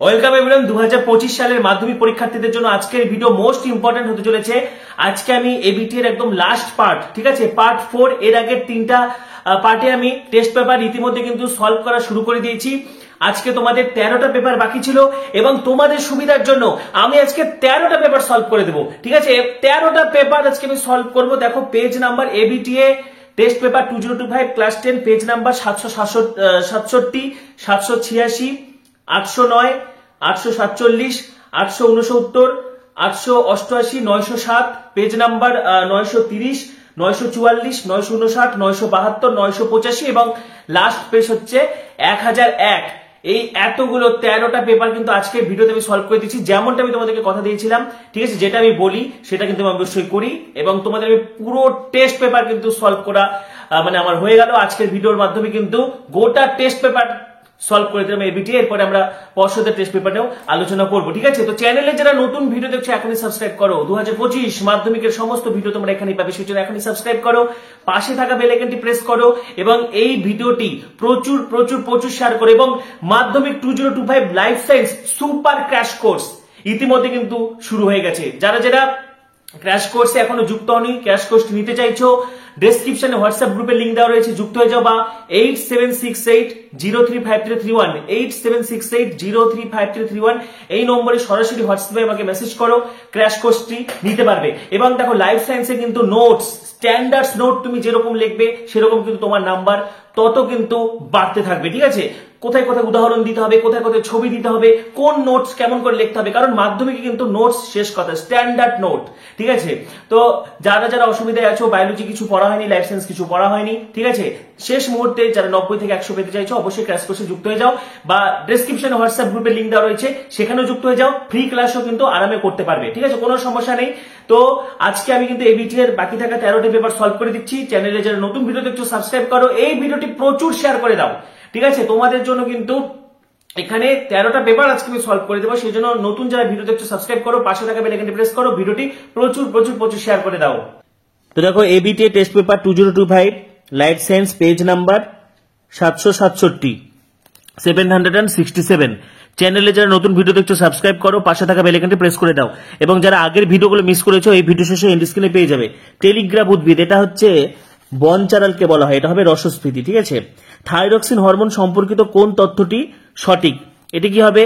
Welcome everyone 2025 সালের মাধ্যমিক পরীক্ষার্থীদের জন্য আজকের ভিডিও মোস্ট ইম্পর্টেন্ট হতে চলেছে। আজকে আমি এবিটি এর একদম লাস্ট পার্ট, ঠিক আছে, পার্ট 4 এর আগের তিনটা পার্টে আমি টেস্ট পেপার ইতিমধ্যে কিন্তু সলভ করা শুরু করে দিয়েছি। আজকে তোমাদের 13টা পেপার বাকি ছিল এবং তোমাদের সুবিধার জন্য আমি আজকে 13টা পেপার সলভ করে দেবো, ঠিক আছে। 13টা পেপার আজকে আমি সলভ করব। দেখো page number ABTA test paper 2025 class 10 page number 767, 786, 809, 847, 869, 888, 907, page number 930, 944, 959, 972, 985 এবং লাস্ট পেজ হচ্ছে 1001। এই এতগুলো 13টা পেপার কিন্তু আজকে ভিডিওতে আমি সলভ করে দিচ্ছি, যেমনটা আমি তোমাদেরকে কথা দিয়েছিলাম, ঠিক আছে। যেটা আমি বলি সেটা কিন্তু আমি অবশ্যই করি এবং তোমাদের আমি পুরো টেস্ট পেপার কিন্তু সলভ করা মানে আমার হয়ে গেল। আজকের ভিডিওর মাধ্যমে কিন্তু গোটা টেস্ট পেপার সলভ করে দিলাম এবিটি। এরপরে আমরা পর্ষদের টেস্ট পেপারেও আলোচনা করবো, ঠিক আছে। তো চ্যানেলে যারা নতুন ভিডিও দেখছো এখনই সাবস্ক্রাইব করো। 2025 মাধ্যমিকের সমস্ত ভিডিও তোমরা এখানেই পাবে, সেই জন্য এখনই সাবস্ক্রাইব করো, পাশে থাকা বেল আইকনটি প্রেস করো এবং এই ভিডিওটি প্রচুর প্রচুর প্রচুর শেয়ার করো। এবং মাধ্যমিক 2025 life science super crash course ইতিমধ্যে কিন্তু শুরু হয়ে গেছে। যারা যারা ক্র্যাশ কোর্সে এখনো যুক্ত হওনি, ক্র্যাশ কোর্স নিতে চাইছো, ডেসক্রিপশনে হোয়াটসঅ্যাপ গ্রুপের লিংক দেওয়া রয়েছে, যুক্ত হয়ে যাও। বা 8768035331 8768035331 এই নম্বরে সরাসরি হোয়াটসঅ্যাপে আমাকে মেসেজ করো, ক্র্যাশ কোর্সটি নিতে পারবে। এবং দেখো লাইফ সায়েন্সে কিন্তু নোটস, স্ট্যান্ডার্ড নোট তুমি যেরকম লিখবে সেরকম কিন্তু তোমার নাম্বার তত কিন্তু বাড়তে থাকবে, ঠিক আছে। কোথায় কোথায় উদাহরণ দিতে হবে, কোথায় কোথায় ছবি দিতে হবে, কোন নোটস কেমন করে লিখতে হবে, কারণ মাধ্যমিকে কিন্তু নোটস শেষ কথা, স্ট্যান্ডার্ড নোট, ঠিক আছে। তো যারা যারা অসুবিধায় আছো, বায়োলজি কিছু পড়া হয়নি, লাইফ সায়েন্স কিছু পড়া হয়নি, ঠিক আছে, শেষ মুহূর্তে যারা 90 থেকে 100 পেতে চাইছো অবশ্যই ক্র্যাশ কোর্সে যুক্ত হয়ে যাও। বা ডেসক্রিপশনে হোয়াটসঅ্যাপ গ্রুপের লিংক দেওয়া রয়েছে, সেখানেও যুক্ত হয়ে যাও। ফ্রি ক্লাসও কিন্তু আরামে করতে পারবে, ঠিক আছে, কোনো সমস্যা নেই। তো আজকে আমি কিন্তু এবিটি এর বাকি থাকা 13টি পেপার সলভ করে দিচ্ছি। চ্যানেলে যারা নতুন ভিডিও দেখছো সাবস্ক্রাইব করো, এই ভিডিওটি প্রচুর শেয়ার করে দাও, ঠিক আছে। তোমাদের জন্য কিন্তু এখানে 13টা পেপার আজকে আমি সলভ করে দেবো, সেই জন্য নতুন যারা ভিডিও দেখছো সাবস্ক্রাইব করো, পাশে থাকা বেল আইকনটি প্রেস করো, ভিডিওটি প্রচুর প্রচুর প্রচুর শেয়ার করে দাও। তো দেখো ABT test paper 2025 life science page number 767, 767। চ্যানেলে যারা নতুন ভিডিও দেখছো সাবস্ক্রাইব করো, পাশে থাকা বেল আইকনটি প্রেস করে দাও। এবং যারা আগের ভিডিওগুলো মিস করেছো এই ভিডিও শেষে এন্ড স্ক্রিনে পেয়ে যাবে। টেলিগ্রাফ উদ্ভিদ, এটা হচ্ছে বনচারালকে বলা হয়, এটা হবে রসস্ফীতি, ঠিক আছে। থাইরক্সিন হরমোন সম্পর্কিত কোন তথ্যটি সঠিক? এটি কি হবে?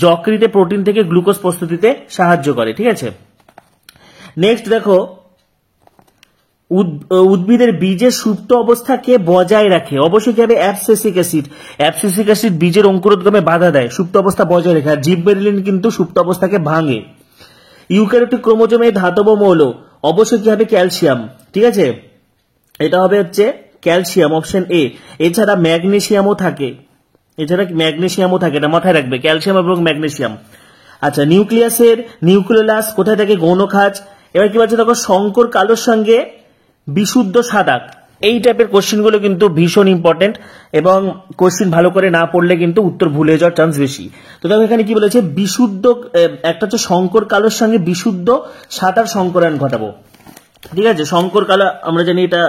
যকৃতে প্রোটিন থেকে গ্লুকোজ প্রস্তুতিতে সাহায্য করে, ঠিক আছে। নেক্সট দেখো উদ্ভিদের বীজের সুপ্ত অবস্থাকে বজায় রাখে, অবশ্যই কি হবে? Abscisic acid. অ্যাবসিসিক অ্যাসিড বীজের অঙ্কুরোদ্গমে বাধা দেয়, সুপ্ত অবস্থা বজায় রাখে। আর জিববেরিলিন কিন্তু সুপ্ত অবস্থাকে ভাঙে। ইউক্যারিওটিক ক্রোমোজোমে ধাতব মৌল, অবশ্যই কি হবে? ক্যালসিয়াম, ঠিক আছে, এটা হবে হচ্ছে ক্যালসিয়াম, অপশন এ। এছাড়া ম্যাগনেসিয়ামও থাকে, এটা মাথায় রাখবে, ক্যালসিয়াম এবং ম্যাগনেসিয়াম। আচ্ছা, নিউক্লিয়াসের নিউক্লিওলাস কোথায় থাকে? গৌণ খাঁজ। এবার কি বলছে দেখো, শঙ্কর কালোর সঙ্গে বিশুদ্ধ সাদা। এই টাইপের কোশ্চেন গুলো কিন্তু ভীষণ ইম্পর্টেন্ট এবং কোশ্চেন ভালো করে না পড়লে কিন্তু উত্তর ভুলে যাওয়ার চান্স বেশি। তো দেখো এখানে কি বলেছে, বিশুদ্ধ, একটা হচ্ছে শঙ্কর কালোর সঙ্গে বিশুদ্ধ সাদার সংকরায়ন ঘটাবো, ঠিক আছে। শঙ্কর কালো আমরা জানি এটা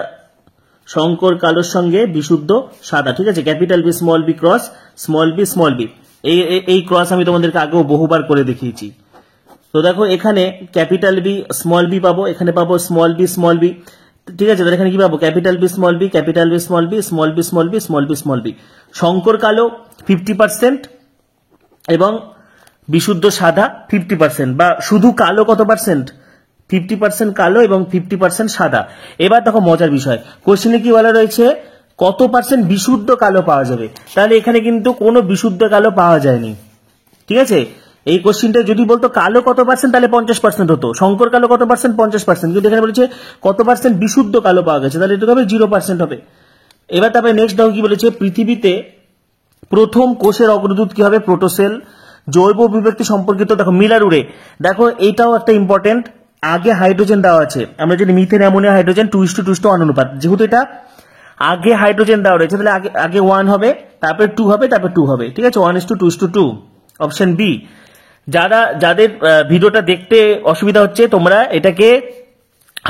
শঙ্কর কালোর সঙ্গে বিশুদ্ধ সাদা, ঠিক আছে। Capital B small B cross small B small B, এই ক্রস আমি তোমাদেরকে আগেও বহুবার করে দেখিয়েছি। তো দেখো এখানে ক্যাপিটাল বি স্মল বি পাবো, এখানে পাবো স্মল বি স্মল বি, ঠিক আছে। এখানে কি পাবো? Capital B small B, capital B small B, small B small B, small B small B. শঙ্কর কালো 50% এবং বিশুদ্ধ সাদা 50%, বা শুধু কালো কত পার্সেন্ট? 50% কালো এবং 50% সাদা। এবার দেখো মজার বিষয়, কোশ্চেনে কি বলা রয়েছে? কত পার্সেন্ট বিশুদ্ধ কালো পাওয়া যাবে? তাহলে এখানে কিন্তু কোনো বিশুদ্ধ কালো পাওয়া যায়নি, ঠিক আছে। এই কোশ্চেনটা যদি বলতো কালো কত পার্সেন্ট, তাহলে 50% হতো। শঙ্কর কালো কত পার্সেন্ট? 50%। কিন্তু এখানে বলেছে কত পার্সেন্ট বিশুদ্ধ কালো পাওয়া গেছে, তাহলে এটা হবে 0% হবে। এবার তারপরে নেক্সট দেখো কি বলেছে, পৃথিবীতে প্রথম কোষের অগ্রদূত কি হবে? প্রোটোসেল। জৈব অভিব্যক্তি সম্পর্কিত দেখো মিলারুরে, দেখো এইটাও একটা ইম্পর্টেন্ট। আগে হাইড্রোজেন দেওয়া আছে, আমরা জানি মিথেন অ্যামোনিয়া হাইড্রোজেন 2:2 অনুপাত, যেহেতু এটা আগে হাইড্রোজেন দেওয়া রয়েছে তাহলে আগে 1 হবে, তারপরে 2 হবে, তারপরে 2 হবে, ঠিক আছে। 1:2:2, অপশন বি। যাদের ভিডিওটা দেখতে অসুবিধা হচ্ছে তোমরা এটাকে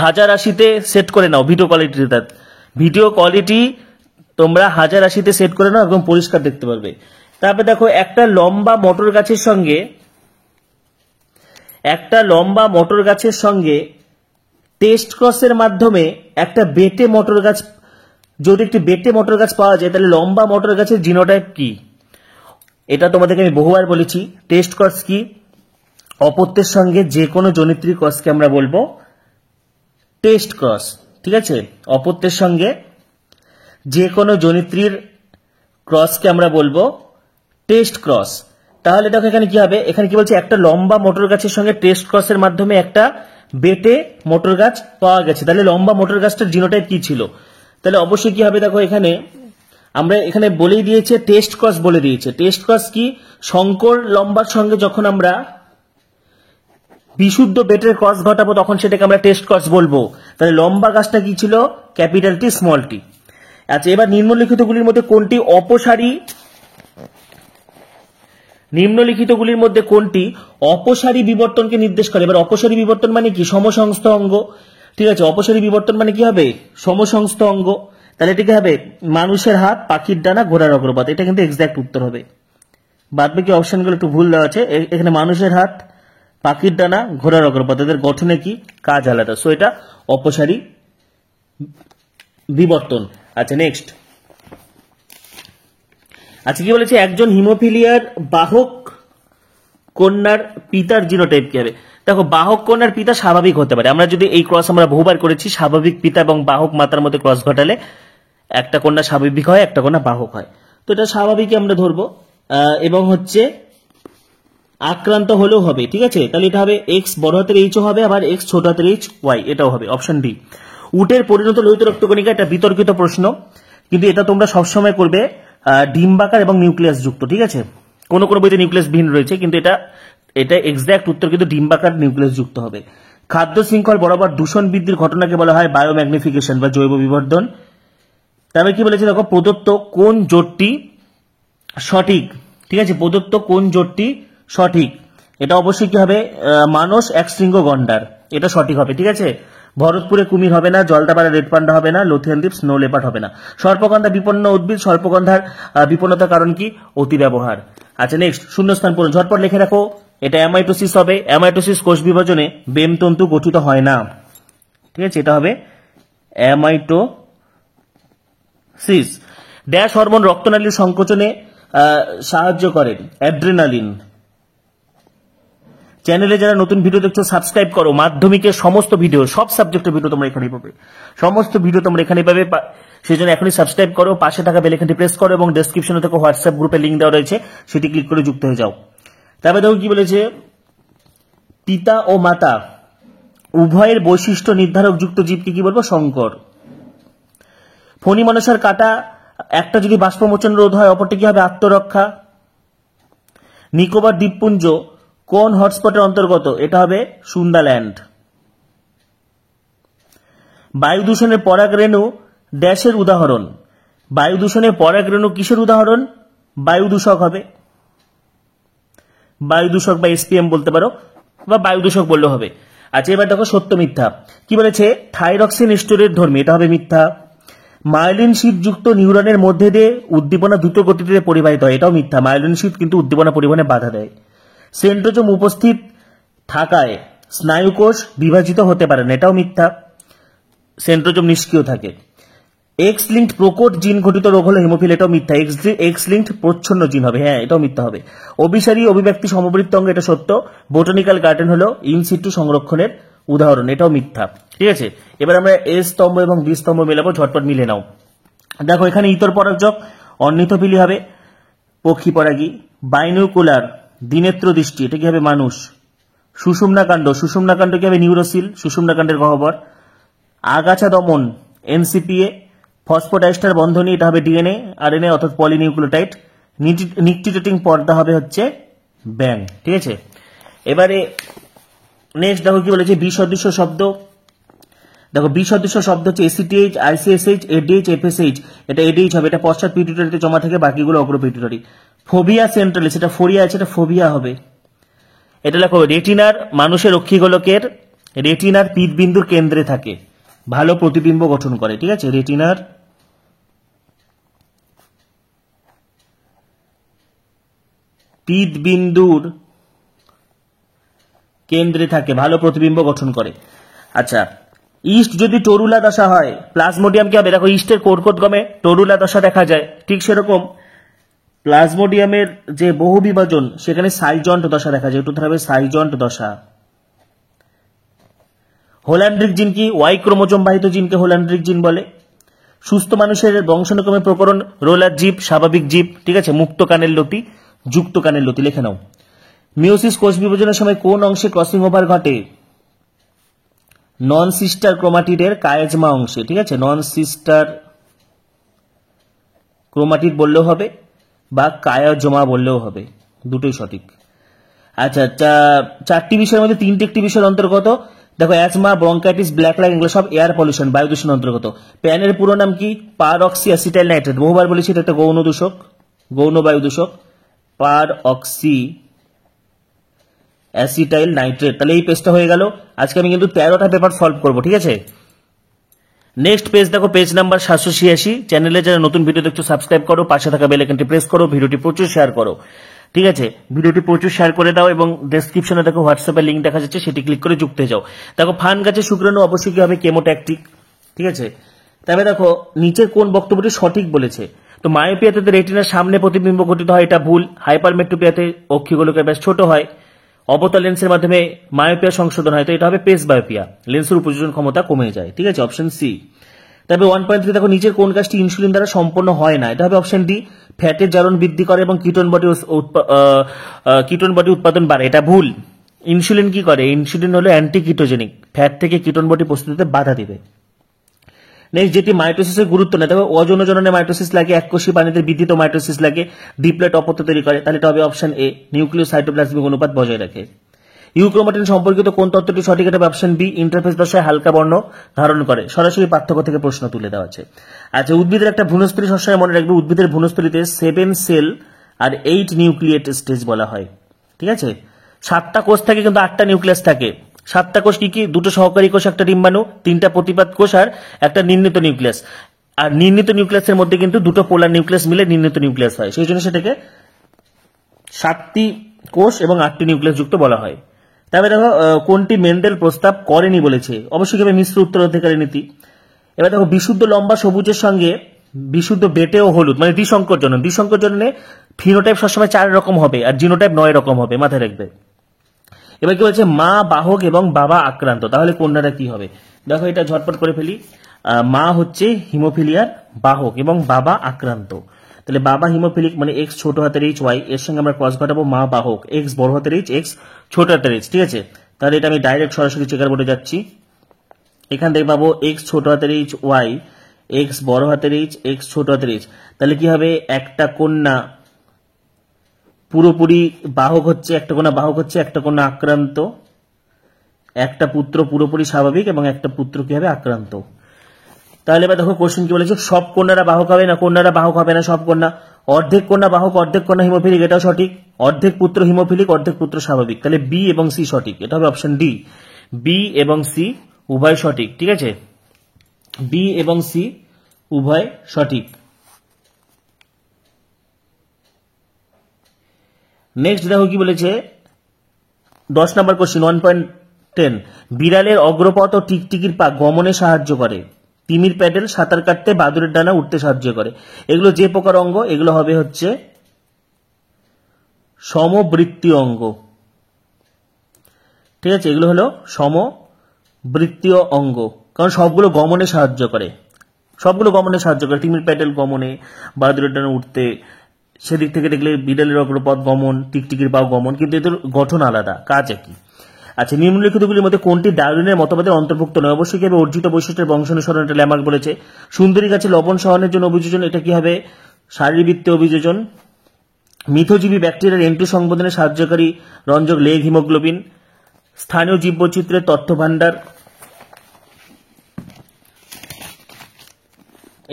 1080-তে সেট করে নাও, ভিডিও কোয়ালিটি তোমরা 1080-তে সেট করে নাও, একদম পরিষ্কার দেখতে পারবে। তারপরে দেখো একটা লম্বা মটর গাছের সঙ্গে টেস্ট ক্রসের মাধ্যমে একটা বেটে মটর গাছ, যদি একটি বেটে মটর গাছ পাওয়া যায় তাহলে লম্বা মটর গাছের জিনোটাইপ কি? এটা তোমাদেরকে আমি বহুবার বলেছি। টেস্ট ক্রস কি? অপত্যের সঙ্গে যে কোনো জনিত্রী ক্রসকে আমরা বলবো টেস্ট ক্রস। ঠিক আছে, অপত্যের সঙ্গে যে কোনো জনিত্রীর ক্রসকে আমরা বলবো টেস্ট ক্রস। তাহলে দেখো এখানে কি হবে, এখানে কি বলছে, একটা লম্বা মটর গাছের সঙ্গে টেস্ট ক্রসের মাধ্যমে একটা বেটে মটর গাছ পাওয়া গেছে, তাহলে লম্বা মটর গাছটার জিনোটাইপ কি ছিল? তাহলে অবশ্যই কি হবে, দেখো এখানে আমরা এখানে বলেই দিয়েছে টেস্ট ক্রস বলে দিয়েছে। টেস্ট ক্রস কি? শঙ্কর লম্বার সঙ্গে যখন আমরা বিশুদ্ধ বেটের ক্রস ঘটাবো তখন সেটাকে আমরা টেস্ট ক্রস বলবো। তাহলে লম্বা গাছটা কি ছিল? Capital T small tea. আচ্ছা, এবার নিম্নলিখিতগুলির মধ্যে কোনটি অপসারী বিবর্তনকে নির্দেশ করে? এবার অপসারী বিবর্তন মানে কি? সমসংস্থ অঙ্গ। ঠিক আছে, অপসারী বিবর্তন মানে কি হবে? সমসংস্থ অঙ্গ। তাহলে এটা কি হবে? মানুষের হাত, পাখির ডানা, ঘোড়ার অগ্রপাত। এটা কিন্তু এক্সাক্ট উত্তর হবে। বাদ বাকি অপশনগুলো একটু ভুল দেওয়া আছে। এখানে মানুষের হাত, পাখির ডানা, ঘোড়ার অগ্রপাত, এদের গঠনে কি কাজ আলাদা, সো এটা অপসারী বিবর্তন। আচ্ছা, নেক্সট। আচ্ছা, কি বলেছে, একজন হিমোফিলিয়ার বাহক কন্যার পিতার জিনোটাইপ কি হবে? দেখো, বাহক কন্যার পিতা স্বাভাবিক হতে পারে। আমরা যদি এই ক্রস আমরা বহুবার করেছি, স্বাভাবিক পিতা এবং বাহক মাতার মধ্যে ক্রস ঘটালে একটা কন্যা স্বাভাবিক হয়, একটা কন্যা বাহক হয়। তো এটা স্বাভাবিকই আমরা ধরবো, এবং হচ্ছে আক্রান্ত হলেও হবে। ঠিক আছে, তাহলে এটা হবে এক্স বড় হাতের এইচও হবে, আবার এক্স ছোট হাতের এইচ ওয়াই, এটাও হবে অপশন ডি। উটের পরিণত লোহিত রক্তকণিকা, এটা বিতর্কিত প্রশ্ন, কিন্তু এটা তোমরা সবসময় করবে ডিম্বাকার এবং নিউক্লিয়াস যুক্ত। ঠিক আছে, কোনো কোনো বইতে নিউক্লিয়াস ভিন্ন রয়েছে, কিন্তু এটা এক্সাক্ট উত্তর কিন্তু ডিম্বাকার নিউক্লিয়াস যুক্ত হবে। খাদ্য শৃঙ্খল বরাবর দূষণ বৃদ্ধির ঘটনাকে বলা হয় বায়োম্যাগনিফিকেশন বা জৈব বিবর্ধন। তবে কি বলেছে, দেখো, প্রদত্ত কোন জোটটি সঠিক? ঠিক আছে, প্রদত্ত কোন জোটটি সঠিক? এটা অবশ্যই কি হবে, মানস একশৃঙ্গ গন্ডার, এটা সঠিক হবে। ঠিক আছে, ভরতপুরে কুমির হবে না, জলদাপাড়া রেড পান্ডা হবে না, লোথিয়ান দ্বীপ স্নো লেপার্ড হবে না। সর্পগন্ধা বিপন্ন উদ্ভিদ, সর্পগন্ধার বিপন্নতার কারণ কি? অতি ব্যবহার। আচ্ছা, নেক্সট, শূন্যস্থান পূরণ, ঝটপট লিখে রাখো। এটা অ্যামাইটোসিস হবে। অ্যামাইটোসিস কোষ বিভাজনে বেমতন্তু গঠিত হয় না। ঠিক আছে, এটা হবে অ্যামাইটোসিস। ড্যাশ হরমোন রক্তনালীর সংকোচনে সাহায্য করে? অ্যাড্রেনালিন। চ্যানেলে যারা নতুন ভিডিও দেখছো সাবস্ক্রাইব করো। মাধ্যমিকের সমস্ত ভিডিও, সব সাবজেক্টের ভিডিও তোমরা এখানেই পাবে, সমস্ত ভিডিও তোমরা এখানেই পাবে। সেই জন্য এখনই সাবস্ক্রাইব করো, পাশে থাকা বেল আইকনটি প্রেস করো এবং ডেসক্রিপশনে থেকে হোয়াটসঅ্যাপ গ্রুপে লিঙ্ক দেওয়া রয়েছে, সেটি ক্লিক করে যুক্ত হয়ে যাও। তারপরে দেখো কি বলেছে, পিতা ও মাতা উভয়ের বৈশিষ্ট্য নির্ধারক যুক্ত জীবকে কি বলবো? সংকর। ফণী মনসার কাটা একটা যদি বাষ্পমোচন রোধ হয়, অপরটি কি হবে? আত্মরক্ষা। নিকোবর দ্বীপপুঞ্জ কোন হটস্পটের অন্তর্গত? এটা হবে সুন্দাল্যান্ড। বায়ু দূষণের পরাগ রেণু ড্যাশের উদাহরণ? বায়ু দূষণের পরাগ রেণু কিসের উদাহরণ? বায়ু দূষক হবে। বায়ু দূষক বা এসপিএম বলতে পারো, বা বায়ু দূষক বললেও হবে। আচ্ছা, এবার দেখো সত্য মিথ্যা। কি বলেছে, থাইরক্সিন স্টোরের ধর্মী, এটা হবে মিথ্যা। মায়োলিন শীতযুক্ত নিউরনের মধ্যে দিয়ে উদ্দীপনা দ্রুত গতিতে পরিবাহিত হয়, এটাও মিথ্যা। মায়োলিন শীত কিন্তু উদ্দীপনা পরিবহনে বাধা দেয়। সেন্ট্রোজোম উপস্থিত থাকায় স্নায়ুকোষ বিভাজিত হতে পারে না, এটাও মিথ্যা। সেন্ট্রোজোম নিষ্ক্রিয় থাকে। এক্স লিঙ্কড প্রকট জিন ঘটিত রোগ হলো হিমোফিল, এটাও মিথ্যা। এক্স লিঙ্কড প্রচ্ছন্ন জিন হবে, হ্যাঁ, এটাও মিথ্যা হবে। অভিসারী অভিব্যক্তি সমবৃত্ত অঙ্গ, এটা সত্য। বোটানিক্যাল গার্ডেন হলো ইন সিটু সংরক্ষণের উদাহরণ, এটাও মিথ্যা। ঠিক আছে, এবার আমরা এ স্তম্ভ এবং বি স্তম্ভ মেলাবো, ঝটপট মিলে নাও। দেখো, এখানে ইতর পরাগজক অর্নিথোফিলি হবে। পক্ষী পরাগী। বাইনোকুলার দিনেত্র দৃষ্টি, এটা কি হবে? মানুষ। সুষুম্নাকাণ্ড কি হবে? নিউরোসিল, সুষুম্নাকাণ্ডের গহ্বর। আগাছা দমন এনসিপিএ। ফসফোডাইস্টার বন্ধনী, এটা হবে ডিএনএ আরএনএ অর্থাৎ পলিনিউক্লিওটাইড। নিকটিটেটিং পর্দা হবে হচ্ছে ব্যাং। ঠিক আছে, এবারে নেক্সট দেখো কি বলেছে, বিসদৃশ্য শব্দ। দেখো, বিসদৃশ্য শব্দ হচ্ছে এসিটিএইচ, আইসিএসএইচ, এডিএইচ, এফএসএইচ। এটা এডিএইচ হবে, এটা পশ্চাৎ পিটুইটারিতে জমা থাকে, বাকিগুলো অগ্র পিটুইটারি। ফোবিয়া সেন্ট্রালিস, এটা ফোরিয়া আছে, এটা ফোবিয়া হবে। এটা লেখো, রেটিনার মানুষের অক্ষিগোলকের রেটিনার পিতবিন্দুর কেন্দ্রে থাকে, ভালো প্রতিবিম্ব গঠন করে। ঠিক আছে, রেটিনার পিত বিন্দুর কেন্দ্রে থাকে, ভালো প্রতিবিম্ব গঠন করে। আচ্ছা, ইস্ট যদি টরুলা দশা হয়, প্লাজমোডিয়াম কি হবে? দেখো ইস্টের কর্কটগমে টরুলা দশা দেখা যায়, ঠিক সেরকম প্লাজমোডিয়ামের যে বহু বিভাজন সেখানে সাইজন্ট দশা দেখা যায়, একটু হবে সাইজন্ট দশা। হোল্যান্ড্রিক জিন কি? ওয়াই ক্রোমোজোম বাহিত জিনকে হোল্যান্ড্রিক জিন বলে। সুস্থ মানুষের বংশানুক্রমের প্রকরণ রোলার জীব, স্বাভাবিক জীব, ঠিক আছে, মুক্ত কানের লতি, যুক্ত কানের লতি, লিখে নাও। মিওসিস কোষ বিভাজনের সময় কোন অংশে ক্রসিং ওভার ঘটে? নন সিস্টার ক্রোমাটিডের কায়েজমা অংশে, ঠিক আছে, নন সিস্টার ক্রোমাটিড বললেও হবে বা কায়োজমা বললেও হবে, দুটোই সঠিক। আচ্ছা, চারটি বিষয়ের মধ্যে তিনটি একটি বিষয়ের অন্তর্গত। দেখো, অ্যাজমা, ব্রঙ্কাইটিস, ব্ল্যাক লাং, এগুলো সব এয়ার পলিউশন, বায়ু দূষণ অন্তর্গত। প্যানের পুরো নাম কি? পার অক্সি অ্যাসিটাইল নাইট্রেট, বহুবার বলেছি এটা একটা গৌণ দূষক, গৌণ বায়ু দূষক, পার অক্সি অ্যাসিটাইল নাইট্রেট। তাহলে এই পেজটা হয়ে গেল। আজকে আমি কিন্তু 13টা পেপার সলভ করবো, ঠিক আছে। নেক্সট পেজ দেখো, পেজ নাম্বার 786। চ্যানেলে যারা নতুন ভিডিও দেখছো সাবস্ক্রাইব করো, পাশে থাকা বেল আইকনটি প্রেস করো, ভিডিওটি প্রচুর শেয়ার করো, ঠিক আছে, ভিডিওটি প্রচুর শেয়ার করে দাও এবং ডেসক্রিপশনে দেখো হোয়াটসঅ্যাপের লিঙ্ক দেখা যাচ্ছে, সেটি ক্লিক করে যুক্ত হয়ে যাও। দেখো, ফান গাছে শুক্রাণু অবশ্যই কি হবে? কেমোট্যাকটিক, ঠিক আছে। তবে দেখো নিচের কোন বক্তব্যটি সঠিক বলেছে? তো মায়োপিয়াতে রেটিনার সামনে প্রতিবিম্ব গঠিত হয়, এটা ভুল। হাইপারমেট্রোপিয়াতে অক্ষিগোলকের ব্যাস ছোট হয়। অবতল লেন্সের মাধ্যমে মায়োপিয়া সংশোধন হয়, তো এটা হবে পেস বায়োপিয়া, লেন্সের উপযোজন ক্ষমতা কমে যায়, ঠিক আছে, অপশন সি। তবে 1.3 দেখো, নিচের কোন কাজটি ইনসুলিন দ্বারা সম্পন্ন হয় না? এটা হবে অপশন ডি, ফ্যাটের জারণ বৃদ্ধি করে এবং কিটোন বডি উৎপাদন বাড়ে, এটা ভুল। ইনসুলিন কি করে? ইনসুলিন হলো অ্যান্টি কিটোজেনিক, ফ্যাট থেকে কিটোন বডি প্রস্তুতিতে বাধা দিবে। নেক্সট, যেটি মাইটোসিসের গুরুত্ব নেই, তবে অযৌন জননে মাইটোসিস লাগে, এককোষী প্রাণীদের বৃদ্ধিত মাইটোসিস লাগে, ডিপ্লয়েড অপত্য তৈরি করে, তাহলে এটা হবে অপশন এ, নিউক্লিওসাইটোপ্লাজমিক অনুপাত বজায় রাখে। ইউক্রোমাটিন সম্পর্কিত কোন তত্ত্বটি সঠিক? এটা অপশন বি, ইন্টারফেস দশায় হালকা বর্ণ ধারণ করে। সরাসরি পার্থক্য থেকে প্রশ্ন তুলে দেওয়া আছে। আচ্ছা, উদ্ভিদের একটা ভ্রূণস্থলী সবসময় মনে রাখবে, উদ্ভিদের ভ্রূণস্থলীতে 7 সেল আর 8 নিউক্লিয়েট স্টেজ বলা হয়, ঠিক আছে। 7টা কোষ থাকে কিন্তু 8টা নিউক্লিয়াস থাকে। 7টা কোষ কি কি? দুটো সহকারী কোষ, একটা ডিম্বাণু, 3টা প্রতিপাদ কোষ আর একটা নির্ণীত নিউক্লিয়াস। আর নির্ণীত নিউক্লিয়াসের মধ্যে কিন্তু দুটো পোলার নিউক্লিয়াস মিলে নির্ণীত নিউক্লিয়াস হয়, সেই জন্য সেটাকে 7টি কোষ এবং 8টি নিউক্লিয়াস যুক্ত বলা হয়। তবে দেখো, কোনটি মেন্ডেল প্রস্তাব করেনি বলেছে? অবশ্যই হবে মিশ্র উত্তরাধিকারী নীতি। এবার দেখো, বিশুদ্ধ লম্বা সবুজের সঙ্গে বিশুদ্ধ বেটে ও হলুদ মানে দ্বিসংকর জনন, দ্বিসংকর জননে ফিনোটাইপ সবসময় 4 রকম হবে আর জিনোটাইপ 9 রকম হবে, মাথায় রাখবে। এবার কি বলছে? মা বাহক এবং বাবা আক্রান্ত, তাহলে কন্যাটা কি হবে? দেখো, এটা ঝটপট করে ফেলি। মা হচ্ছে হিমোফিলিয়ার বাহক এবং বাবা আক্রান্ত, তাহলে বাবা হিমোফিলিক মানে এক্স ছোট হাতের এইচ ওয়াই, এর সঙ্গে আমরা ক্রস ঘটাবো মা বাহক, এক্স বড় হাতের এইচ, এক্স ছোট হাতের এইচ, ঠিক আছে। তাহলে এটা আমি ডাইরেক্ট সরাসরি চেকার বোর্ডে যাচ্ছি, এখান থেকে পাবো এক্স ছোট হাতের এইচ ওয়াই, এক্স বড় হাতের এইচ, এক্স ছোট হাতের এইচ। তাহলে কি হবে? একটা কন্যা পুরোপুরি বাহক হচ্ছে, একটা কন্যা বাহক হচ্ছে, একটা কন্যা আক্রান্ত, একটা পুত্র পুরোপুরি স্বাভাবিক এবং একটা পুত্র কি হবে? আক্রান্ত। তাহলে এবার দেখো কোশ্চেন কি বলেছে, সব কন্যারা বাহক হবে না, কন্যারা বাহক হবে না সব কন্যা, অর্ধেক কন্যা বাহক, অর্ধেক কন্যা হিমোফিলিক, এটাও সঠিক, অর্ধেক পুত্র হিমোফিলিক, অর্ধেক পুত্র স্বাভাবিক, তাহলে বি এবং সি সঠিক, এটা হবে অপশন ডি, বি এবং সি উভয় সঠিক, ঠিক আছে, বি এবং সি উভয় সঠিক। নেক্সট দেখো কি বলেছে 10 নম্বর কোশ্চেন 1.10, বিড়ালের অগ্রপথ ও টিকটিকির পা গমনে সাহায্য করে, তিমির প্যাডেল সাঁতার কাটতে, বাদুরের ডানা উঠতে সাহায্য করে, এগুলো যে প্রকার অঙ্গ? এগুলো হবে হচ্ছে সমবৃত্তীয় অঙ্গ, ঠিক আছে, এগুলো হলো সমবৃত্তীয় অঙ্গ, কারণ সবগুলো গমনে সাহায্য করে, সবগুলো গমনে সাহায্য করে, তিমির প্যাডেল গমনে, বাদুরের ডানা উঠতে, সেদিক থেকে দেখলে বিড়ালের অগ্রপথ গমন, টিকটিকির পাও গমন, কিন্তু এদের গঠন আলাদা, কাজ একই। আচ্ছা, নিম্নলিখিতগুলির মধ্যে কোনটি ডারউইনের মতবাদের অন্তর্ভুক্ত নয়? অবশ্যই কি হবে? অর্জিত বৈশিষ্ট্যের বংশানুসরণ, এটা ল্যামার্ক বলেছে। সুন্দরী গাছে লবণ সহনের জন্য অভিযোজন, এটা কি হবে? শারীরবৃত্তীয় অভিযোজন। মিথজীবী ব্যাকটেরিয়ার এন্ট্রি সংবোধনে সাহায্যকারী রঞ্জক লেগ হিমোগ্লোবিন। স্থানীয় জীববৈচিত্র্যের তথ্য ভাণ্ডার,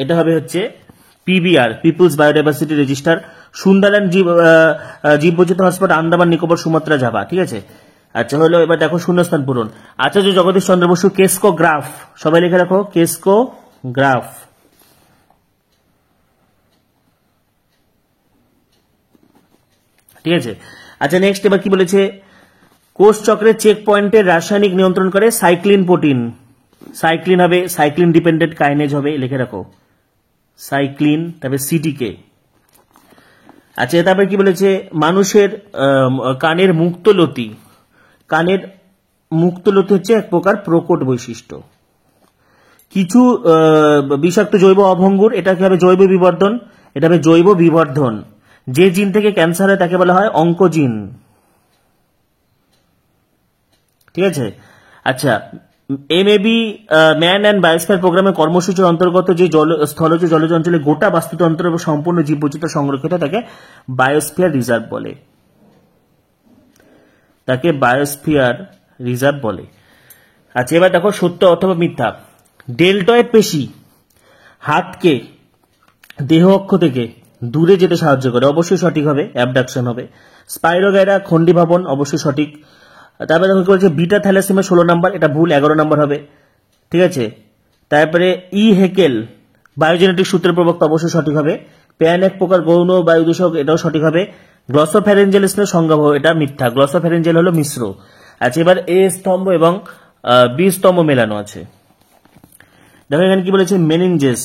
এটা হবে হচ্ছে পিবিআর, পিপুলস বায়োডাইভার্সিটি রেজিস্টার। সুন্দরল্যান্ড জীববৈচিত্র্য hotspot Andaman Nicobar Sumatra Java, ঠিক আছে। আচ্ছা, হলো এবার দেখো শূন্যস্থান পূরণ। আচার্য জগদীশ চন্দ্র বসু কেসকোগ্রাফ, সবাই লিখে রাখো কেসকোগ্রাফ, ঠিক আছে। আচ্ছা নেক্সট এবার কি বলেছে, কোষ চক্রের চেক পয়েন্টের রাসায়নিক নিয়ন্ত্রণ করে সাইক্লিন প্রোটিন। সাইক্লিন হবে, সাইক্লিন ডিপেন্ডেন্ট কাইনেজ হবে, লিখে রাখো সাইক্লিন, তারপরে সিটিকে। আচ্ছা তারপরে কি বলেছে, মানুষের কানের মুক্তলতি, কানের মুক্তলতি হচ্ছে এক প্রকার প্রকট বৈশিষ্ট্য। কিছু বিষাক্ত জৈব অভঙ্গুর, এটা কি হবে জৈব বিবর্ধন, এটা হবে জৈব বিবর্ধন। যে জিন থেকে ক্যান্সার হয় তাকে বলা হয় অঙ্কোজিন, ঠিক আছে। আচ্ছা এমএবি ম্যান অ্যান্ড বায়োস্ফিয়ার প্রোগ্রামের কর্মসূচির অন্তর্গত যে স্থলজ জলজ অঞ্চলে গোটা বাস্তুতন্ত্র এবং সম্পূর্ণ জীববৈচিত্র্য সংরক্ষিত তাকে বায়োস্ফিয়ার রিজার্ভ বলে, তাকে বায়োস্ফিয়ার রিজার্ভ বলে। আচ্ছা এবার দেখো সত্য অথবা মিথ্যা। ডেলটয়েড পেশি হাতকে দেহ অক্ষ থেকে দূরে যেতে সাহায্য করে, অবশ্যই সঠিক হবে, অ্যাবডাকশন হবে। স্পাইরোগাইরা খন্ডিভাবন, অবশ্যই সঠিক। তারপরে দেখো কি বলছে, বিটা থ্যালাসেমিয়া 16 নম্বর, এটা ভুল, 11 নম্বর হবে, ঠিক আছে। তারপরে ই হেকেল বায়োজেনেটিক সূত্রের প্রবক্তা, অবশ্যই সঠিক হবে। প্যান এক প্রকার গৌণ বায়ু দূষক, এটাও সঠিক হবে। গ্লসোফ্যারেঞ্জেল সংজ্ঞা, এটা মিথ্যা, গ্লসোফ্যারেঞ্জেল হলো মিশ্র। আচ্ছা এবার এ স্তম্ভ এবং বি স্তম্ভ মেলানো আছে। দেখো এখানে কি বলেছে, মেনিনজেস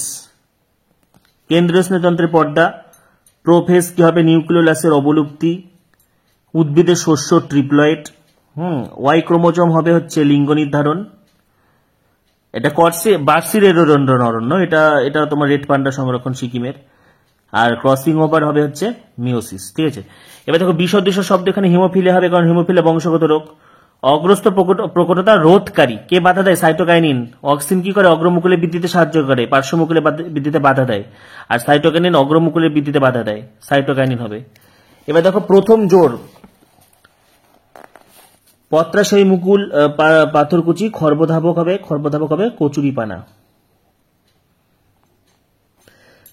কেন্দ্রীয় স্নায়ুতন্ত্রের পর্দা, প্রোফেজ কি হবে নিউক্লিওলাসের অবলুপ্তি, উদ্ভিদের শস্য ট্রিপ্লয়েড, ওয়াই ক্রোমোজোম হবে হচ্ছে লিঙ্গ নির্ধারণ, এটা বার্সির এরোডন্ড্রন অরণ্য, এটা তোমার রেড পান্ডা সংরক্ষণ সিকিমের, আর ক্রসিং ওভার হবে হচ্ছে মিওসিস, ঠিক আছে। এবার দেখো বিসদৃশ্য শব্দ, এখানে হিমোফিলিয়া হবে, কারণ হিমোফিলিয়া বংশগত রোগ। অগ্রস্ত প্রকটতা রোধকারী, কে বাধা দেয়, সাইটোকাইনিন। অক্সিন কি করে, অগ্রমুকুলের বৃদ্ধিতে সাহায্য করে, পার্শ্বমুকুলের বৃদ্ধিতে বাধা দেয়। আর সাইটোকাইনিন অগ্রমুকুলের বৃদ্ধিতে বাধা দেয়, সাইটোকাইনিন হবে। এবার দেখো প্রথম জোর, পত্রাশয়ী মুকুল পাথরকুচি, খর্বধাবক হবে কচুরিপানা।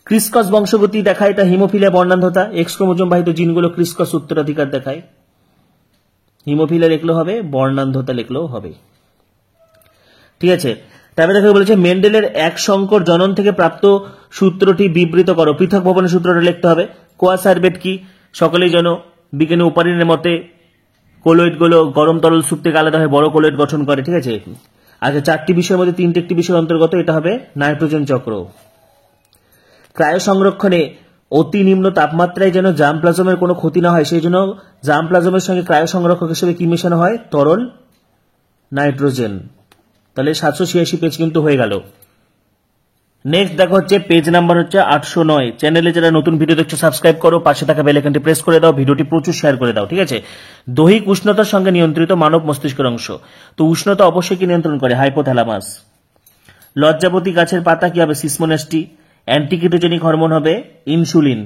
ক্রিসকস বংশগতি দেখায়, এটা হিমোফিলিয়া বর্ণান্ধতা, এক্স ক্রোমোজোম বাহিত জিনগুলো ক্রিসকস উত্তরাধিকার দেখায়। হিমোফিলিয়া লিখলেও হবে, বর্ণান্ধতা লিখলেও হবে, ঠিক আছে। তারপরে দেখো বলেছে, মেন্ডেলের এক সংকর জনন থেকে প্রাপ্ত সূত্রটি বিবৃত করো। পৃথক ভবনের সূত্রটা লিখতে হবে। কোয়াসার্বেট কি, সকলেই জানো, বিজ্ঞানী উপারিনের মতে কোলয়েডগুলো গরম তরল স্যুপ থেকে আলাদা হয়ে বড় কোলয়েড গঠন করে, ঠিক আছে। আচ্ছা 4টি বিষয়ের মধ্যে 3টি একটি বিষয়ের অন্তর্গত, এটা হবে নাইট্রোজেন চক্র। ক্রায়ো সংরক্ষণে অতি নিম্ন তাপমাত্রায় যেন জার্ম প্লাজমের কোনো ক্ষতি না হয় সেই জন্য জার্ম প্লাজমের সঙ্গে ক্রায়ো সংরক্ষক হিসেবে কি মেশানো হয়, তরল নাইট্রোজেন। তাহলে 786 পেজ কিন্তু হয়ে গেল। নেক্সট দেখো হচ্ছে পেজ নাম্বার হচ্ছে 809। চ্যানেলে যারা নতুন ভিডিও দেখছো সাবস্ক্রাইব করো, পাশে থাকা বেল আইকনটি প্রেস করে দাও, ভিডিওটি প্রচুর শেয়ার করে দাও, ঠিক আছে। দৈহিক উষ্ণতার সঙ্গে নিয়ন্ত্রিত মানব মস্তিষ্কের অংশ, তো উষ্ণতা অবশ্যই কি নিয়ন্ত্রণ করে, হাইপোথ্যালামাস। লজ্জাবতী গাছের পাতা কি হবে, সিসমোনাস্টি। অ্যান্টিকিটোজেনিক হরমোন হবে ইনসুলিন,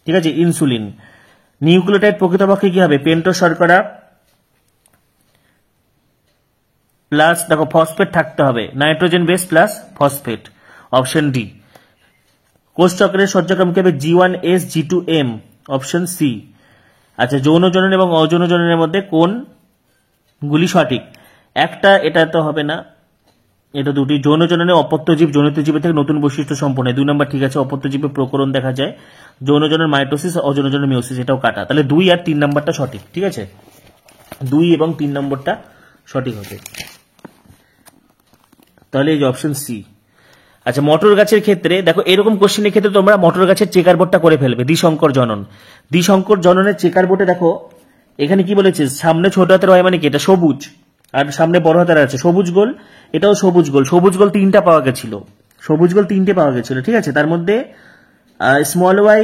ঠিক আছে, ইনসুলিন। নিউক্লিওটাইড প্রকৃতপক্ষে কি হবে, পেন্টোজ শর্করা প্লাস দেখো ফসফেট থাকতে হবে, nitrogen base plus phosphate, option D. কোষ চক্রের সজ্জাক্রম কি হবে, G1S G2M, অপশন সি। আচ্ছা যৌন জনন এবং অযৌন জননের মধ্যে কোনগুলি সঠিক, একটা, এটা তো হবে না, এটা দুটি। যৌন জননে অপত্যজীব জনিত জীবের থেকে নতুন বৈশিষ্ট্য সম্পন্ন, 2 নম্বর ঠিক আছে, অপত্যজীবে প্রকরণ দেখা যায়। যৌন জনের মাইটোসিস, অযৌন জনের মিওসিস, এটাও কাটা। তাহলে 2 আর 3 নম্বরটা সঠিক, ঠিক আছে, 2 এবং 3 নম্বরটা সঠিক হবে, তাহলে এই যে অপশন সি। আচ্ছা মটর গাছের ক্ষেত্রে দেখো, এরকম কোশ্চেনের ক্ষেত্রে তোমরা মটর গাছের চেকার বোর্ডটা করে ফেলবে, দ্বিসংকর জনন। দ্বিসংকর জননের চেকার বোর্ডে দেখো এখানে কি বলেছে, সামনে ছোট হাতের হয় মানে কি, এটা সবুজ, আর সামনে বড় হাতের আছে সবুজ গোল, এটাও সবুজ গোল। সবুজ গোল 3টা পাওয়া গেছিল, সবুজ গোল 3টে পাওয়া গেছিল, ঠিক আছে। তার মধ্যে স্মল ওয়াই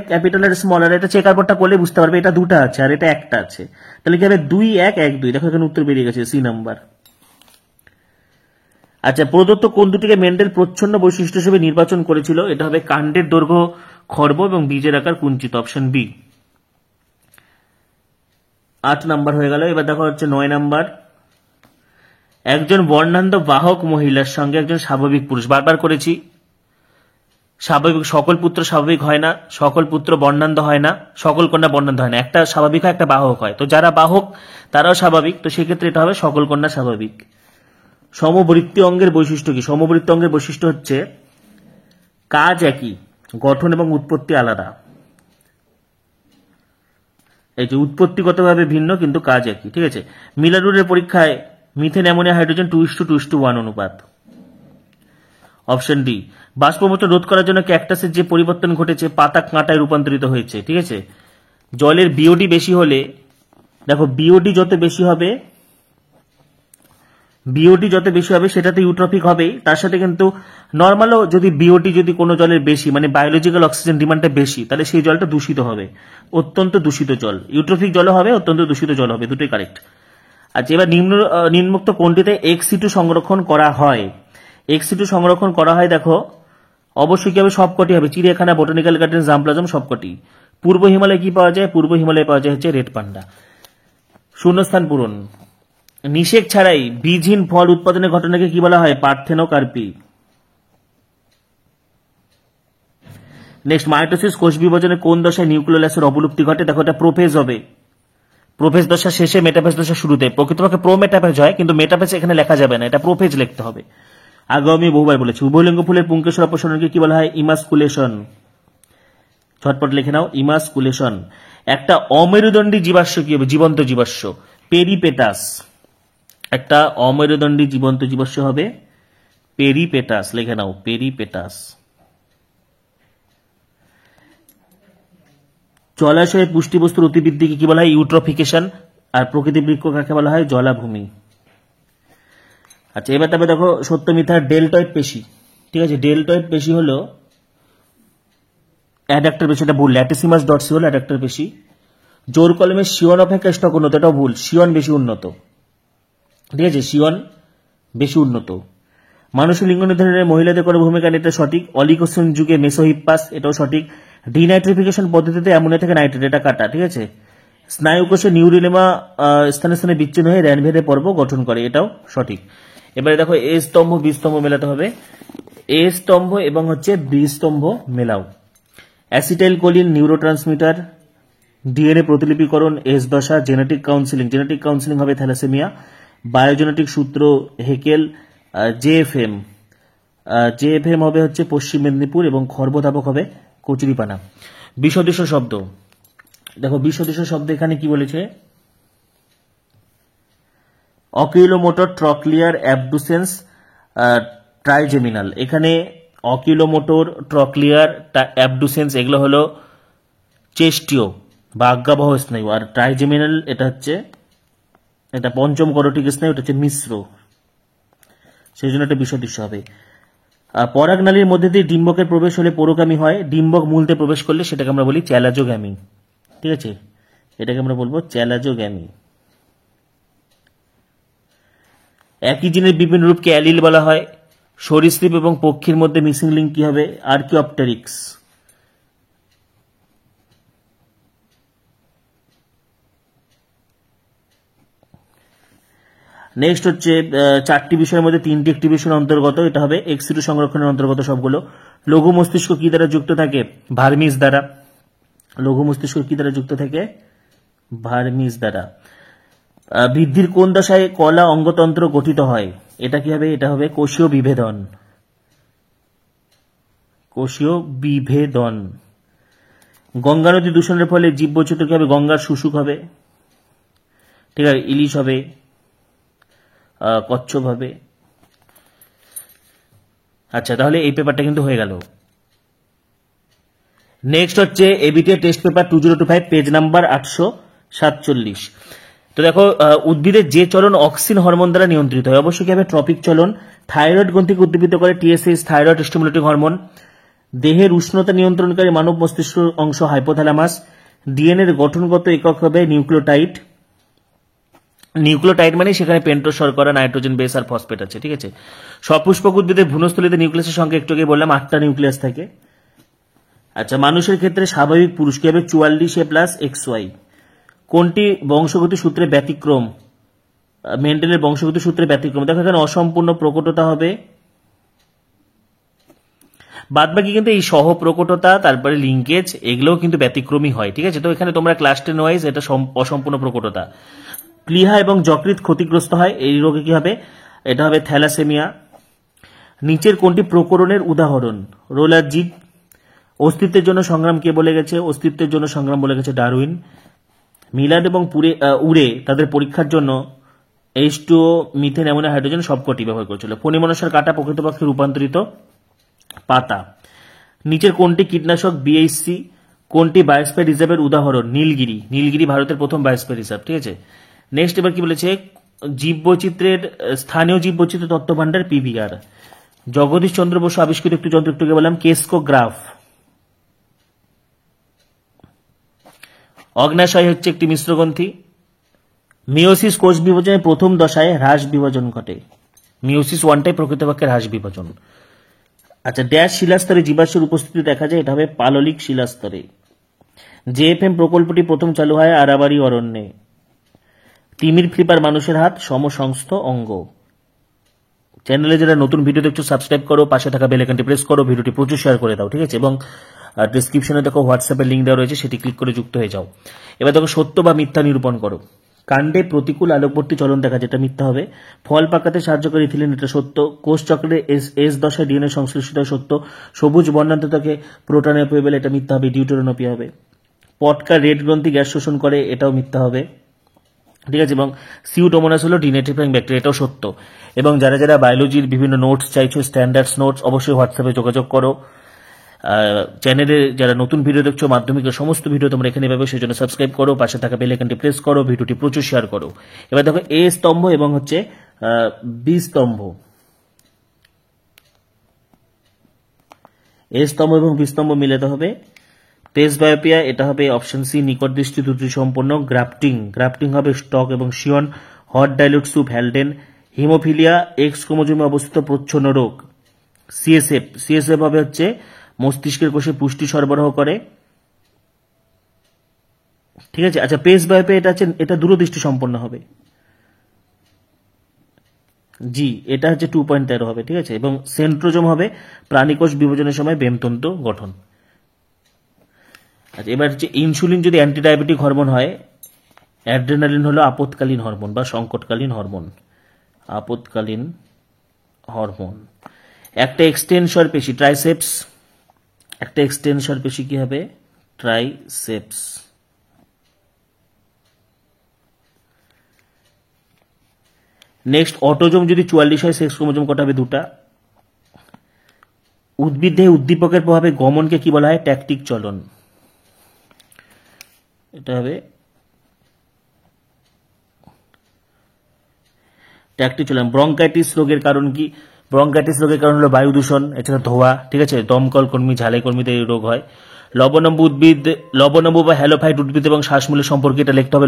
ক্যাপিটাল আর স্মল আর, এটা চেকার বোর্ডটা করলে বুঝতে পারবে, এটা 2টা আছে আর এটা একটা আছে, তাহলে কি হবে 2 1 1 2। দেখো এখানে উত্তর বেরিয়ে গেছে, সি নাম্বার। আচ্ছা প্রদত্ত কোন দুটিকে মেন্ডেল প্রচ্ছন্ন বৈশিষ্ট্য হিসেবে নির্বাচন করেছিল, এটা হবে কাণ্ডের দৈর্ঘ্য খর্ব এবং বীজের আকার কুঞ্চিত, অপশন বি। 8 নাম্বার হয়ে গেল। এবার দেখো হচ্ছে 9 নাম্বার। একজন বর্ণান্ধ বাহক মহিলার সঙ্গে একজন স্বাভাবিক পুরুষ, বারবার করেছি, স্বাভাবিক সকল পুত্র স্বাভাবিক হয় না, সকল পুত্র বর্ণান্ধ হয় না, সকল কন্যা বর্ণান্ধ হয় না, একটা স্বাভাবিক হয় একটা বাহক হয়, তো যারা বাহক তারাও স্বাভাবিক, তো সেক্ষেত্রে এটা হবে সকল কন্যা স্বাভাবিক। সমবৃত্তি অঙ্গের বৈশিষ্ট্য কি, সমবৃত্তি অঙ্গের বৈশিষ্ট্য হচ্ছে কাজ একই, গঠন এবং উৎপত্তি আলাদা। এই যে উৎপত্তিগতভাবে ভিন্ন কিন্তু কাজ একই, ঠিক আছে। মিলার-রুরের পরীক্ষায় মিথেন, অ্যামোনিয়া, হাইড্রোজেন 2:2:1 অনুপাত। অপশন ডি, বাষ্পমোচন রোধ করার জন্য ক্যাকটাসের যে পরিবর্তন ঘটেছে, পাতা কাঁটায় রূপান্তরিত হয়েছে, ঠিক আছে। জলের বিওডি বেশি হলে, দেখো বিওডি যত বেশি হবে সেটাতে ইউট্রফিক হবেই, তার সাথে কিন্তু নর্মালও যদি বিওডি যদি কোনো জলের বেশি, মানে বায়োলজিক্যাল অক্সিজেন ডিমান্ডটা বেশি, তাহলে সেই জলটা দূষিত হবে, অত্যন্ত দূষিত জল। ইউট্রফিক জল হবে, অত্যন্ত দূষিত জল হবে, দুটোই কারেক্ট। আচ্ছা, এবার নিম্নোক্ত কোনটিতে এক্স-সিটু সংরক্ষণ করা হয়? এক্স-সিটু সংরক্ষণ করা হয়, দেখো অবশ্যই কি হবে, সবকটি হবে, চিড়িয়াখানা, বোটানিক্যাল গার্ডেন, জামপ্লাজম, সবকটি। পূর্ব হিমালয়ে কি পাওয়া যায়? পূর্ব হিমালয়ে পাওয়া যায় হচ্ছে রেড পান্ডা। শূন্যস্থান পূরণ। নিষেক ছাড়াই বীজহীন ফল উৎপাদনের ঘটনাকে কি বলা হয়? পার্থেনোকার্পি। নেক্সট, মাইটোসিস কোষ বিভাজনের কোন দশায় নিউক্লিওলাসের অবলুপ্তি ঘটে? দেখো এটা প্রোফেজ হবে, প্রোফেজ দশা শেষে, মেটাফেজ দশা শুরুতে। প্রকৃতপক্ষে প্রোমেটাফেজ হয়, কিন্তু মেটাফেজ এখানে লেখা যাবে না, এটা প্রোফেজ লিখতে হবে। আগেও আমি বহুবার বলেছি, উভয়লিঙ্গ ফুলের পুংকেশর অপসারণকে কি বলা হয়? ইমাসকুলেশন। ঝটপট লিখে নাও, ইমাসকুলেশন। একটা অমেরুদণ্ডী জীবাশ্ম কি হবে? জীবন্ত জীবাশ্ম, পেরিপেটাস। একটা অমেরুদণ্ডী জীবন্ত জীবাশ্ম হবে পেরিপেটাস, লিখে নাও, পেরিপেটাস। জলাশয়ে পুষ্টিবস্তুর অতিবৃদ্ধিকে কি বলা হয়? ইউট্রফিকেশন। আর প্রকৃতি বৃক্ষ কাকে বলা হয়? জলাভূমি। আচ্ছা, এবার তবে দেখো সত্য মিথ্যা ডেল্টয়েড পেশি, ঠিক আছে। ডেল্টয়েড পেশি হলো অ্যাডাক্টর পেশি, এটা ভুল, ল্যাটিসিমাস ডটসি হলো অ্যাডাক্টর পেশি। জোর কলমে শিয়ন অপেক্ষা স্টক উন্নত, এটাও ভুল, শিয়ন বেশি উন্নত, ঠিক আছে, শিয়ন বেশি উন্নত। মানুষের লিঙ্গ নির্ধারণে মহিলাদের কোনো ভূমিকা নেই, এটা সঠিক। অলিগোসিন যুগে মেসোহিপ্পাস, এটাও সঠিক। ডিনাইট্রিফিকেশন পদ্ধতিতে অ্যামোনিয়া থেকে নাইট্রেট, এটা কাটা, ঠিক আছে। স্নায়ুকোষে নিউরিলেমা স্থানে স্থানে বিচ্ছিন্ন হয়ে র্যানভেদে পর্ব গঠন করে, এটাও সঠিক। এবারে দেখো এ স্তম্ভ বি স্তম্ভ মেলাতে হবে, এ স্তম্ভ এবং হচ্ছে বি স্তম্ভ মেলাও। অ্যাসিটাইল কোলিন নিউরোট্রান্সমিটার, ডিএনএ প্রতিলিপিকরণ, এস দশা, জেনেটিক কাউন্সিলিং, জেনেটিক কাউন্সিলিং হবে থ্যালাসেমিয়া। বায়োজেনেটিক সূত্র হেকেল, জেএফএম, জেএফএম হবে হচ্ছে পশ্চিম মেদিনীপুর, এবং খর্বধাবক হবে কচুরিপানা। বিসদৃশ শব্দ, দেখো বিসদৃশ শব্দ এখানে কি বলেছে? অকিউলোমোটর, ট্রক্লিয়ার, অ্যাবডুসেন্স, ট্রাইজেমিনাল। এখানে অকিউলোমোটর, ট্রক্লিয়ার, অ্যাবডুসেন্স এগুলো হলো চেস্টীয় বা আজ্ঞাবহ স্নায়ু, আর ট্রাইজেমিনাল এটা পঞ্চম করটিক স্নায়ু, এটা হচ্ছে মিশ্র, সেই জন্য এটা বিসদৃশ্য হবে। পরাগনালীর মধ্যে দিয়ে ডিম্বকের প্রবেশ হলে পৌরগামী হয়, ডিম্বক মূলতে প্রবেশ করলে সেটাকে আমরা বলি চ্যালাজোগ্যামি, ঠিক আছে, এটাকে আমরা বলবো চ্যালাজোগ্যামি। একই জিনের বিভিন্ন রূপকে অ্যালিল বলা হয়। সরীসৃপ এবং পক্ষীর মধ্যে মিসিং লিঙ্ক কি হবে? আর্কিওপটেরিক্স। নেক্সট হচ্ছে চারটি বিষয়ের মধ্যে তিনটি অ্যাক্টিভেশন অন্তর্গত, এটা হবে এক্স-সিটু সংরক্ষণের অন্তর্গত সবগুলো। লঘু মস্তিষ্ক কি দ্বারা যুক্ত থাকে? ভার্মিস দ্বারা। লঘু মস্তিষ্ক কি দ্বারা যুক্ত থাকে? ভার্মিস দ্বারা। বৃদ্ধির কোন দশায় কলা অঙ্গতন্ত্র গঠিত হয়? এটা কি হবে? এটা হবে কোষীয় বিভেদন। কোষীয় বিভেদন। গঙ্গা নদী দূষণের ফলে জীববৈচিত্র্য কি হবে? গঙ্গার শুশুক হবে, ঠিক আছে, ইলিশ হবে, কচ্ছপ হবে। আচ্ছা, তাহলে এই পেপারটা কিন্তু হয়ে গেল। নেক্সট হচ্ছে ABTA test paper 2025, page number 847। তো দেখো উদ্ভিদের যে চলন অক্সিন হরমোন দ্বারা নিয়ন্ত্রিত হয়, অবশ্যই কি হবে? ট্রপিক চলন। থাইরয়েড গ্রন্থিকে উদ্দীপিত করে টিএসএইচ, থাইরয়েড স্টিমুলেটিং হরমোন। দেহের উষ্ণতা নিয়ন্ত্রণকারী মানব মস্তিষ্ক অংশ হাইপোথ্যালামাস। ডিএনএর গঠনগত একক হবে নিউক্লিওটাইড। নিউক্লিওটাইড মানে সেখানে পেন্টোজ শর্করা, নাইট্রোজেন বেস আর ফসফেট আছে, ঠিক আছে। সপুষ্পক উদ্ভিদের ভ্রূণস্থলীতে নিউক্লিয়াসের সংখ্যা একটু আগে বললাম 8টা নিউক্লিয়াস থাকে। আচ্ছা, মানুষের ক্ষেত্রে স্বাভাবিক পুরুষ কি হবে? 44A plus XY। কোনটি বংশগতি সূত্রে ব্যতিক্রম? মেন্ডেলের বংশগতি সূত্রে ব্যতিক্রম। দেখো এখানে অসম্পূর্ণ প্রকটতা হবে, বাদবাকি কিন্তু এই সহ প্রকটতা, তারপরে লিঙ্কেজ, এগুলোও কিন্তু ব্যতিক্রমী হয়, ঠিক আছে। তো এখানে তোমরা ক্লাস 10 ওয়াইজ এটা অসম্পূর্ণ প্রকটতা। প্লীহা এবং যকৃৎ ক্ষতিগ্রস্ত হয়, এই রোগে কি হবে? এটা হবে থ্যালাসেমিয়া। নিচের কোনটি প্রকরণের উদাহরণ? রোলার জিপ। অস্তিত্বের জন্য সংগ্রাম কে বলে গেছে? অস্তিত্বের জন্য সংগ্রাম বলে গেছে ডারউইন। মিলাদ এবং উড়ে তাদের পরীক্ষার জন্য H2O, মিথেন, অ্যামোনিয়া, হাইড্রোজেন সবকটি ব্যবহার করেছিল। ফণিমনসার কাঁটা প্রকৃতপক্ষে রূপান্তরিত পাতা। নিচের কোনটি কীটনাশক BHC? কোনটি বায়োস্ফিয়ার রিজার্ভের উদাহরণ? নীলগিরি। নীলগিরি ভারতের প্রথম বায়োস্ফিয়ার রিজার্ভ। ঠিক আছে, নেক্সট এবার কি বলেছে? জীববৈচিত্র্যের স্থানীয় জীববৈচিত্র্য তত্ত্ব ভান্ডার PBR। জগদীশ চন্দ্র বসু আবিষ্কৃত একটি যন্ত্র একটু বললাম, কেসকোগ্রাফ। অগ্ন্যাশয় হচ্ছে একটি মিশ্রগ্রন্থি। মিওসিস কোষ বিভাজনের প্রথম দশায় হ্রাস বিভাজন ঘটে। মিওসিস 1টাই প্রকৃতপক্ষে হ্রাস বিভাজন। আচ্ছা, ড্যাশ শিলাস্তরে জীবাশ্মের উপস্থিতি দেখা যায়, এটা হবে পাললিক শিলাস্তরে। JFM প্রকল্পটি প্রথম চালু হয় আরাবাড়ি অরণ্যে। তিমির ফ্লিপার মানুষের হাত সমসংস্থ অঙ্গ। চ্যানেলে যারা নতুন ভিডিও দেখছো সাবস্ক্রাইব করো, পাশে থাকা বেল আইকনটি প্রেস করো, ভিডিওটি প্রচুর শেয়ার করে দাও। ঠিক আছে, এবং ডেসক্রিপশনে দেখো হোয়াটসঅ্যাপের লিঙ্ক দেওয়া রয়েছে, সেটি ক্লিক করে যুক্ত হয়ে যাও। এবার দেখো সত্য বা মিথ্যা নিরূপণ করো। কাণ্ডে প্রতিকূল আলোকবর্তী চলন দেখা, যেটা মিথ্যা হবে। ফল পাকাতে সাহায্যকারী ইথিলিন, এটা সত্য। কোষ চক্রে এস দশায় DNA সংশ্লিষ্ট সত্য। সবুজ বর্ণান্ততাকে প্রোটনের পেবেল, এটা মিথ্যা হবে, ডিউটেরোনোপি হবে। পটকা রেড গ্রন্থি গ্যাস শোষণ করে, এটাও মিথ্যা হবে। ঠিক আছে, এবং সিউডোমোনাস হলো ডিনেটিফাইং ব্যাকটেরিয়া, এটাও সত্য। এবং যারা যারা বায়োলজির বিভিন্ন নোটস চাইছো, স্ট্যান্ডার্ডস নোটস, অবশ্যই হোয়াটসঅ্যাপে যোগাযোগ করো। চ্যানেলে যারা নতুন ভিডিও দেখছো, মাধ্যমিকের সমস্ত ভিডিও তোমরা এখানে পাবে, সেই জন্য সাবস্ক্রাইব করো, পাশে থাকা বেল আইকনটি প্রেস করো, ভিডিওটি প্রচুর শেয়ার করো। এবার দেখো A স্তম্ভ এবং হচ্ছে B স্তম্ভ। A স্তম্ভ এবং B স্তম্ভ মিলাতে হবে। প্রেসবায়োপিয়া, এটা হবে অপশন সি, নিকট দৃষ্টি ত্রুটি সম্পন্ন। গ্রাফটিং হবে স্টক এবং scion. Hot dilute soup, Haldane. Haemophilia, X ক্রোমোজোমে অবস্থিত প্রচ্ছন্ন রোগ। CSF হবে হচ্ছে মস্তিষ্কের কোষে পুষ্টি সরবরাহ করে। ঠিক আছে, আচ্ছা, প্রেসবায়োপিয়া এটা দূরদৃষ্টি সম্পন্ন হবে। জি, এটা হচ্ছে 2.13 হবে। ঠিক আছে, এবং সেন্ট্রোজোম হবে প্রাণীকোষ বিভাজনের সময় বেমতন্তু গঠন। আচ্ছা, এবার হচ্ছে ইনসুলিন যদি অ্যান্টিডায়াবেটিক হরমোন হয়, অ্যাড্রেনালিন হলো আপৎকালীন হরমোন বা সংকটকালীন হরমোন। আপৎকালীন হরমোন। একটা এক্সটেনশন পেশি ট্রাইসেপস, একটা এক্সটেনশন পেশি কি হবে? ট্রাইসেপস। নেক্সট, অটোজোম যদি 44 হয়, সেক্স ক্রোমোজোম কটা হবে? 2টা। উদ্ভিদ দেহে উদ্দীপকের প্রভাবে গমনকে কি বলা হয়? ট্যাকটিক চলন। এটা হবে ট্যাকটিক চলন। ব্রঙ্কাইটিস রোগের কারণ কি? ব্রঙ্কাইটিস রোগের কারণ হলো বায়ু দূষণ, এছাড়া ধোয়া। ঠিক আছে, দমকল কর্মী, ঝালাই কর্মীদের এই রোগ হয়। লবণাম্বু বা হ্যালোফাইট উদ্ভিদ এবং শ্বাসমূলের সম্পর্কে এটা লিখতে হবে।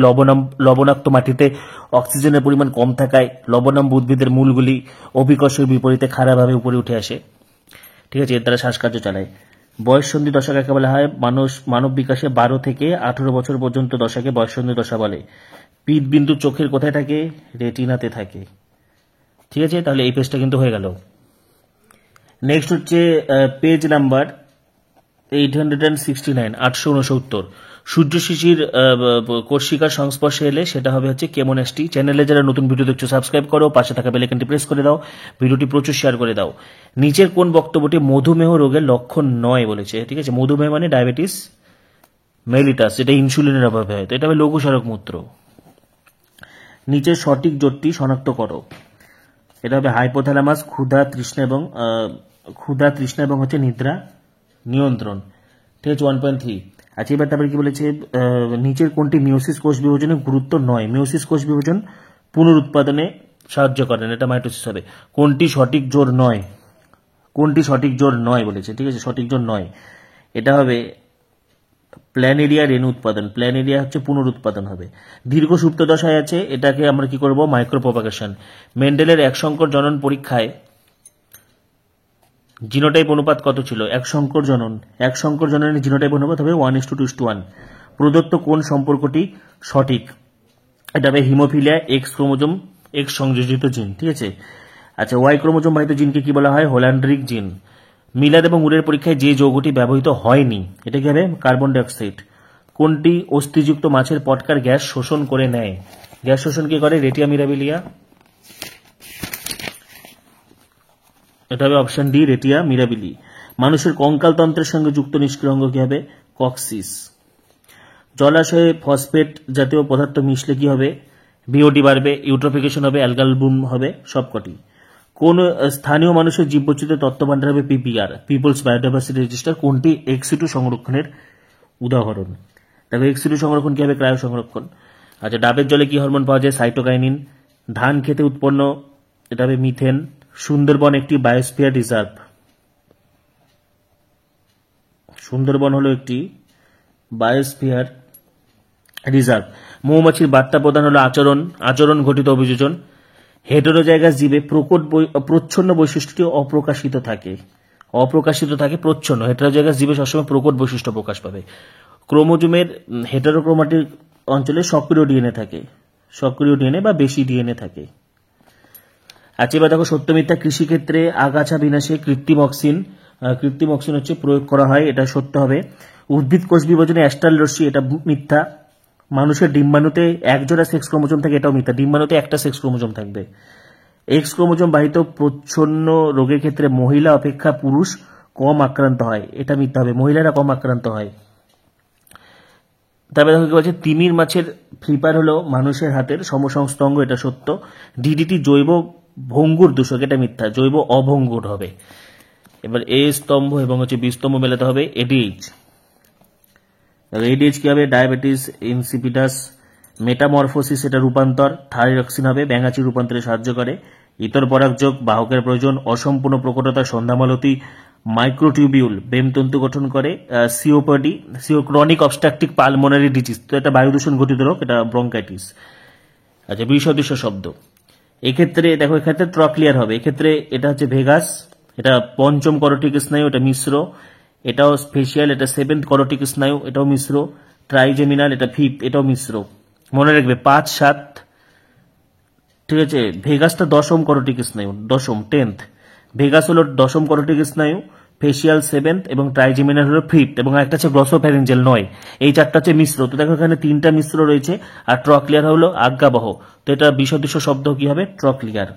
লবণাক্ত মাটিতে অক্সিজেনের পরিমাণ কম থাকায় লবণাম্বু উদ্ভিদের মূলগুলি অভিকর্ষের বিপরীতে খাড়াভাবে উপরে উঠে আসে। ঠিক আছে, এর দ্বারা শ্বাসকার্য চালায়। বয়ঃসন্ধি দশা কাকে বলা হয়? মানব বিকাশে 12 থেকে 18 বছর পর্যন্ত দশাকে বয়ঃসন্ধি দশা বলে। পিত্তবিন্দু চোখের কোথায় থাকে? রেটিনাতে থাকে। ঠিক আছে, তাহলে এই পেজটা কিন্তু হয়ে গেল। নেক্সট হচ্ছে পেজ নাম্বার 869, 869। সূর্য শিশির কোষিকার সংস্পর্শে এলে সেটা হবে হচ্ছে কেমোনাস্টি। চ্যানেলে যারা নতুন ভিডিও দেখছো সাবস্ক্রাইব করো, পাশে থাকা বেল আইকনটি প্রেস করে দাও, ভিডিওটি প্রচুর শেয়ার করে দাও। নিচের কোন বক্তব্যটি মধুমেহ রোগের লক্ষণ নয় বলেছে? ঠিক আছে, মধুমেহ মানে ডায়াবেটিস মেলিটাস, যেটা ইনসুলিনের অভাবে হয়, তো এটা হবে লঘু স্মারক মূত্র। নিচের সঠিক জোটটি শনাক্ত করো। এটা হবে হাইপোথ্যালামাস, ক্ষুধা তৃষ্ণা এবং হচ্ছে নিদ্রা নিয়ন্ত্রণ। ঠিক আছে, 1.3। আচ্ছা, এবার তারপরে কি বলেছে? নিচের কোনটি মিওসিস কোষ বিভাজনে গুরুত্ব নয়? মিওসিস কোষ বিভাজন পুনরুৎপাদনে সাহায্য করেন, এটা মাইটোসিস হবে। কোনটি সঠিক জোর নয়? কোনটি সঠিক জোর নয় বলেছে? ঠিক আছে, সঠিক জোর নয়, এটা হবে প্ল্যানেরিয়া রেণু উৎপাদন। প্ল্যানেরিয়া হচ্ছে পুনরুৎপাদন হবে। দীর্ঘ সুপ্ত দশায় আছে, এটাকে আমরা কি করব? মাইক্রোপ্রপাগেশন। মেন্ডেলের এক সংকর জনন পরীক্ষায় জিনোটাইপ অনুপাত কত ছিল? এক সংকর জননের জিনোটাইপ অনুপাত হবে 1:2:1। প্রদত্ত কোন সম্পর্কটি সঠিক? এটা হবে হিমোফিলিয়া, এক্স ক্রোমোজোম, এক্স সংযোজিত জিন। ঠিক আছে, আচ্ছা, ওয়াই ক্রোমোজোম বাহিত জিনকে কি বলা হয়? হোল্যান্ড্রিক জিন। মিলাদ এবং উরের পরীক্ষায় যে যৌগটি ব্যবহৃত হয়নি, এটা কি হবে? Carbon dioxide. কোনটি অস্থিযুক্ত মাছের পটকার গ্যাস শোষণ করে নেয়? গ্যাস শোষণ কি করে? রেটিয়া মিরাবিলিয়া। এটা হবে অপশন ডি, রেটিয়া মিরাবিলি। মানুষের কঙ্কালতন্ত্রের সঙ্গে যুক্ত নিষ্ক্রিয় অঙ্গ কি হবে? কক্সিস। জলাশয়ে ফসফেট জাতীয় পদার্থ মিশলে কি হবে? বিওডি বাড়বে, ইউট্রোফিকেশন হবে, অ্যালগাল বুম হবে, সবকটি। কোন স্থানীয় মানুষের জীববৈচিত্র্য তত্ত্ব ভান্ডার হবে? PPR, people's biodiversity register. কোনটি এক্সিটু সংরক্ষণের উদাহরণ? দেখো এক্সিটু সংরক্ষণ কি হবে? ক্রায়ো সংরক্ষণ। আচ্ছা, ডাবের জলে কি হরমোন পাওয়া যায়? সাইটোকাইনিন। ধান খেতে উৎপন্ন, এটা হবে মিথেন। সুন্দরবন একটি বায়োস্ফিয়ার রিজার্ভ। সুন্দরবন হলো একটি বায়োস্ফিয়ার রিজার্ভ। মৌমাছির বার্তা প্রদান হলো আচরণ, আচরণ ঘটিত অভিযোজন। হেটেরোজাইগাস জীবে প্রচ্ছন্ন বৈশিষ্ট্যটি অপ্রকাশিত থাকে, অপ্রকাশিত থাকে প্রচ্ছন্ন। হেটেরোজাইগাস জীবে সবসময় প্রকট বৈশিষ্ট্য প্রকাশ পাবে। ক্রোমোজোমের হেটেরোক্রোমাটিক অঞ্চলে সক্রিয় ডিএনএ থাকে, সক্রিয় ডিএনএ বা বেশি ডিএনএ থাকে। আচ্ছা, এবার দেখো সত্য মিথ্যা। কৃষিক্ষেত্রে আগাছা বিনাশে কৃত্রিম অক্সিন হচ্ছে প্রয়োগ করা হয়, এটা সত্য হবে। উদ্ভিদ কোষ বিভাজনে অ্যাস্ট্রাল রশ্মি, এটা মিথ্যা। মানুষের ডিম্বাণুতে একজোড়া সেক্স ক্রোমোজোম থাকে, এটাও মিথ্যা। ডিম্বাণুতে একটা সেক্স ক্রোমোজোম থাকবে। এক্স ক্রোমোজোম বাহিত প্রচ্ছন্ন রোগের ক্ষেত্রে মহিলা অপেক্ষা পুরুষ কম আক্রান্ত হয়, এটা মিথ্যা হবে। মহিলারা কম আক্রান্ত হয়। তারপরে দেখো কি বলছে, তিমির মাছের ফ্লিপার হলো মানুষের হাতের সমসংস্থ অঙ্গ, এটা সত্য। ডিডিটি জৈব ভঙ্গুর দূষক, এটা মিথ্যা। জৈব অভঙ্গুর হবে। এবার এ স্তম্ভ এবং হচ্ছে বি স্তম্ভ মেলাতে হবে। এডিএইচ, এডিএইচ কি হবে? Diabetes insipidus. মেটামরফোসিস, এটা রূপান্তর। থাইরক্সিন হবে, ব্যাঙাচি রূপান্তরে সাহায্য করে। ইতর পরাগযোগ, বাহকের প্রয়োজন। অসম্পূর্ণ প্রকটতা, সন্ধ্যামালতি। মাইক্রোটিউবিউল, বেমতন্তু গঠন করে। সিওপডি, ক্রনিক অবস্ট্রাকটিভ পালমোনারি ডিজিজ, তো এটা বায়ু দূষণ ঘটিত রোগ, এটা ব্রঙ্কাইটিস। আচ্ছা, বিসদৃশ্য শব্দ। এক্ষেত্রে দেখো, এক্ষেত্রে ট্রক্লিয়ার হবে। এক্ষেত্রে এটা হচ্ছে ভেগাস, এটা পঞ্চম করটিক স্নায়ু, এটা মিশ্র। এটাও স্পেশিয়াল, এটা সেভেন্থ করটিক স্নায়ু, এটাও মিশ্র। ট্রাইজেমিনাল, এটা ফিফথ, এটাও মিশ্র। মনে রাখবে 5, 7, ঠিক আছে। ভেগাসটা দশম করটিক স্নায়ু, দশম, 10th। ভেগাস হলো দশম করটিক স্নায়ু, ফেসিয়াল 7th এবং ট্রাইজেমিনাল হলো 5th, এবং একটা হচ্ছে গ্লসোফ্যারিঞ্জেল 9। এই চারটা হচ্ছে মিশ্র। তো দেখো এখানে 3টা মিশ্র রয়েছে, আর ট্রক্লিয়ার হলো আজ্ঞাবহ। তো এটা বিসদৃশ্য শব্দ কি হবে? ট্রক্লিয়ার।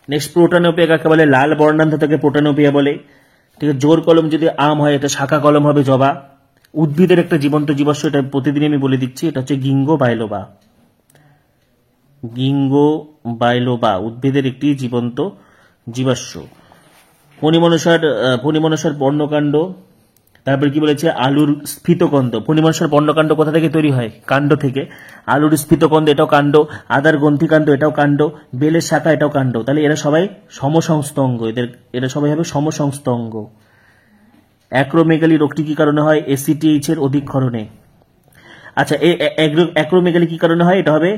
নেক্সট, প্রোটানোপিয়া কাকে বলে? লাল বর্ণান্ধ থেকে প্রোটানোপিয়া বলে। ঠিক আছে। জোর কলম যদি আম হয়, এটা শাখা কলম হবে জবা। উদ্ভিদের একটা জীবন্ত জীবাশ্ম, এটা প্রতিদিন আমি বলে দিচ্ছি, এটা হচ্ছে গিঙ্গো বাইলোবা। গিঙ্গো বাইলোবা উদ্ভিদের একটি জীবন্ত জীবাশ্ম। ফণিমনসার পর্ণকাণ্ড। তারপরে কি বলেছে? আলুর স্ফীতকন্দ। ফণিমনসার পর্ণকাণ্ড কোথা থেকে তৈরি হয়? কাণ্ড থেকে। আলুর স্ফীতকন্দ, এটাও কাণ্ড। আদার গ্রন্থিকাণ্ড, এটাও কাণ্ড। বেলের শাখা, এটাও কাণ্ড। তাহলে এরা সবাই সমসংস্থ অঙ্গ, এরা সবাই হবে সমসংস্থ অঙ্গ। অ্যাক্রোমেগালি রোগটি কি কারণে হয়? এসিটিএইচ এর অধিক্ষরণে। আচ্ছা, অ্যাক্রোমেগালি কি কারণে হয়? এটা হবে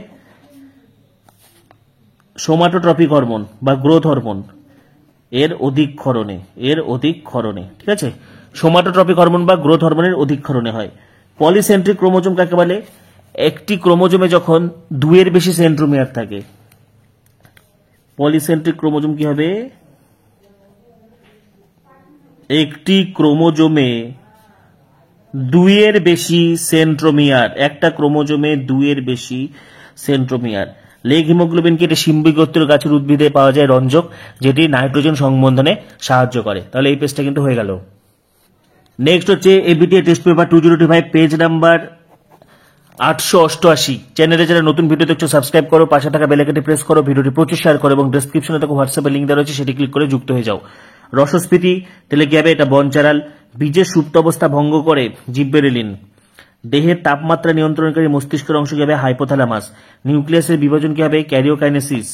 সোমাটোট্রপিক হরমোন বা গ্রোথ হরমোন এর অধিক্ষরণে, ঠিক আছে। সোমাটোট্রপিক হরমোন বা গ্রোথ হরমোনের অধিক্ষরণে হয়। পলিসেন্ট্রিক ক্রোমোজোম কাকে বলে? একটি ক্রোমোজোমে যখন 2-এর বেশি সেন্ট্রোমিয়ার থাকে। পলিসেন্ট্রিক ক্রোমোজোম কি হবে? একটি ক্রোমোজোমে 2-এর বেশি সেন্ট্রোমিয়ার, একটা ক্রোমোজোমে 2-এর বেশি সেন্ট্রোমিয়ার। লেগ হিমোগ্লোবিন কি? এটা সিম্বিক গোত্রের গাছের উদ্ভিদে পাওয়া যায় রঞ্জক, যেটি নাইট্রোজেন সংবন্ধনে সাহায্য করে। তাহলে এই পেজটা কিন্তু হয়ে গেল। নেক্সট হচ্ছে ABTA test paper 2025, page number 888। চ্যানেলে যারা নতুন ভিডিও দেখছো সাবস্ক্রাইব করো, পাশে থাকা বেল আইকনটি প্রেস করো, ভিডিওটি প্রচুর শেয়ার করো, এবং ডেসক্রিপশনে দেখো হোয়াটসঅ্যাপের লিঙ্ক দেওয়া রয়েছে, সেটি ক্লিক করে যুক্ত হয়ে যাও। রসস্ফীতি, তাহলে কি হবে? এটা বনচারাল। বীজের সুপ্ত অবস্থা ভঙ্গ করে জিববেরেলিন। দেহের তাপমাত্রা নিয়ন্ত্রণকারী মস্তিষ্কের অংশ কি হবে? হাইপোথ্যালামাস। নিউক্লিয়াসের বিভাজন কি হবে? ক্যারিওকাইনেসিস।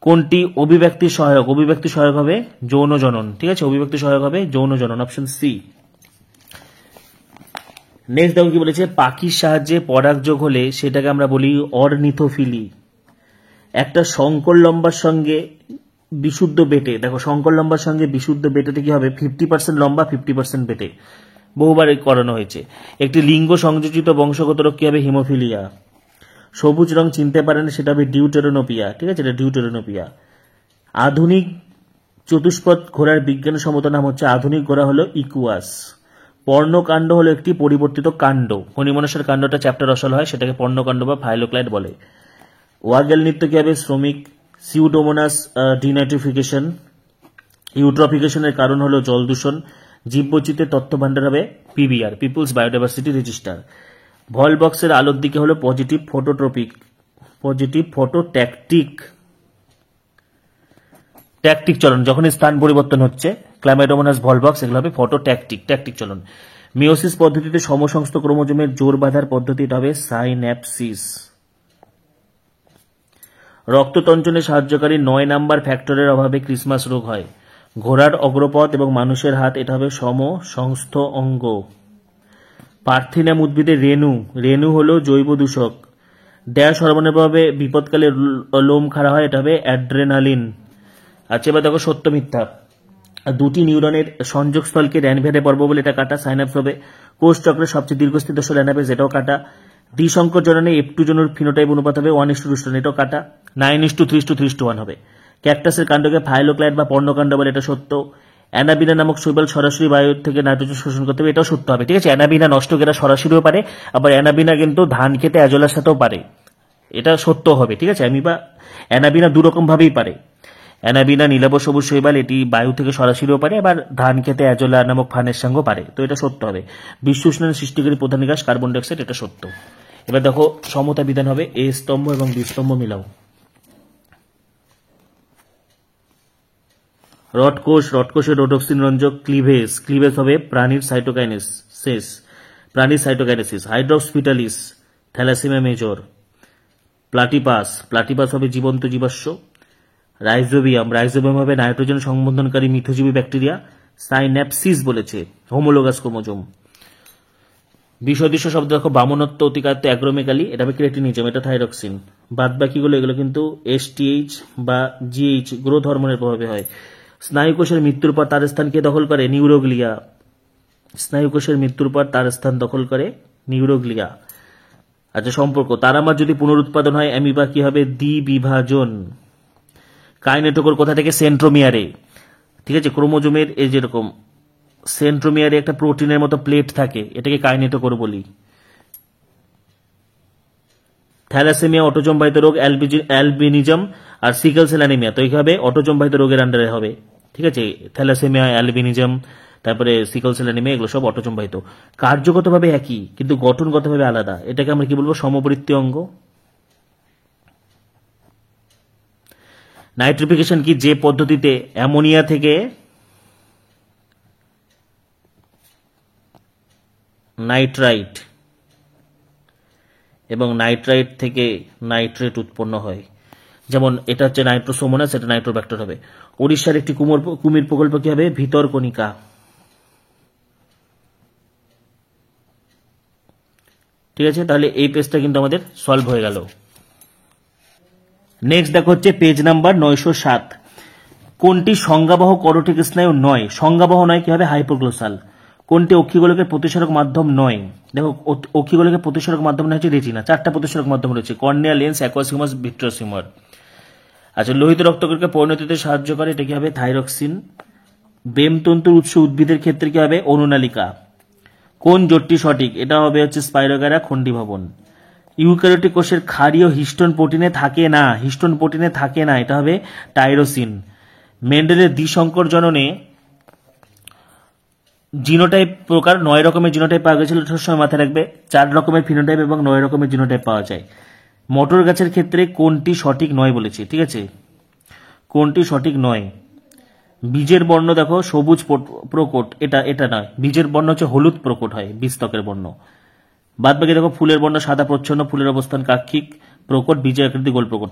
কোনটি অভিব্যক্তির সহায়ক? অভিব্যক্তি সহায়ক হবে যৌন জনন, ঠিক আছে। অভিব্যক্তি সহায়ক হবে যৌন জনন, অপশন সি। নেক্সট দেখো কি বলেছে? পাখির সাহায্যে পরাগযোগ হলে সেটাকে আমরা বলি অর্নিথোফিলি। একটা শঙ্কর লম্বার সঙ্গে বিশুদ্ধ বেটে, দেখো শঙ্কর লম্বার সঙ্গে বিশুদ্ধ বেটেতে কি হবে? 50% লম্বা, 50% বেটে। বহুবার করানো হয়েছে। একটি লিঙ্গ সংযোজিত বংশগত রোগ কি হবে? হিমোফিলিয়া। সবুজ রং চিনতে পারেন, সেটা হবে ডিউটেরোনোপিয়া, ঠিক আছে, এটা ডিউটেরোনোপিয়া। আধুনিক চতুষ্পদ ঘোড়ার বিজ্ঞানসম্মত নাম হচ্ছে, আধুনিক ঘোড়া হলো ইকুয়াস। পর্ণকাণ্ড হলো একটি পরিবর্তিত কাণ্ড। ফণিমনসার কাণ্ডটা চ্যাপ্টার রসাল হয়, সেটাকে পর্ণকাণ্ড বা ফাইলোক্লাইড বলে। ওয়াগেল নৃত্য কি হবে? শ্রমিক। Pseudomonas denitrification. ইউট্রোফিকেশনের কারণ হলো জল দূষণ। জীববৈচিত্র্যের তথ্য ভান্ডার হবে পিবিআর, পিপুলস বায়োডাইভার্সিটি রেজিস্টার। ভল বক্সের আলোর দিকে হলো positive phototropic, positive phototactic, tactic চলন, যখন স্থান পরিবর্তন হচ্ছে ক্লাইমেটোমোনাস ভল বক্স, এগুলো হবে ফটোট্যাকটিক, ট্যাকটিক চলন। মিওসিস পদ্ধতিতে সমসংস্থ ক্রোমোজোমের জোর বাঁধার পদ্ধতিটা হবে সাইন্যাপসিস। রক্ততঞ্চনে সাহায্যকারী 9 নাম্বার ফ্যাক্টরের অভাবে ক্রিসমাস রোগ হয়। ঘোড়ার অগ্রপথ এবং মানুষের হাত, এটা হবে সমসংস্থ অঙ্গ। পার্থিনাম উদ্ভিদের রেণু, রেণু হলো জৈব দূষক। ড্যাশ হরমোনের প্রভাবে বিপদকালে লোম খাড়া হয়, এটা হবে অ্যাড্রেনালিন। আচ্ছা, এবার দেখো সত্য মিথ্যা। দুটি নিউরনের সংযোগস্থলকে র্যানভ্যানে পর্ব বলে, এটা কাটা। সাইনাপস হবে কোষ চক্রের সবচেয়ে দীর্ঘস্থিত অ্যানাপেস, এটাও কাটা। দ্বিসংকর জননে F2 জনুর ফিনোটাইপ অনুপাত হবে 1:2, এটাও কাটা। 9:3:3:1 হবে। ক্যাকটাসের কাণ্ডকে ফাইলোক্লাইড বা পর্ণকাণ্ড বলে, এটা সত্য। অ্যানাবিনা নামক শৈবাল সরাসরি বায়ু থেকে নাইট্রোজেন শোষণ করতে হবে, এটাও সত্য হবে। ঠিক আছে, অ্যানাবিনা নষ্ট করা সরাসরিও পারে, আবার অ্যানাবিনা কিন্তু ধান খেতে অ্যাজোলার সাথেও পারে, এটা সত্য হবে। ঠিক আছে, অ্যানাবিনা দুরকম ভাবেই পারে। অ্যানাবিনা নীলাভ সবুজ শৈবাল, এটি বায়ু থেকে সরাসরিও পারে, আবার ধান খেতে অ্যাজোলা নামক ফানের সঙ্গেও পারে, তো এটা সত্য হবে। বিশ্ব উষ্ণায়নের সৃষ্টিকারী প্রধান গ্যাস কার্বন ডাইঅক্সাইড, এটা সত্য। এবার দেখো সমতা বিধান হবে এ স্তম্ভ এবং বি স্তম্ভ মিলাও। রডকোষ, রডকোষের রোডক্সিন রঞ্জক ক্লিভেজ, ক্লিভেজ হবে প্রাণীর সাইটোকাইনেসিস, প্রাণীর cytokinesis. Hydrops fetalis thalassaemia major. Platypus, platypus হবে জীবন্ত জীবাশ্ম। রাইজোবিয়াম, রাইজোবিয়াম হবে নাইট্রোজেন সংবন্ধনকারী মিথজীবী ব্যাকটেরিয়া। সাইন্যাপসিস বলেছে হোমোলোগাস ক্রোমোজোম। বিষদৃশ্য শব্দ দেখো বামনত্ব, অতিকায়ত্ত, অ্যাগ্রোমেগালি, এটা হবে ক্রেটিনিজম, এটা থাইরক্সিন। বাদ বাকিগুলো এগুলো কিন্তু STH বা GH গ্রোথ হরমোনের প্রভাবে হয়। স্নায়ুকোষের মৃত্যুর পর তার স্থান কে দখল করে? নিউরোগ্লিয়া। স্নায়ুকোষের মৃত্যুর পর তার স্থান দখল করে নিউরোগ্লিয়া। আচ্ছা, সম্পর্ক তারামার যদি পুনরুৎপাদন হয় অ্যামিবা কি হবে? দ্বিবিভাজন। কাইনেটোকোর কোথা থেকে? সেন্ট্রোমিয়ারে। ঠিক আছে, ক্রোমোজোমের এই যেরকম সেন্ট্রোমিয়ারে একটা প্রোটিনের মতো প্লেট থাকে, এটাকে কাইনেটোকোর বলি। থ্যালাসেমিয়া অটোজোম বাহিত রোগ, অ্যালবিনিজম আর সিকেল সেল অ্যানিমিয়া, তো এইভাবে অটোজোম বাহিত রোগের আন্ডারে হবে। ঠিক আছে, থ্যালাসেমিয়া, অ্যালবিনিজম, তারপরে সিকেল সেল অ্যানিমিয়া, এগুলো সব অটোজোম বাহিত। কার্যগতভাবে একই কিন্তু গঠনগতভাবে আলাদা, এটাকে আমরা কি বলবো? সমবৃত্তীয় অঙ্গ। নাইট্রিফিকেশন কি? যে পদ্ধতিতে অ্যামোনিয়া থেকে নাইট্রাইট এবং নাইট্রাইট থেকে নাইট্রেট উৎপন্ন হয়, যেমন এটা হচ্ছে নাইট্রোসোমোনাস, এটা নাইট্রোব্যাক্টর হবে। ওড়িশার একটি কুমির প্রকল্প কি হবে? ভিতরকণিকা। ঠিক আছে, তাহলে এই পেজটা কিন্তু আমাদের সলভ হয়ে গেল। নেক্সট দেখো হচ্ছে পেজ নাম্বার 907। কোনটি সংজ্ঞাবহ করটিক স্নায়ু নয়? সংজ্ঞাবহ নয় কি হবে? হাইপোগ্লোসাল। কোনটি অক্ষিগোলকের প্রতিসরক মাধ্যম নয়? দেখো অক্ষিগোলকের প্রতিসরক মাধ্যম না হচ্ছে রেটিনা। 4টা প্রতিসরক মাধ্যম রয়েছে, cornea, lens, aqueous humour, vitreous humour. আচ্ছা, লোহিত রক্তকণিকা পরিণতিতে সাহায্য করে, এটা কি হবে? থাইরক্সিন। বেমতন্তুর উৎস উদ্ভিদের ক্ষেত্রে কি হবে? অনুনালিকা। কোন জোটটি সঠিক? এটা হবে হচ্ছে স্পাইরোগাইরা খন্ডীভবন। ইউক্যারিওটিক কোষের ক্ষারীয় হিস্টোন প্রোটিনে থাকে না, হিস্টোন প্রোটিনে থাকে না, এটা হবে টাইরোসিন। মেন্ডেলের দ্বিসংকর জননে জিনোটাইপ প্রকার 9 রকমের জিনোটাইপ পাওয়া গেছিল, সবসময় মাথায় রাখবে। 4 রকমের ফিনোটাইপ এবং 9 রকমের জিনোটাইপ পাওয়া যায়। মটর গাছের ক্ষেত্রে কোনটি সঠিক নয় বলেছে? ঠিক আছে, কোনটি সঠিক নয়? বীজের বর্ণ দেখো সবুজ প্রকট, এটা নয়। বীজের বর্ণ হচ্ছে হলুদ প্রকট হয়, বীজত্বকের বর্ণ। বাদ বাকি দেখো ফুলের বর্ণ সাদা প্রচ্ছন্ন, ফুলের অবস্থান কাক্ষিক প্রকট, বীজের আকৃতি গোল প্রকট।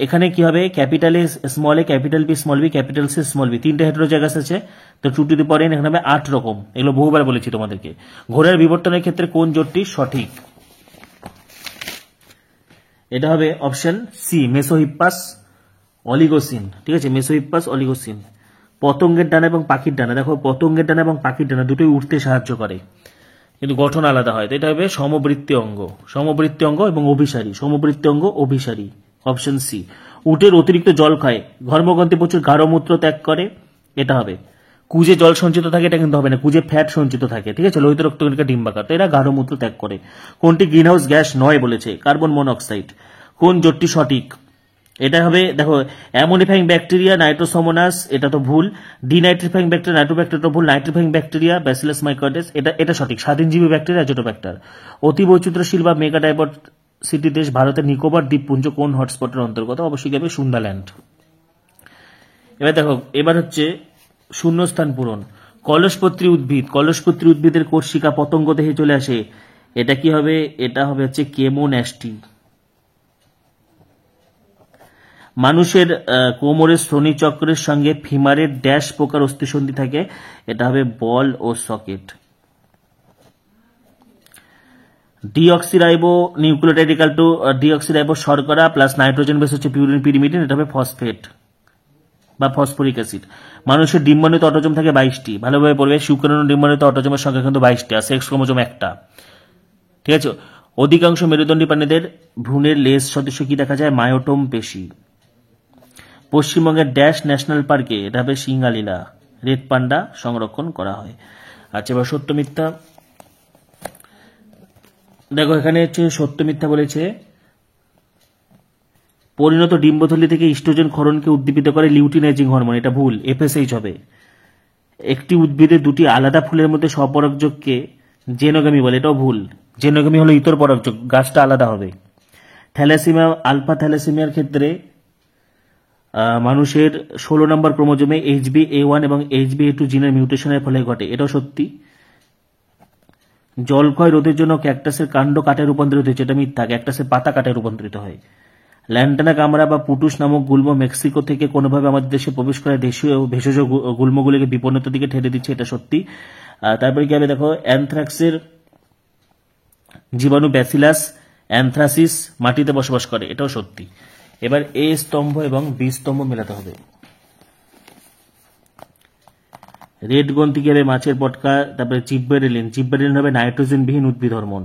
এখানে কি হবে? Capital A small A, capital B small B, capital C small B, 3টে হেটেরোজাইগাস আছে, তো 2 টু দি পাওয়ার n এখানে হবে 8 রকম। এগুলো বহুবার বলেছি তোমাদেরকে। ঘোড়ার বিবর্তনের ক্ষেত্রে কোন জোটটি সঠিক? এটা হবে অপশন সি, মেসোহিপ্পাস অলিগোসিন। ঠিক আছে, মেসোহিপ্পাস অলিগোসিন। পতঙ্গের ডানা এবং পাখির ডানা, দেখো পতঙ্গের ডানা এবং পাখির ডানা দুটোই উঠতে সাহায্য করে, কিন্তু গঠন আলাদা হয়, তো এটা হবে সমবৃত্তীয় অঙ্গ। সমবৃত্তীয় অঙ্গ এবং অভিসারী, সমবৃত্তীয় অঙ্গ অভিসারী, অপশন সি। উটের অতিরিক্ত জল খায়, ধর্মগ্রন্থি প্রচুর গাঢ় মূত্র ত্যাগ করে, এটা হবে। কুজে জল সঞ্চিত থাকে, এটা কিন্তু হবে না, কুজে ফ্যাট সঞ্চিত থাকে। ঠিক আছে, লোহিত রক্তকণিকা ডিম্বাকার, তো এরা গাঢ় মূত্র ত্যাগ করে। কোনটি গ্রিনহাউস গ্যাস নয় বলেছে? Carbon monoxide. কোন জোটটি সঠিক? এটা হবে দেখো অ্যামোনিফাইং ব্যাকটেরিয়া নাইট্রোসোমোনাস, এটা তো ভুল। ডিনাইট্রিফাইং ব্যাকটেরিয়া নাইট্রোব্যাক্টেরিয়া ভুল। নাইট্রিফাইং ব্যাকটেরিয়া ব্যাসিলাস মাইকোয়েডস, এটা সঠিক। স্বাধীনজীবী ব্যাকটেরিয়া অ্যাজোটোব্যাক্টার। অতি বৈচিত্র্যশীল বা মেগা ডাইভার্সিটি দেশ ভারতের নিকোবর দ্বীপপুঞ্জ কোন হটস্পটের অন্তর্গত? অবশ্যই হবে সুন্দাল্যান্ড। এবার দেখো, এবার হচ্ছে শূন্যস্থান পূরণ। কলসপত্রী উদ্ভিদ, কলসপত্রী উদ্ভিদের কোষিকা পতঙ্গ দেহে চলে আসে, এটা কি হবে? এটা হবে হচ্ছে কেমোন্যাস্টি। মানুষের কোমরের স্থনিচক্রের সঙ্গে ফিমারের ড্যাশ প্রকার অস্থিসন্ধি থাকে, এটা হবে বল ও socket. Deoxyribonucleotide equal to deoxyribo শর্করা প্লাস নাইট্রোজেন বেস হচ্ছে পিউরিন পিরিমিডিন, এটা হবে ফসফেট বা ফসফরিক অ্যাসিড। মানুষের ডিম্বাণুতে অটোজোম থাকে 22টি, ভালোভাবে পড়বে। শুক্রাণু ডিম্বাণুতে অটোজোমের সংখ্যা কিন্তু 22টি, আর সেক্স ক্রোমোজোম একটা, ঠিক আছে। অধিকাংশ মেরুদণ্ডী প্রাণীদের ভ্রূণের লেজ সদস্য কি দেখা যায়? মায়োটোম পেশি। পশ্চিমবঙ্গের ড্যাশ ন্যাশনাল পার্কে, এটা হবে সিঙ্গালীলা, রেড পান্ডা সংরক্ষণ করা হয়। আচ্ছা, এবার সত্য মিথ্যা দেখো, এখানে হচ্ছে সত্য মিথ্যা বলেছে পরিণত ডিম্বথলি থেকে ইস্ট্রোজেন ক্ষরণকে উদ্দীপিত করে লিউটিনাইজিং হরমোন, এটা ভুল, এফএসএইচ হবে। একটি উদ্ভিদের দুটি আলাদা ফুলের মধ্যে স্বপরাগযোগকে জেনোগামি বলে, এটাও ভুল। জেনোগামি হলো ইতর পরাগযোগ, গাছটা আলাদা হবে। থ্যালাসেমিয়া, আলফা থ্যালাসেমিয়ার ক্ষেত্রে মানুষের 16 নম্বর ক্রোমোজোমে HbA1 এবং HbA2 জিনের মিউটেশনের ফলে ঘটে, এটাও সত্যি। জলক্ষয় রোধের জন্য ক্যাকটাসের কাণ্ড কাঠে রূপান্তরিত হয়েছে, এটা মিথ্যা, ক্যাকটাসের পাতা কাঠে রূপান্তরিত হয়। ল্যান্টানা কামরা বা পুটুস নামক গুল্ম মেক্সিকো থেকে কোনোভাবে আমাদের দেশে প্রবেশ করে দেশীয় ভেষজ গুল্মগুলিকে বিপন্নতার দিকে ঠেলে দিচ্ছে, এটা সত্যি। তারপরে কি হবে দেখো, অ্যানথ্রাক্সের জীবাণু ব্যাসিলাস অ্যানথ্রাসিস মাটিতে বসবাস করে, এটাও সত্যি। এবার এ স্তম্ভ এবং বি স্তম্ভ মেলাতে হবে। রেড গ্রন্থি কি হবে? মাছের পটকা। তারপরে জিব্বেরেলিন, জিব্বেরেলিন হবে নাইট্রোজেনবিহীন উদ্ভিদ হরমোন।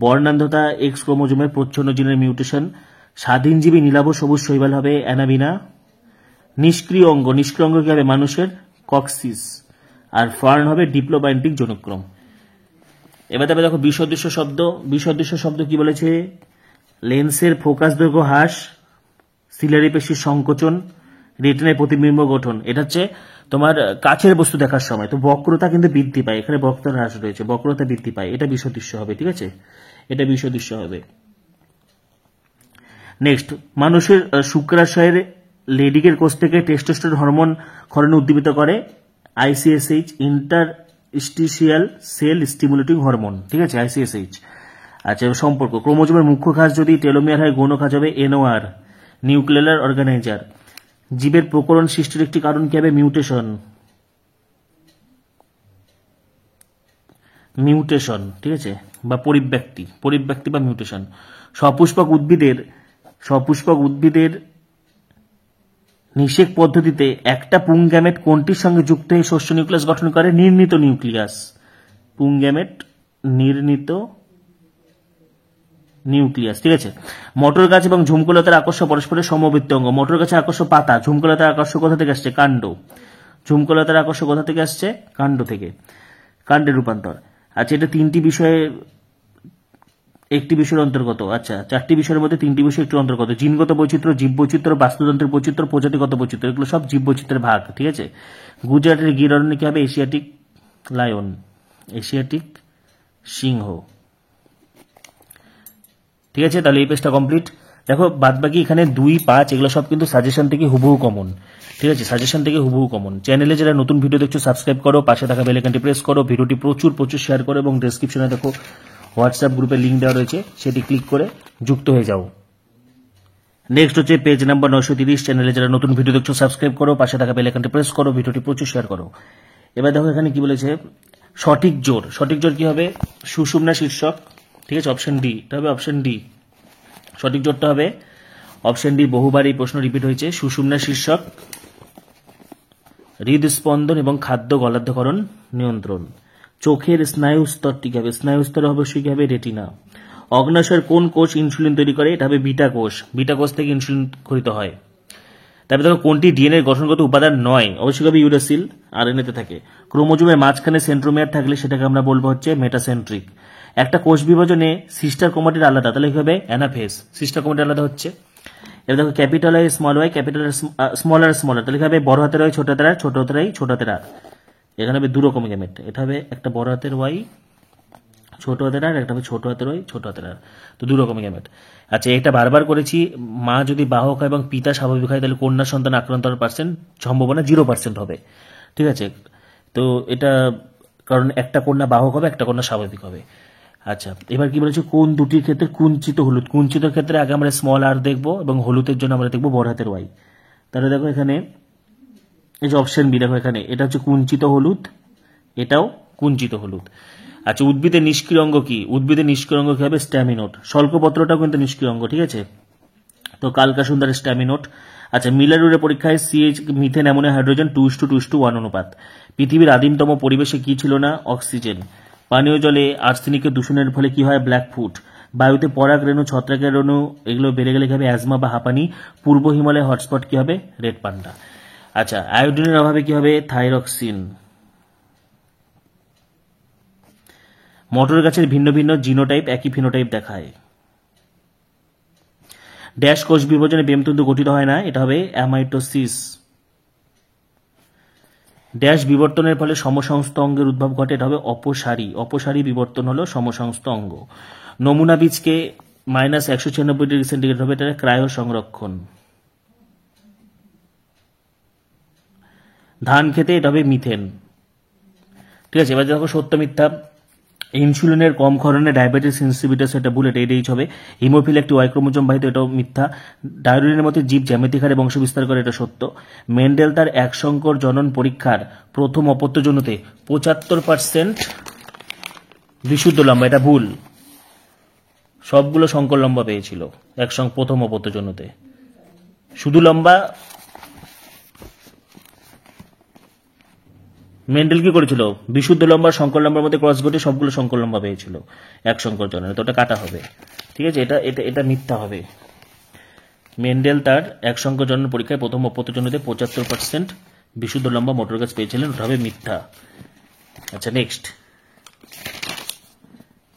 বর্ণান্ধতা এক্স ক্রোমোজোমের প্রচ্ছন্ন জিনের মিউটেশন। স্বাধীনজীবী নীলাভ সবুজ শৈবাল হবে অ্যানাবিনা। নিষ্ক্রিয় অঙ্গ, নিষ্ক্রিয় অঙ্গ কি হবে? মানুষের কক্সিস। আর ফার্ন হবে ডিপ্লোবায়োন্টিক জনুক্রম। এবার তবে দেখো বিসদৃশ্য শব্দ, বিসদৃশ্য শব্দ কি বলেছে? লেন্সের ফোকাস দৈর্ঘ্য হ্রাস, সিলারি পেশির সংকোচন, রেটিনায় প্রতিবিম্ব গঠন, এটা হচ্ছে তোমার কাছের বস্তু দেখার সময়। তো বক্রতা কিন্তু বৃদ্ধি পায়, এখানে বক্রতা হ্রাস রয়েছে, বক্রতা বৃদ্ধি পায়, এটা বিসদৃশ্য হবে, ঠিক আছে, এটা বিসদৃশ্য হবে। নেক্সট, মানুষের শুক্রাশয়ের লেডিকের কোষ থেকে টেস্টোস্টেরন হরমোন ক্ষরণে উদ্দীপিত করে ICSH, interstitial sell stimulating hormone, ঠিক আছে, ICSH। আচ্ছা, সম্পর্ক, ক্রোমোজোমের মুখ্য খাঁজ যদি টেলোমিয়ার হয় গৌণ খাঁজ হবে NOR, নিউক্লিয়ার অর্গানাইজার। জীবের প্রকরণ সৃষ্টির একটি কারণ কি হবে? মিউটেশন, মিউটেশন, ঠিক আছে, বা পরিব্যক্তি, পরিব্যক্তি বা মিউটেশন। সপুষ্পক উদ্ভিদের নিষেক পদ্ধতিতে একটা পুংগ্যামেট কোনটির সঙ্গে যুক্ত হয়ে শস্য নিউক্লিয়াস গঠন করে? নির্ণিত নিউক্লিয়াস। পুংগ্যামেট নির্ণিত নিউক্লিয়াস, ঠিক আছে। মটর গাছ এবং ঝুমকোলতার আকর্ষণ পরস্পরের সমবৃত্ত অঙ্গ। মটর গাছের আকর্ষণ পাতা, ঝুমকোলতার আকর্ষণ কোথা থেকে আসছে? কাণ্ড। ঝুমকোলতার আকর্ষণ কোথা থেকে আসছে? কাণ্ড থেকে, কাণ্ডের রূপান্তর। আচ্ছা, এটা তিনটি বিষয়ে একটি বিষয়ের অন্তর্গত। আচ্ছা, 4টি বিষয়ের মধ্যে 3টি বিষয় একটি অন্তর্গত। জিনগত বৈচিত্র্য, জীব বৈচিত্র্য, বাস্তুতন্ত্রের বৈচিত্র্য, প্রজাতিগত বৈচিত্র্য, এগুলো সব জীব বৈচিত্র্যের ভাগ, ঠিক আছে। গুজরাটের গির অরণ্য কি হবে? এশিয়াটিক লায়ন, এশিয়াটিক সিংহ, ঠিক আছে। তাহলে এই পেজটা কমপ্লিট। দেখো বাদবাকি এখানে 2, 5 এগুলো সব কিন্তু সাজেশন থেকে হুবহু কমন, ঠিক আছে, সাজেশন থেকে হুবহু কমন। চ্যানেলে যারা নতুন ভিডিও দেখছো সাবস্ক্রাইব করো, পাশে থাকা বেল আইকনটি প্রেস করো, ভিডিওটি প্রচুর শেয়ার করো এবং ডেসক্রিপশনে দেখো হোয়াটসঅ্যাপ গ্রুপের লিঙ্ক দেওয়া রয়েছে, সেটি ক্লিক করে যুক্ত হয়ে যাও। নেক্সট হচ্ছে পেজ নাম্বার 930। চ্যানেলে যারা নতুন ভিডিও দেখছো সাবস্ক্রাইব করো, পাশে থাকা বেল আইকনটি প্রেস করো, ভিডিওটি প্রচুর শেয়ার করো। এবার দেখো এখানে কি বলেছে, সঠিক জোর। সঠিক জোর কি হবে? সুষুম্না শীর্ষক, ঠিক আছে, অপশন ডি, এটা হবে অপশন ডি। সঠিক জোরটা হবে অপশন ডি। বহুবার এই প্রশ্ন রিপিট হয়েছে। সুষুম্না শীর্ষক, হৃদস্পন্দন এবং খাদ্য গলাধ্যকরণ নিয়ন্ত্রণ। চোখের স্নায়ু স্তরটি কি হবে? স্নায়ু স্তর অবশ্যই কি হবে? রেটিনা। অগ্ন্যাশয়ের কোন কোষ ইনসুলিন তৈরি করে? এটা হবে বিটা কোষ। বিটা কোষ থেকে ইনসুলিন ক্ষরিত হয়। তারপরে দেখো কোনটি ডিএনএ গঠনগত উপাদান নয়? অবশ্যই হবে ইউরাসিল, আরএনএতে থাকে। ক্রোমোজোমের মাঝখানে সেন্ট্রোমিয়ার থাকলে সেটাকে আমরা বলবো হচ্ছে মেটাসেন্ট্রিক। একটা কোষ বিভাজনে সিস্টার ক্রোমাটিড আলাদা, তাহলে কি হবে? অ্যানাফেজ, সিস্টার ক্রোমাটিড আলাদা হচ্ছে। এবার দেখো capital I small Y, capital smaller smaller, তাহলে হবে বড় হাতের ওয়াই ছোট হাতের আর, ছোট হাতের আই ছোট হাতের আর। এখানে হবে দু রকম গ্যামেট, এটা হবে একটা বড় হাতের ওয়াই ছোট হাতের আর, একটা হবে ছোট হাতের ওয়াই ছোট হাতের আর, তো দু রকম গ্যামেট। আচ্ছা, এটা বারবার করেছি, মা যদি বাহক হয় এবং পিতা স্বাভাবিক হয় তাহলে কন্যা সন্তান আক্রান্ত হওয়ার সম্ভাবনা 0% হবে, ঠিক আছে। তো এটা কারণ একটা কন্যা বাহক হবে, একটা কন্যা স্বাভাবিক হবে। আচ্ছা, এবার কি বলেছে, কোন দুটির ক্ষেত্রে কুঞ্চিত হলুদ। কুঞ্চিতর ক্ষেত্রে আগে আমরা স্মল আর দেখবো এবং হলুদের জন্য আমরা দেখবো বড় হাতের ওয়াই। তাহলে দেখো এখানে এই যে অপশন বি, দেখো এখানে এটা হচ্ছে কুঞ্চিত হলুদ, এটাও কুঞ্চিত হলুদ। আচ্ছা, উদ্ভিদের নিষ্ক্রিয় অঙ্গ কি? উদ্ভিদের নিষ্ক্রিয় অঙ্গ কি হবে? স্ট্যামিনোট। শল্কপত্রটাও কিন্তু নিষ্ক্রিয় অঙ্গ, ঠিক আছে, তো কালকা সুন্দর স্ট্যামিনোট। আচ্ছা, মিলারুরের পরীক্ষায় সিএইচ মিথেন অ্যামোনিয়া হাইড্রোজেন 2:2:1 অনুপাত। পৃথিবীর আদিমতম পরিবেশে কি ছিল না? অক্সিজেন। পানীয় জলে আর্সেনিকের দূষণের ফলে কি হয়? Black foot. বায়ুতে পরাগ রেণু, ছত্রাকের রেণু এগুলো বেড়ে গেলে কি হবে? অ্যাজমা বা হাঁপানি। পূর্ব হিমালয় হটস্পট কি হবে? Red panda. আচ্ছা, আয়োডিনের অভাবে কি হবে? থাইরক্সিন। মটর গাছের ভিন্ন ভিন্ন জিনোটাইপ একই ফিনোটাইপ দেখায়। ড্যাশ কোষ বিভাজনে বেমতন্তু গঠিত হয় না, এটা হবে অ্যামাইটোসিস। ড্যাশ বিবর্তনের ফলে সমসংস্থ অঙ্গের উদ্ভব ঘটে, এটা হবে অপসারী। অপসারী বিবর্তন হলো সমসংস্থ অঙ্গ। নমুনা বীজকে -196 হবে, এটা ক্রায়ো সংরক্ষণ। ধান খেতে এটা হবে মিথেন, ঠিক আছে। এবার দেখো সত্য মিথ্যা। ইনসুলিনের কম ক্ষরণে ডায়াবেটিস ইনসিপিটাস, এটা বুলেট এইচ হবে। হিমোফিল একটি ওয়াই ক্রোমোজোম বাহিত, এটাও মিথ্যা। ডায়রিনের মতো জীব জ্যামিতিক হারে বংশ বিস্তার করে, এটা সত্য। মেন্ডেল তার এক সংকর জনন পরীক্ষার প্রথম অপত্য জন্যতে 75% বিশুদ্ধ লম্বা, এটা ভুল। সবগুলো সংকর লম্বা পেয়েছিল প্রথম অপত্য জন্যতে, শুধু লম্বা মেন্ডেল কি করেছিল? বিশুদ্ধ লম্বা সংকর লম্বার মধ্যে ক্রস ঘটে সবগুলো সংকর লম্বা পেয়েছিল এক সংকর জননে, তো ওটা কাটা হবে, ঠিক আছে। এটা এটা এটা মিথ্যা হবে। মেন্ডেল তার এক সংকর জনন পরীক্ষায় প্রথম অপত্য জন্যতে 75% বিশুদ্ধ লম্বা মোটর গাছ পেয়েছিলেন, ওটা হবে মিথ্যা। আচ্ছা, নেক্সট।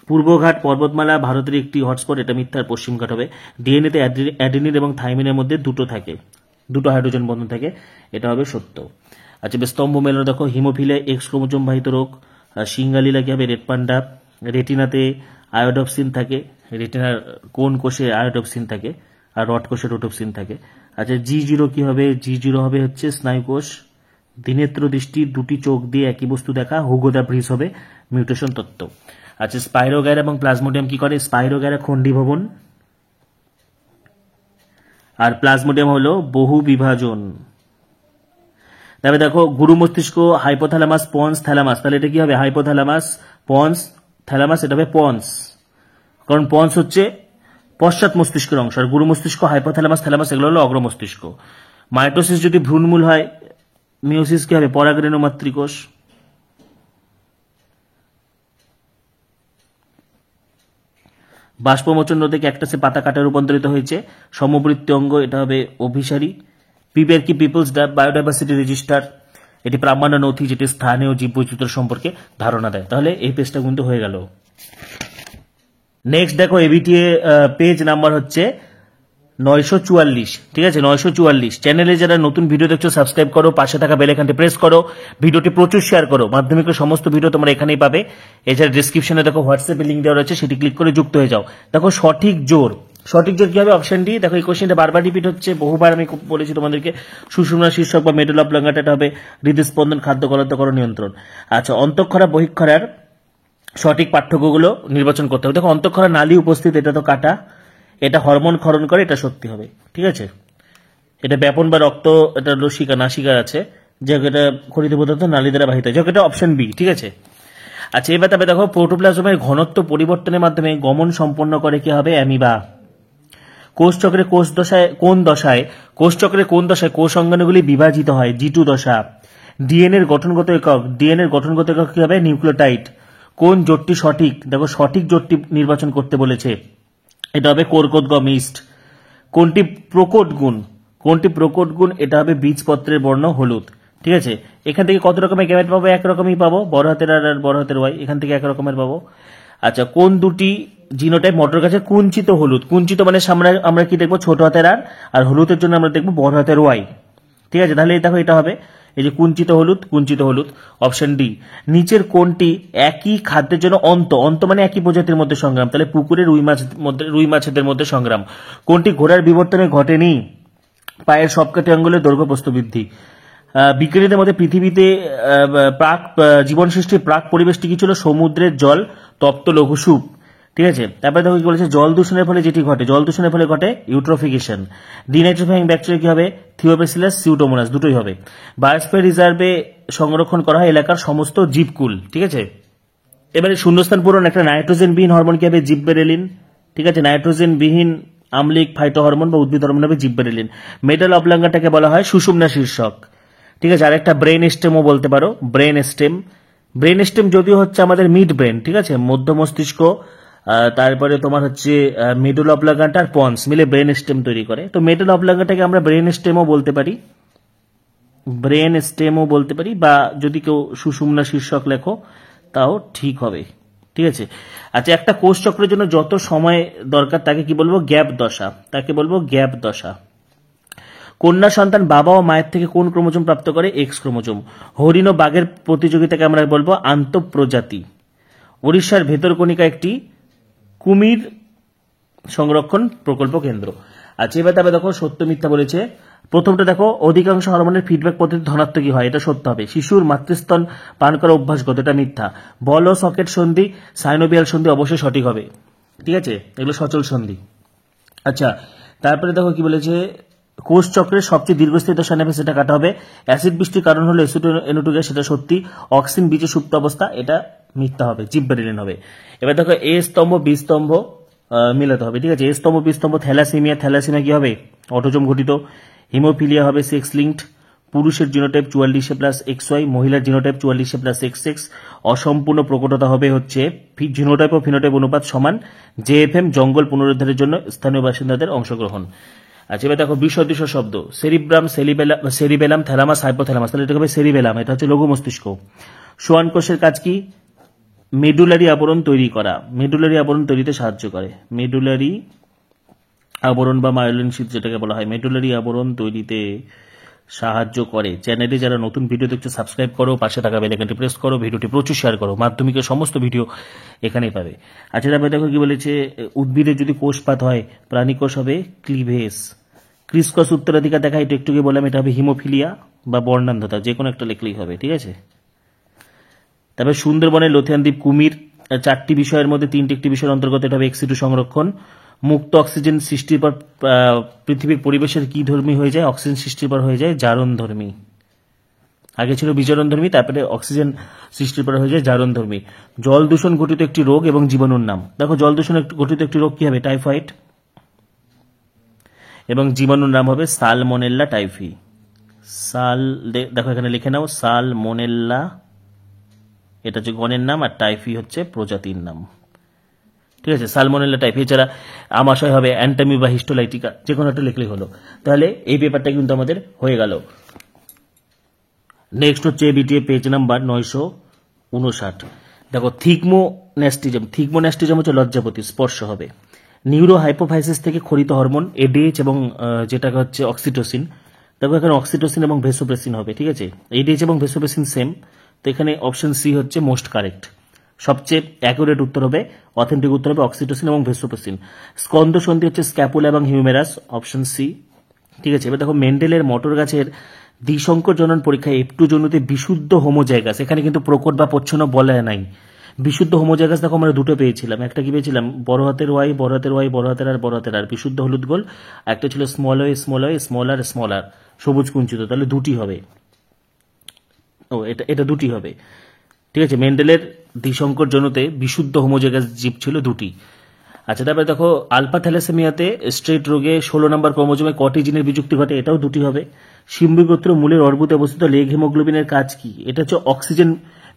পূর্বঘাট পর্বতমালা ভারতের একটি হটস্পট, এটা মিথ্যার পশ্চিমঘাট হবে। ডিএনএতে অ্যাডেনিন এবং থাইমিনের মধ্যে দুটো হাইড্রোজেন বন্ধন থাকে, এটা হবে সত্য। আচ্ছা, স্তম্ভ মেলানো দেখো, হিমোফিলে এক্স ক্রোমোজোম বাহিত রোগ। সিঙ্গালিলা কি হবে? Red panda. রেটিনাতে আয়োডপসিন থাকে, রেটিনার কোন কোষে আয়োডপসিন থাকে, আর রড কোষে রোটোপসিন থাকে। আচ্ছা, G0 কি হবে? G0 হবে হচ্ছে স্নায়ুকোষ। দিনেত্র দৃষ্টি, দুটি চোখ দিয়ে একই বস্তু দেখা, হুগো দ্য ব্রিজ হবে মিউটেশন তত্ত্ব। আচ্ছা, স্পাইরোগ্যারা এবং প্লাজমোডিয়াম কি করে? স্পাইরোগ্যারা খণ্ডীভবন, আর প্লাজমোডিয়াম হলো বহু বিভাজন। তবে দেখো, গুরু মস্তিষ্ক, হাইপোথ্যালামাস, পন্স, থ্যালামাস, তাহলে এটা কি হবে? হাইপোথ্যালামাস, পন্স, থ্যালামাস, এটা হবে পন্স, কারণ পন্স হচ্ছে পশ্চাৎ মস্তিষ্কের অংশ, আর গুরু মস্তিষ্ক, হাইপোথ্যালামাস, থ্যালামাস এগুলো হলো অগ্র মস্তিষ্ক। মাইটোসিস যদি ভ্রূণমূল হয়, মিওসিস কি হবে? পরাগরেণু মাতৃকোষ। বাষ্পমোচন রোধে ক্যাকটাসে পাতা কাটা রূপান্তরিত হয়েছে, সমবৃত্তি অঙ্গ, এটা হবে অভিসারী। পিপের কি? পিপলস বায়োডাইভার্সিটি রেজিস্টার, এটি প্রামাণ্য নথি যেটি স্থানীয় জীববৈচিত্র্য সম্পর্কে ধারণা দেয়। তাহলে এই পেজটা কিন্তু হয়ে গেল। নেক্সট দেখো, এবিটিএ পেজ নাম্বার হচ্ছে 944, ঠিক আছে, 944। চ্যানেলে যারা নতুন ভিডিও দেখছো সাবস্ক্রাইব করো, পাশে থাকা বেল আইকনটি প্রেস করো, ভিডিওটি প্রচুর শেয়ার করো। মাধ্যমিকের সমস্ত ভিডিও তোমরা এখানেই পাবে। এছাড়া ডিসক্রিপশনে দেখো হোয়াটসঅ্যাপে লিঙ্ক দেওয়া রয়েছে, সেটি ক্লিক করে যুক্ত হয়ে যাও। দেখো সঠিক জোর কি হবে? Option D. দেখো এই কোশ্চেনটা বারবার রিপিট হচ্ছে, বহুবার আমি বলেছি তোমাদেরকে। সুষুম্না শীর্ষক বা মেডুলা অবলাঙ্গাটা, এটা হবে হৃদস্পন্দন, খাদ্য গলতকরণ নিয়ন্ত্রণ। আচ্ছা, অন্তঃক্ষরা বহিঃক্ষরার সঠিক পার্থক্যগুলো নির্বাচন করতে হবে। দেখো, অন্তঃক্ষরা নালী উপস্থিত, এটা তো কাটা। এটা হরমোন ক্ষরণ করে, এটা সত্যি হবে, ঠিক আছে। এটা ব্যাপন বা রক্ত, এটা নাসিকা আছে, যে এটা খরিত পদার্থ নালী দ্বারা বাহিত হয়, এটা অপশন বি, ঠিক আছে। আচ্ছা, এবার তবে দেখো, প্রোটোপ্লাজমের ঘনত্ব পরিবর্তনের মাধ্যমে গমন সম্পন্ন করে কি হবে? অ্যামিবা। কোষচক্রে কোন দশায় কোষ অঙ্গাণুগুলি বিভাজিত হয়? G2 দশা। ডিএনএর গঠনগত একক কি হবে? নিউক্লিওটাইড। কোন জোটটি সঠিক? দেখো, সঠিক জোটটি নির্বাচন করতে বলেছে, এটা হবে কর্কট গম, ইস্ট। কোনটি প্রকট গুণ? এটা হবে বীজপত্রের বর্ণ হলুদ, ঠিক আছে। এখান থেকে কত রকমের গ্যামেট পাবো? এক রকমই পাবো, বড় হাতের আর বড় হাতের ওয়াই, এখান থেকে এক রকমের পাবো। আচ্ছা, কোন দুটি জিনোটাইপ মটর গাছের কুঞ্চিত হলুদ? কুঞ্চিত মানে সামনে আমরা কি দেখবো, ছোট হাতের আর হলুদের জন্য আমরা দেখবো বড় হাতের ওয়াই। ঠিক আছে, তাহলে দেখো এটা হবে এই যে কুঞ্চিত হলুদ, কুঞ্চিত হলুদ। Option D. নিচের কোনটি একই খাদ্যের জন্য অন্ত মানে একই প্রজাতির মধ্যে সংগ্রাম, তাহলে পুকুরে রুই মাছেদের মধ্যে সংগ্রাম। কোনটি ঘোড়ার বিবর্তনে ঘটেনি? পায়ের সবকটি আঙ্গুলের দৈর্ঘ্য প্রস্থ বৃদ্ধি। বিজ্ঞানীদের মধ্যে পৃথিবীতে প্রাক জীবন সৃষ্টির প্রাক পরিবেশটি কি ছিল? সমুদ্রের জল, তপ্ত লঘু সুপ। ঠিক আছে, তারপরে দেখো কি বলেছে, জল দূষণের ফলে যেটি ঘটে, জল দূষণের ফলে ঘটে ইউট্রোফিকেশন। ডিনাইট্রিফাইং ব্যাকটেরিয়া কি হবে? থিওবেসিলাস, সিউডোমোনাস, দুটোই হবে। বায়োস্ফিয়ার রিজার্ভে সংরক্ষণ করা হয় এলাকার সমস্ত জীবকুল। ঠিক আছে, এবারে শূন্যস্থান পূরণ। একটা নাইট্রোজেন বিহীন হরমোন কি হবে? জিববেরেলিন। ঠিক আছে, নাইট্রোজেন বিহীন আম্লিক ফাইটো হরমোন বা উদ্ভিদ হরমোন হবে জিববেরেলিন। মেডাল অবলাঙ্গাটাকে বলা হয় সুষুম্না শীর্ষক। ঠিক আছে, আর একটা ব্রেন স্টেমও বলতে পারো, ব্রেন স্টেম। ব্রেন স্টেম যদিও হচ্ছে আমাদের মিড ব্রেন, ঠিক আছে, মধ্য মস্তিষ্ক, তারপরে তোমার হচ্ছে মেডুল অবলাঙ্গাটা আর পন্স মিলে ব্রেন স্টেম তৈরি করে। তো মেডুল অবলাঙ্গাটাকে আমরা ব্রেন স্টেমও বলতে পারি, ব্রেন স্টেমও বলতে পারি, বা যদি কেউ সুষুম্না শীর্ষক লেখো তাও ঠিক হবে। ঠিক আছে, আচ্ছা, একটা কোষ চক্রের জন্য যত সময় দরকার তাকে কি বলবো? গ্যাপ দশা, তাকে বলবো গ্যাপ দশা। কন্যা সন্তান বাবা ও মায়ের থেকে কোন ক্রোমোজোম প্রাপ্ত করে? X chromosome. হরিণ ও বাঘের প্রতিযোগিতাকে আমরা বলবো আন্তঃপ্রজাতি। উড়িষ্যার ভেতরকণিকা একটি কুমির সংরক্ষণ প্রকল্প কেন্দ্র। আচ্ছা, এবার তবে দেখো সত্য মিথ্যা বলেছে। প্রথমটা দেখো, অধিকাংশ হরমোনের ফিডব্যাক পদ্ধতি ধনাত্মকই হয়, এটা সত্য হবে। শিশুর মাতৃস্তন পান করা অভ্যাসগত, এটা মিথ্যা। বল ও সকেট সন্ধি, সাইনোবিয়াল সন্ধি অবশ্যই সঠিক হবে। ঠিক আছে, এগুলো সচল সন্ধি। আচ্ছা, তারপরে দেখো কি বলেছে, কোষ চক্রের সবচেয়ে দীর্ঘস্থায়ী দশা নেবে, সেটা কাটা হবে। অ্যাসিড বৃষ্টির কারণ হলো এসোটো গ্যাস, সেটা সত্যি। অক্সিন বীজে সুপ্ত অবস্থা, এটা মিথ্যা হবে, জিববেরেলিন হবে। এবার দেখো এ স্তম্ভ বি স্তম্ভ মিলাতে হবে। ঠিক আছে, এ স্তম্ভ বি স্তম্ভ। থ্যালাসেমিয়া কি হবে? অটোজম ঘটিত। হিমোফিলিয়া হবে সেক্স লিঙ্কড। পুরুষের জিনোটাইপ 44+XY, মহিলার জিনোটাইপ 44+XX। অসম্পূর্ণ প্রকটতা হবে হচ্ছে জিনোটাইপ ও ফিনোটাইপ অনুপাত সমান। জেএফএম, জঙ্গল পুনরুদ্ধারের জন্য স্থানীয় বাসিন্দাদের অংশগ্রহণ। আচ্ছা, এবার দেখো বিসদৃশ শব্দ, সেরিব্রাম, সেরিবেলাম, থ্যালামাস, হাইপোথ্যালামাস, তাহলে এটা হবে সেরিবেলাম, এটা হচ্ছে লঘু মস্তিষ্ক। সোয়ান কোষের কাজ কি? মেডুলারি আবরণ তৈরি করা, মেডুলারি আবরণ তৈরিতে সাহায্য করে। মেডুলারি আবরণ বা মায়োলিন শীট যেটাকে বলা হয়, মেডুলারি আবরণ তৈরিতে সাহায্য করে। চ্যানেলে যারা নতুন ভিডিও দেখছো সাবস্ক্রাইব করো, পাশে থাকা বেল আইকনটি প্রেস করো, ভিডিওটি প্রচুর শেয়ার করো। মাধ্যমিকের সমস্ত ভিডিও এখানেই পাবে। আচ্ছা, তারপরে দেখো কি বলেছে, উদ্ভিদের যদি কোষপাত হয়, প্রাণী কোষ হবে ক্লিভেজ। ক্রিসকস উত্তরাধিকার দেখা, এটা একটু বললাম, এটা হবে হিমোফিলিয়া বা বর্ণান্ধতা, যে কোনো একটা লিখলেই হবে। ঠিক আছে, তারপরে সুন্দরবনের লথিয়ান দ্বীপ কুমির। 4টি বিষয়ের মধ্যে 3টি একটি বিষয়ের অন্তর্গত, এটা হবে এক্সিটু সংরক্ষণ। মুক্ত অক্সিজেন সৃষ্টির পর পৃথিবীর পরিবেশের কি ধর্মী হয়ে যায়? অক্সিজেন সৃষ্টির পর হয়ে যায় জারণ ধর্মী। আগে ছিল বিজারণ ধর্মী, তারপরে অক্সিজেন সৃষ্টির পর হয়ে যায় জারণ ধর্মী। জল দূষণ ঘটিত একটি রোগ এবং জীবাণুর নাম। দেখো জল দূষণ ঘটিত একটি রোগ কি হবে? টাইফয়েড, এবং জীবাণুর নাম হবে সালমোনেল্লা টাইফি। দেখো এখানে লিখে নাও, সালমোনেল্লা এটা হচ্ছে গণের নাম, আর টাইফি হচ্ছে প্রজাতির নাম। ঠিক আছে, সালমোনেল্লা টাইফি। এছাড়া আমাশয় হবে অ্যান্টামি বা হিস্টোলাইটিকা, যে কোনো একটা লিখলেই হলো। তাহলে এই পেপারটা কিন্তু আমাদের হয়ে গেল। নেক্সট হচ্ছে বিটিএ পেজ নাম্বার 959। দেখো থিকমোন্যাস্টিজম হচ্ছে লজ্জাপতি, স্পর্শ হবে। নিউরো হাইপোফাইসিস থেকে খরিত হরমোন এডিএইচ এবং যেটা হচ্ছে অক্সিটোসিন। দেখো এখানে অক্সিটোসিন এবং ভেসোপ্রেসিন হবে। ঠিক আছে, এডিএইচ এবং ভেসোপ্রেসিন সেম, তো এখানে অপশন সি হচ্ছে মোস্ট কারেক্ট। সবচেয়ে অ্যাকুরেট উত্তর হবে, অথেন্টিক উত্তর হবে অক্সিটোসিন এবং ভেসোপ্রেসিন। স্কন্দ সন্ধি হচ্ছে স্ক্যাপুলা এবং হিউমেরাস, অপশন সি। ঠিক আছে, এবার দেখো মেন্ডেলের মটর গাছের দ্বিসংকর জনন পরীক্ষায় F2 জনুতে বিশুদ্ধ হোমোজাইগাস, এখানে কিন্তু প্রকট বা প্রচ্ছন্ন বলা নাই। বিশুদ্ধ হোমোজাইগাস দেখো আমরা দুটো পেয়েছিলাম, একটা কি পেয়েছিলাম? বড় হাতের ওয়াই, বড় হাতের ওয়াই, বড় হাতের আর, বড় হাতের আর, বিশুদ্ধ হলুদ গোল। একটা ছিল স্মল ওয়াই, স্মল আর, সবুজ কুঞ্চিত, তাহলে দুটি হবে। এটা দুটি হবে। ঠিক আছে, মেন্ডেলের দ্বিসংকর জনুতে বিশুদ্ধ হোমোজাইগাস জীব ছিল দুটি। আচ্ছা, তারপরে দেখো আলফা থ্যালাসেমিয়াতে স্ট্রেট রোগে 16 নম্বর ক্রোমোজোমে কটি জিনের বিযুক্তি ঘটে? এটাও দুটি হবে। শিম্বি গোত্র মূলের অর্বুদে অবস্থিত লেগ হিমোগ্লোবিনের কাজ কি? এটা হচ্ছে অক্সিজেন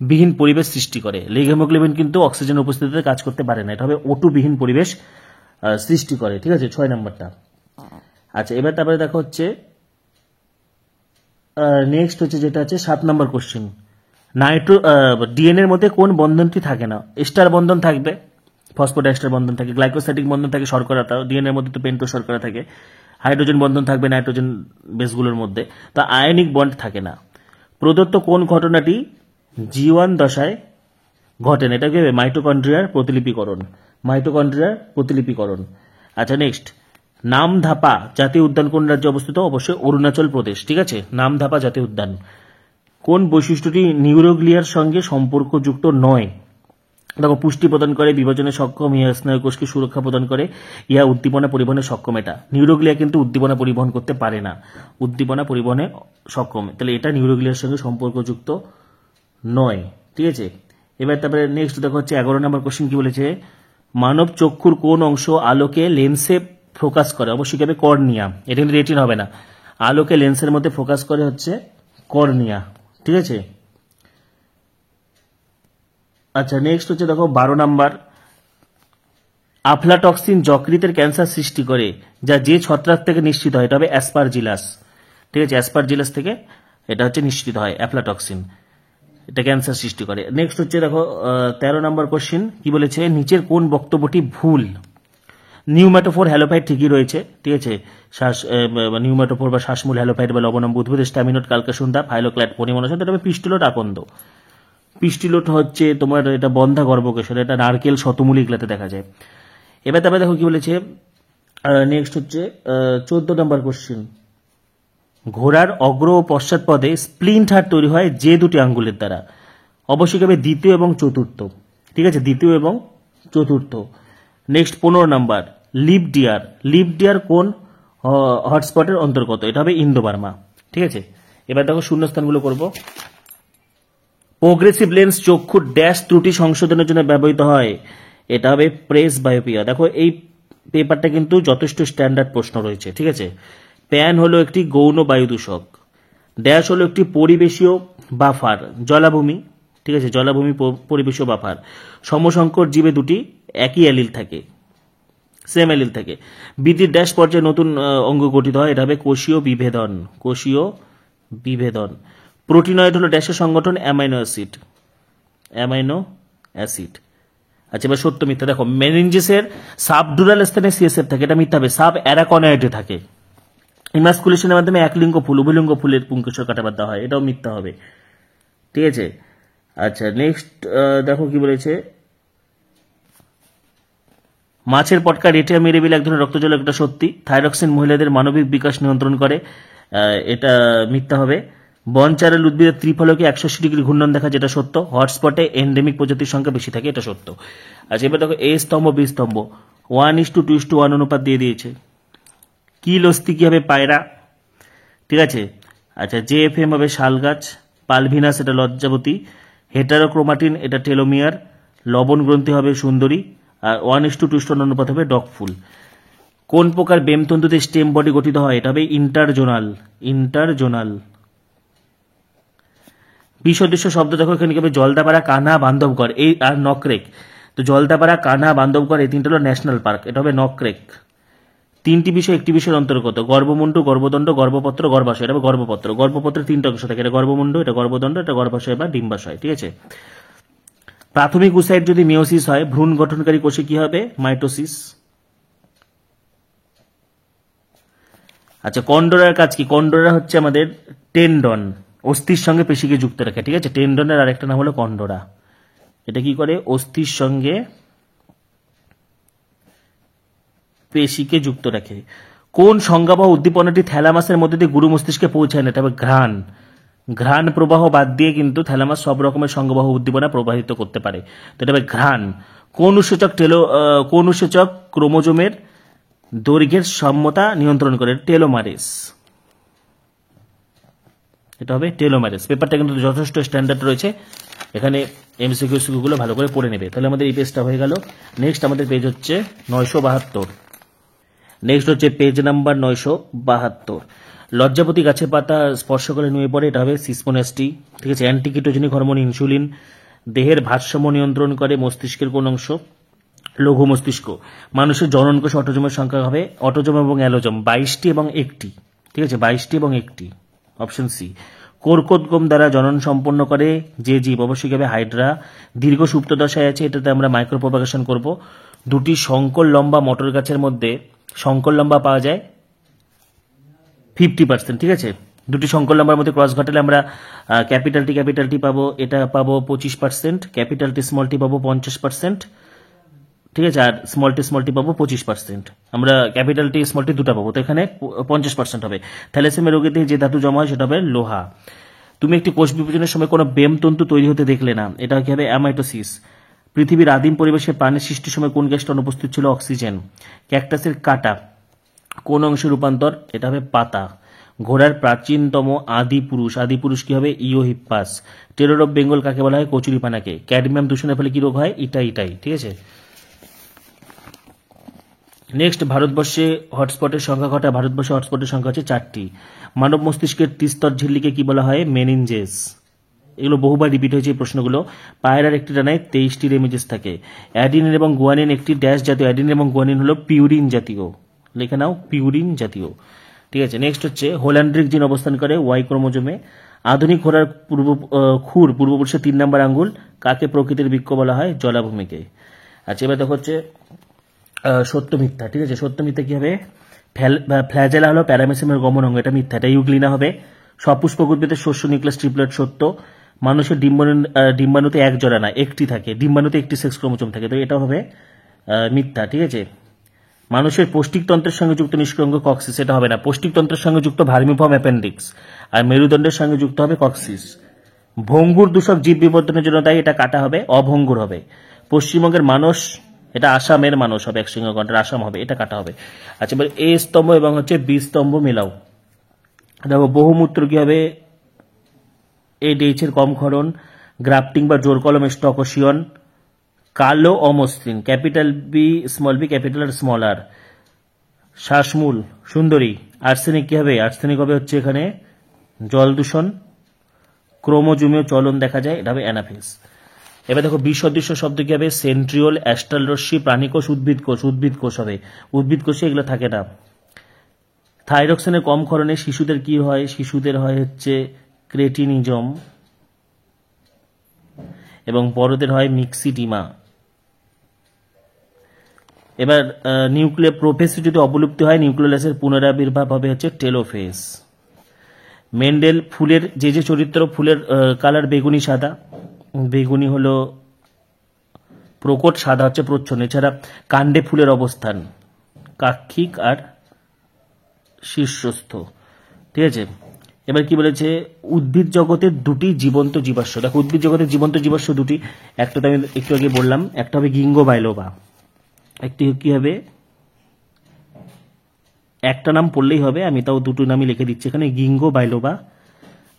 বিহীন পরিবেশ সৃষ্টি করে। লেগ হিমোগ্লোবিন কিন্তু অক্সিজেন উপস্থিতিতে কাজ করতে পারে না, এটা হবে O2 বিহীন পরিবেশ সৃষ্টি করে। ঠিক আছে, 6 নম্বরটা। আচ্ছা, এবার তারপরে দেখো হচ্ছে নেক্সট হচ্ছে যেটা আছে 7 নম্বর কোশ্চেন। ডিএনএর মধ্যে কোন বন্ধনটি থাকে না? স্টার বন্ধন থাকবে, ফসফোডাইস্টার বন্ধন থাকে, গ্লাইকোসাইডিক বন্ধন থাকে শর্করা, ডিএনএর মধ্যে তো পেন্টোজ শর্করা থাকে, হাইড্রোজেন বন্ধন থাকবে নাইট্রোজেন বেসগুলোর মধ্যে, তা আয়নিক বন্ড থাকে না। প্রদত্ত কোন ঘটনাটি G1 দশায় ঘটে না? এটা কি হবে? মাইটোকন্ড্রিয়ার প্রতিলিপিকরণ। আচ্ছা, নেক্সট, নামধাপা জাতীয় উদ্যান কোন রাজ্যে অবস্থিত? অবশ্যই অরুণাচল প্রদেশ। ঠিক আছে, নামধাপা জাতীয় উদ্যান। কোন বৈশিষ্ট্যটি নিউরোগ্লিয়ার সঙ্গে সম্পর্কযুক্ত নয়? দেখো, পুষ্টি প্রদান করে, বিভাজনে সক্ষম, ইহা স্নায়ুকোষকে সুরক্ষা প্রদান করে, ইহা উদ্দীপনা পরিবহনে সক্ষম। এটা নিউরোগ্লিয়া কিন্তু উদ্দীপনা পরিবহন করতে পারে না, উদ্দীপনা পরিবহনে সক্ষম, তাহলে এটা নিউরোগ্লিয়ার সঙ্গে সম্পর্কযুক্ত নয়। ঠিক আছে, এবার তারপরে নেক্সট দেখো হচ্ছে 11 নম্বর কোশ্চেন কি বলেছে, মানব চক্ষুর কোন অংশ আলোকে লেন্সে ফোকাস করে? অবশ্যই হবে কর্নিয়া, এটা কিন্তু রেটিন হবে না। আলোকে লেন্সের মধ্যে ফোকাস করে হচ্ছে কর্নিয়া। ঠিক আছে, আচ্ছা নেক্সট হচ্ছে দেখো 12 নাম্বার, আফলাটক্সিন যকৃতের ক্যান্সার সৃষ্টি করে, যা যে ছত্রাক থেকে নিশ্চিত হয়? এটা হবে অ্যাসপারজিলাস। ঠিক আছে, অ্যাসপারজিলাস থেকে এটা হচ্ছে নিশ্চিত হয় অ্যাফলাটক্সিন, এটা ক্যান্সার সৃষ্টি করে। নেক্সট হচ্ছে দেখো 13 নম্বর কোশ্চেন কি বলেছে, নিচের কোন বক্তব্যটি ভুল? নিউম্যাটোফোর হ্যালোফাইট ঠিকই রয়েছে। ঠিক আছে, নিউম্যাটোফোর বা শ্বাসমূল হ্যালোফাইট বা লবণাম্ব উদ্ভিদ, স্ট্যামিনোট কালকাসুন্দা, ফাইলোক্লাইট পরিমনসা, এটা হবে পিস্টিলোট আকন্দ। পিস্টিলোট হচ্ছে তোমার এটা বন্ধা গর্ভকেশর, এটা নারকেল শতমূলী এগুলাতে দেখা যায়। এবার তারপরে দেখো কি বলেছে, নেক্সট হচ্ছে 14 নম্বর কোশ্চেন, ঘোড়ার অগ্র ও পশ্চাৎ পদে স্প্লিন্ট হাড় তৈরি হয় যে দুটি আঙ্গুলের দ্বারা? অবশ্যই হবে দ্বিতীয় এবং চতুর্থ। ঠিক আছে, দ্বিতীয় এবং চতুর্থ। নেক্সট 15 নাম্বার, লিপ ডিয়ার কোন হটস্পটের অন্তর্গত? এটা হবে ইন্দো বার্মা। ঠিক আছে, এবার দেখো শূন্যস্থানগুলো করব। প্রোগ্রেসিভ লেন্স চক্ষুর ড্যাশ ত্রুটি সংশোধনের জন্য ব্যবহৃত হয়? এটা হবে প্রেস বায়োপিয়া। দেখো এই পেপারটা কিন্তু যথেষ্ট স্ট্যান্ডার্ড প্রশ্ন রয়েছে। ঠিক আছে, প্যান হলো একটি গৌণ বায়ু দূষক, ড্যাশ হলো একটি পরিবেশীয় বাফার, জলাভূমি। ঠিক আছে, জলাভূমি পরিবেশীয় বাফার। সমসংকর জীবে দুটি একই অ্যালিল থাকে, সেম অ্যালিল থাকে। বৃদ্ধির ড্যাশ পর্যায়ে নতুন অঙ্গ গঠিত হয়? এটা হবে কোষীয় বিভেদন। প্রোটিনয়েড হলো ড্যাশের সংগঠন? Amino acid. আচ্ছা, এবার সত্য মিথ্যা দেখো, মেনিনজিসের সাবডুরাল স্থানে সিএসএফ থাকে, এটা মিথ্যা হবে, সাব অ্যারাকনয়েডে থাকে। ইমাসকুলেশনের মাধ্যমে একলিঙ্গ ফুল উভয়লিঙ্গ ফুলের পুংকেশর কাটাবার দেওয়া হয়, এটাও মিথ্যা হবে। ঠিক আছে, আচ্ছা নেক্সট দেখো কি বলেছে, মাছের পটকা রেটিয়া মেরিবিল এক ধরনের রক্তজল, একটা সত্যি। থাইরক্সিন মহিলাদের মানবিক বিকাশ নিয়ন্ত্রণ করে, এটা মিথ্যা হবে। বনচারেল উদ্ভিদের ত্রিফলকে 180 ডিগ্রি ঘূর্ণন দেখা, যেটা সত্য। হটস্পটে এন্ডেমিক প্রজাতির সংখ্যা বেশি থাকে, এটা সত্য। আচ্ছা, এবার দেখো এ স্তম্ভ বি স্তম্ভ 1:2:1 অনুপাত দিয়ে দিয়েছে। কিল অস্থি কি হবে? পায়রা। ঠিক আছে, আচ্ছা JFM হবে শাল গাছ, পালভিনাস এটা লজ্জাবতী, হেটারোক্রোমাটিন এটা টেলোমিয়ার, লবণ গ্রন্থি হবে সুন্দরী, আর 1:2:1 অনুপাত হবে ডগ ফুল। কোন প্রকার বেমতন্তুতে স্টেম বডি গঠিত হয়? এটা হবে ইন্টারজোনাল। বিসদৃশ্য শব্দ দেখো, এখানে কি হবে? জলদাপাড়া, কানহা, বান্ধবগড়, এই আর নকরেক। তো জলদাপাড়া, কানহা, বান্ধবগড় এই তিনটা হলো ন্যাশনাল পার্ক, এটা হবে নকরেক। তিনটি বিষয় একটি বিষয়ের অন্তর্গত, গর্ভমুণ্ড, গর্ভদণ্ড, গর্ভপত্র, গর্ভাশয়। এটা হবে গর্ভপত্র। গর্ভপত্রের তিনটা অংশ থাকে, এটা গর্ভমুণ্ড, এটা গর্ভদণ্ড, এটা গর্ভাশয় বা ডিম্বাশয়। ঠিক আছে, প্রাথমিক উসাইড যদি মিওসিস হয়, ভ্রূণ গঠনকারী কোষে কি হবে? মাইটোসিস। আচ্ছা, কন্ডোরার কাজ কি? কন্ডোরা হচ্ছে আমাদের টেন্ডন, অস্থির সঙ্গে পেশিকে যুক্ত রাখে। ঠিক আছে, টেন্ডনের আরেকটা নাম হলো কন্ডোরা। এটা কি করে? অস্থির সঙ্গে পেশিকে যুক্ত রাখে। কোন সংজ্ঞাবহ উদ্দীপনাটি থ্যালামাসের মধ্যে দিয়ে গুরু মস্তিষ্কে পৌঁছায় না? এটা হবে ঘ্রাণ প্রবাহ বাদ দিয়ে কিন্তু থ্যালামাস সব রকমের সংজ্ঞাবহ উদ্দীপনা প্রবাহিত করতে পারে, তো এটা হবে ঘ্রাণ। কোন উৎসেচক ক্রোমোজোমের দৈর্ঘ্যের সম্যতা নিয়ন্ত্রণ করে? টেলোমারেস। এটা হবে টেলোমারেস। পেপারটা কিন্তু যথেষ্ট স্ট্যান্ডার্ড রয়েছে, এখানে এমসিকিউ গুলো ভালো করে পড়ে নেবে। তাহলে আমাদের এই পেজটা হয়ে গেল। নেক্সট আমাদের পেজ হচ্ছে 972। নেক্সট হচ্ছে পেজ নাম্বার 972। লজ্জাপতি গাছের পাতা স্পর্শ করে নুয়ে পড়ে, এটা হবে সিসমোনাস্টি। ঠিক আছে, অ্যান্টিকিটোজেনিক হরমোন ইনসুলিন। দেহের ভারসাম্য নিয়ন্ত্রণ করে মস্তিষ্কের কোন অংশ? লঘু মস্তিষ্ক। মানুষের জননকোষ অটোজোমের সংখ্যা হবে অটোজোম এবং অ্যালোজোম 22টি এবং 1টি। ঠিক আছে, 22টি এবং 1টি, অপশন সি। কর্কোদ্গম দ্বারা জনন সম্পন্ন করে যে জীব? অবশ্যই হবে হাইড্রা। দীর্ঘ সুপ্ত দশায় আছে, এটাতে আমরা মাইক্রোপ্রোপাগেশন করব। দুটি সংকর লম্বা মটর গাছের মধ্যে সংকর লম্বা পাওয়া যায় 50%, ঠিক আছে। দুটি সংকর লম্বার মধ্যে ক্রস ঘটালে আমরা ক্যাপিটাল টি পাবো, এটা পাবো 25%, ক্যাপিটাল টি স্মল টি পাবো 50%, ঠিক আছে, আর স্মল টি পাবো 25%। আমরা ক্যাপিটাল টি স্মল টি দুটো পাবো, তো এখানে 50% হবে। থ্যালাসেমিয়া রোগীতে যে ধাতু জমা হয় সেটা হবে লোহা। তুমি একটি কোষ বিভাজনের সময় কোনো বেম তন্তু তৈরি হতে দেখলে না, এটা কি হবে? অ্যামাইটোসিস। পৃথিবীর আদিম পরিবেশে প্রাণের সৃষ্টির সময় কোন গ্যাসটা অনুপস্থিত ছিল? অক্সিজেন। ক্যাকটাসের কাঁটা কোন অংশে রূপান্তর? এটা হবে পাতা। ঘোড়ার প্রাচীনতম আদি পুরুষ কি হবে? ইওহিপ্পাস। টেরর অফ বেঙ্গল কাকে বলা হয়? কচুরিপানাকে। ক্যাডমিয়াম দূষণের ফলে কি রোগ হয়? ইটাই, ঠিক আছে। নেক্সট, ভারতবর্ষে হটস্পটের সংখ্যা কটা? ভারতবর্ষে হটস্পটের সংখ্যা হচ্ছে 4টি। মানব মস্তিষ্কের ত্রিস্তর ঝিল্লিকে কি বলা হয়? মেনিনজেস। এগুলো বহুবার রিপিট হয়েছে এই প্রশ্নগুলো। পায়রার একটি ডানায় 23টি রেমিজেস থাকে। অ্যাডিনিন এবং গুয়ানিন একটি ড্যাশ জাতীয়। অ্যাডিনিন এবং গুয়ানিন হলো পিউরিন জাতীয়, লিখে নাও, পিউরিন জাতীয়, ঠিক আছে। নেক্সট হচ্ছে হোল্যান্ড্রিক জিন অবস্থান করে ওয়াই ক্রোমোজোমে। আধুনিক ঘোড়ার পূর্বপুরুষের 3 নম্বর আঙ্গুল কাকে প্রকৃতির বৃক্ষ বলা হয়? জলাভূমিকে। আচ্ছা, এবার দেখো হচ্ছে সত্য মিথ্যা, ঠিক আছে। সত্য মিথ্যা কি হবে? ফ্ল্যাজেলা হলো প্যারামেসিয়ামের গমন অঙ্গ, এটা মিথ্যা, এটা ইউগ্লিনা হবে। সপুষ্পক উদ্ভিদের শস্য নিউক্লিয়াস ট্রিপলেট সত্য। মানুষের ডিম্বাণুতে এক জোড়া না, একটি থাকে। ডিম্বাণুতে একটি সেক্স ক্রোমোজোম থাকে, তো এটা হবে মিথ্যা, ঠিক আছে। মানুষের পৌষ্টিকতন্ত্রের সঙ্গে যুক্ত নিষ্ক্রিয় অঙ্গ কক্সিস, এটা হবে না। পৌষ্টিকতন্ত্রের সঙ্গে যুক্ত ভার্মিফর্ম অ্যাপেন্ডিক্স, আর মেরুদণ্ডের সঙ্গে যুক্ত হবে কক্সিস। ভঙ্গুর দূষক জীব বিবর্তনের জন্য তাই এটা কাটা হবে, অভঙ্গুর হবে। পশ্চিমবঙ্গের মানুষ, এটা আসামের মানুষ হবে, একসঙ্গে ঘন্টার আসাম হবে, এটা কাটা হবে। আচ্ছা, এবার এ স্তম্ভ এবং হচ্ছে বি স্তম্ভ মেলাও। দেখো বহুমূত্র কি হবে? ADH এর কম ক্ষরণ। গ্রাফটিং বা জোর কলমে স্টকোসিয়ন। কালো অমসৃণ, capital B small B, capital আর স্মল আর। শ্বাসমূল সুন্দরী। আর্সেনিক কি হবে? আর্সেনিক হবে হচ্ছে এখানে জল দূষণ। ক্রোমোজোমীয় চলন দেখা যায়, এটা হবে অ্যানাফিস। এবার দেখো বিসদৃশ্য শব্দ কি হবে? সেন্ট্রিওল, অ্যাস্ট্রাল রশ্মি, প্রাণীকোষ, উদ্ভিদ কোষ হবে। উদ্ভিদ কোষে এগুলো থাকে না। থাইরক্সিনের কম ক্ষরণে শিশুদের কি হয়? শিশুদের হয় হচ্ছে ক্রেটিনিজম, এবং বড়দের হয় মিক্সিডিমা। এবার প্রোফেস যদি অবলুপ্তি হয়, নিউক্লিওলাসের পুনরাবির্ভাব হবে হচ্ছে টেলোফেস। মেন্ডেল ফুলের যে চরিত্র, ফুলের কালার বেগুনি সাদা, বেগুনি হলো প্রকট, সাদা হচ্ছে প্রচ্ছন্ন। এছাড়া কাণ্ডে ফুলের অবস্থান কাক্ষিক আর শীর্ষস্থ, ঠিক আছে। এবার কি বলেছে? উদ্ভিদ জগতের 2টি জীবন্ত জীবাশ্ম। দেখো উদ্ভিদ জগতের জীবন্ত জীবাশ্ম 2টি, একটা তো আমি একটু আগে বললাম, একটা হবে গিঙ্গো বাইলোবা, একটি কি হবে? একটা নাম পড়লেই হবে, আমি তাও 2টো নামই লিখে দিচ্ছি এখানে, গিঙ্গো বাইলোবা।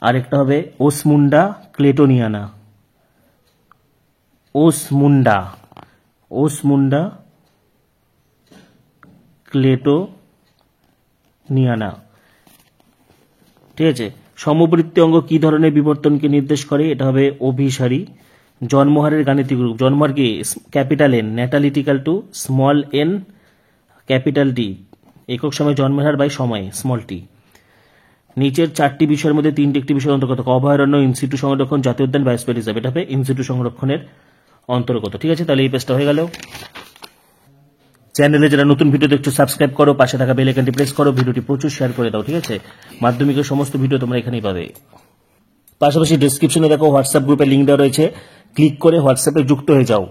আর একটা হবে ওসমুন্ডা ক্লেটোনিয়ানা। ওসমুন্ডা ক্লেটোনিয়ানা, ঠিক আছে। সমবৃত্তি অঙ্গ কি ধরনের বিবর্তনকে নির্দেশ করে? এটা হবে অভিসারী। জন্মহারের গাণিতিক রূপ, জন্মহার কি? Capital N, natality equal to small n capital T, একক সময় জন্মের হার বাই সময় স্মল t। নিচের 4টি বিষয়ের মধ্যে 3টি একটি বিষয়ের অন্তর্গত। অভয়ারণ্য, ইনসিটু সংরক্ষণ, জাতীয় উদ্যান, বায়োস্ফিয়ার রিজার্ভ, এটা হবে ইনসিটু সংরক্ষণের অন্তর্গত, ঠিক আছে। তাহলে এই পেজটা হয়ে গেল। চ্যানেলে যারা নতুন ভিডিও দেখছো সাবস্ক্রাইব করো, পাশে থাকা বেল আইকনটি প্রেস করো, ভিডিওটি প্রচুর শেয়ার করে দাও, ঠিক আছে। মাধ্যমিকের সমস্ত ভিডিও তোমরা এখানেই পাবে। পাশাপাশি ডেসক্রিপশনে দেখো হোয়াটসঅ্যাপ গ্রুপের লিঙ্ক দেওয়া রয়েছে, ক্লিক করে হোয়াটসঅ্যাপে যুক্ত হয়ে যাও।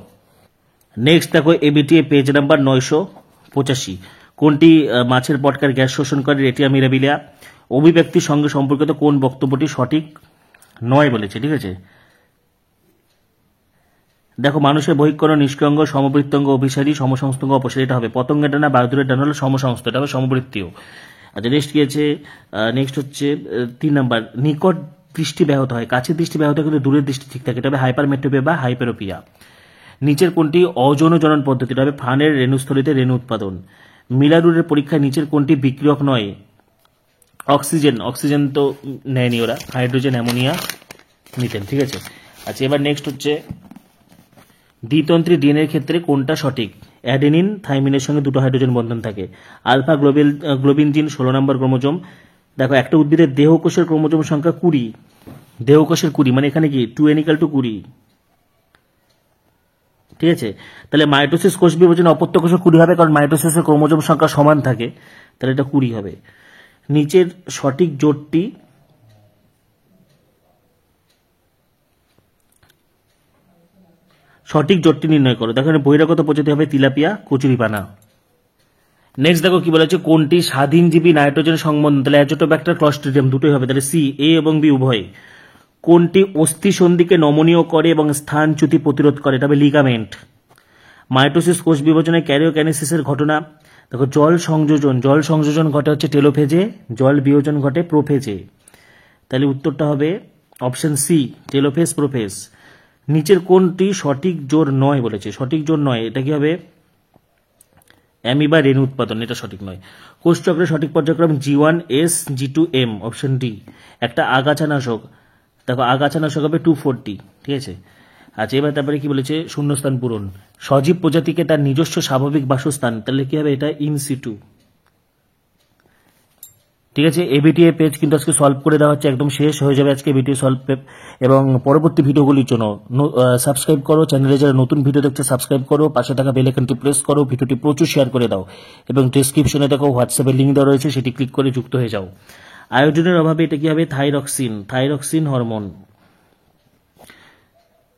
নেক্সট দেখো এবিটিএ পেজ নাম্বার 985। কোনটি মাছের পটকার গ্যাস শোষণ করে? রেটিয়া মিরাবিলিয়া। অভিব্যক্তির সঙ্গে সম্পর্কিত কোন বক্তব্যটি সঠিক নয় বলেছে, ঠিক আছে। দেখো মানুষের বহিঃকরণ, নিষ্ক্রিয়ঙ্গ, সমবৃত্তঙ্গ, অভিসারী, সমসংস্থঙ্গ, অপসারী, এটা হবে। পতঙ্গের ডানা, বায়ুদূরের ডানা হলো সমসংস্থ, এটা হবে সমবৃত্তীয়। আচ্ছা, নেক্সট কি আছে? নেক্সট হচ্ছে 3 নাম্বার, নিকট দৃষ্টি ব্যাহত হয়, কাছের দৃষ্টি ব্যাহত হয় কিন্তু দূরের দৃষ্টি ঠিক থাকে, এটা হবে হাইপারমেট্রোপিয়া বা হাইপেরোপিয়া। নিচের কোনটি অযৌন জনন পদ্ধতি? এটা হবে ফানের রেণুস্থলিতে রেণু উৎপাদন। মিলারুরের পরীক্ষায় নিচের কোনটি বিক্রিয়ক নয়? অক্সিজেন তো নেয়নি ওরা, হাইড্রোজেন, অ্যামোনিয়া, মিথেন, ঠিক আছে। আচ্ছা, এবার নেক্সট হচ্ছে দ্বিতন্ত্রী ডিএনএর ক্ষেত্রে কোনটা সঠিক? অ্যাডেনিন থাইমিনের সঙ্গে 2টো হাইড্রোজেন বন্ধন থাকে। আলফা গ্লোবিন জিন 16 নম্বর ক্রোমোজোম। দেখো একটা উদ্ভিদের দেহকোষের ক্রোমোজোম সংখ্যা 20, 20 মানে এখানে কি 2n = 20, ঠিক আছে, তাহলে মাইটোসিস কোষ বিভাজনে অপত্য কোষে 20 হবে, কারণ মাইটোসিসের ক্রোমোজোম সংখ্যা সমান থাকে, তাহলে এটা 20 হবে। নিচের সঠিক জোটটি নির্ণয় করো। দেখো বহিরাগত প্রজাতি হবে তিলাপিয়া, কচুরিপানা। নেক্সট দেখো কি বলেছে, কোনটি স্বাধীনজীবী নাইট্রোজেন সংবন্ধন, তাহলে অ্যাজোটোব্যাক্টার ক্লস্ট্রিডিয়াম, দুটোই হবে, তাহলে সি, এ এবং বি উভয়। কোনটি অস্থিসন্ধিকে নমনীয় করে এবং স্থানচ্যুতি প্রতিরোধ করে, এটা হবে লিগামেন্ট। মাইটোসিস কোষ বিভাজনে ক্যারিওকাইনেসিসের ঘটনা, দেখো জল সংযোজন ঘটে হচ্ছে টেলোফেজে, জল বিয়োজন ঘটে প্রোফেজে, তাহলে উত্তরটা হবে অপশন সি, টেলোফেজ প্রোফেজ। নিচের কোনটি সঠিক জোর নয় বলেছে, সঠিক জোর নয়, এটা কি হবে অ্যামিবা রেণু উৎপাদন, এটা সঠিক নয়। কোষ চক্রের সঠিক পর্যায়ক্রম G1S G2M, অপশন ডি। একটা আগাছানাশক, দেখো আগাছানাশক হবে 240, ঠিক আছে। আচ্ছা এবার তারপরে কি বলেছে, শূন্যস্থান পূরণ। সজীব প্রজাতিকে তার নিজস্ব স্বাভাবিক বাসস্থান, তাহলে কি হবে এটা ইনসিটু, ঠিক আছে। এবিটিএ পেজ কিন্তু আজকে সলভ করে দেওয়া হচ্ছে, একদম শেষ হয়ে যাবে আজকে এবিটিএ সলভ পেপ। এবং পরবর্তী ভিডিওগুলির জন্য সাবস্ক্রাইব করো, চ্যানেলে যারা নতুন ভিডিও দেখছে সাবস্ক্রাইব করো, পাশে থাকা বেল আইকনটি প্রেস করো, ভিডিওটি প্রচুর শেয়ার করে দাও, এবং ডেসক্রিপশনে দেখো হোয়াটসঅ্যাপের লিঙ্ক দেওয়া রয়েছে, সেটি ক্লিক করে যুক্ত হয়ে যাও। আয়োডিনের অভাবে এটা কি হবে থাইরক্সিন হরমোন।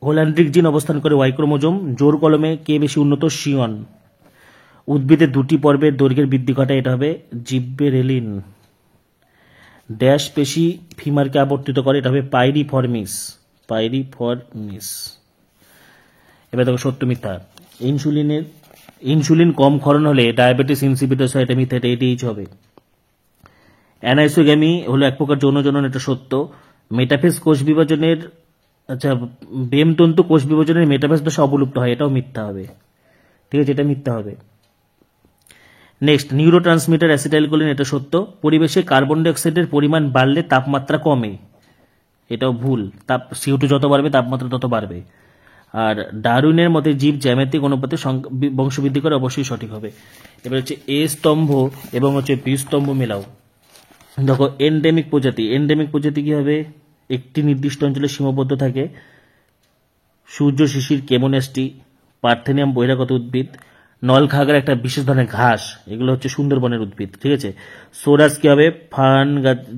হোল্যান্ড্রিক জিন অবস্থান করে ওয়াই ক্রোমোজোম। জোর কলমে কে বেশি উন্নত, শিয়ন। উদ্ভিদের 2টি পর্বের দৈর্ঘ্যের বৃদ্ধি ঘটায়, এটা হবে জিব্বেরেলিন। ড্যাশ পেশি ফিমারকে আবর্তিত করে, এটা হবে পাইরিফর্মিস। এবার দেখো সত্য মিথ্যা। ইনসুলিন কম ক্ষরণ হলে ডায়াবেটিস ইনসিপিটাস হয়, এটা মিথ্যা, এটা এটিএইচ হবে। অ্যানাইসোগ্যামি হলো এক প্রকার যৌন জনন, এটা সত্য। মেটাফেজ কোষ বিভাজনের, আচ্ছা বেমতন্তু কোষ বিভাজনের মেটাফেজ দশা অবলুপ্ত হয়, এটাও মিথ্যা হবে, ঠিক আছে, এটা মিথ্যা হবে। নেক্সট, নিউরো ট্রান্সমিটার অ্যাসিটাইলকোলিন, এটা সত্য। পরিবেশে কার্বন ডাইঅক্সাইডের পরিমাণ বাড়লে তাপমাত্রা কমে, এটাও ভুল, CO2 যত বাড়বে তাপমাত্রা তত বাড়বে। আর ডারউইনের মতে জীব জ্যামিতিক অনুপাতে বংশবৃদ্ধি করে, অবশ্যই সঠিক হবে। এবার হচ্ছে এ স্তম্ভ এবং হচ্ছে বি স্তম্ভ মেলাও। দেখো এন্ডেমিক প্রজাতি কি হবে, একটি নির্দিষ্ট অঞ্চলে সীমাবদ্ধ থাকে। সূর্য শিশির, কেমোনেস্টি, পার্থেনিয়াম বহিরাগত উদ্ভিদ। নলখাগড়া একটা বিশেষ ধরনের ঘাস, এগুলো হচ্ছে সুন্দরবনের উদ্ভিদ, ঠিক আছে। সোরাস কি হবে, ফান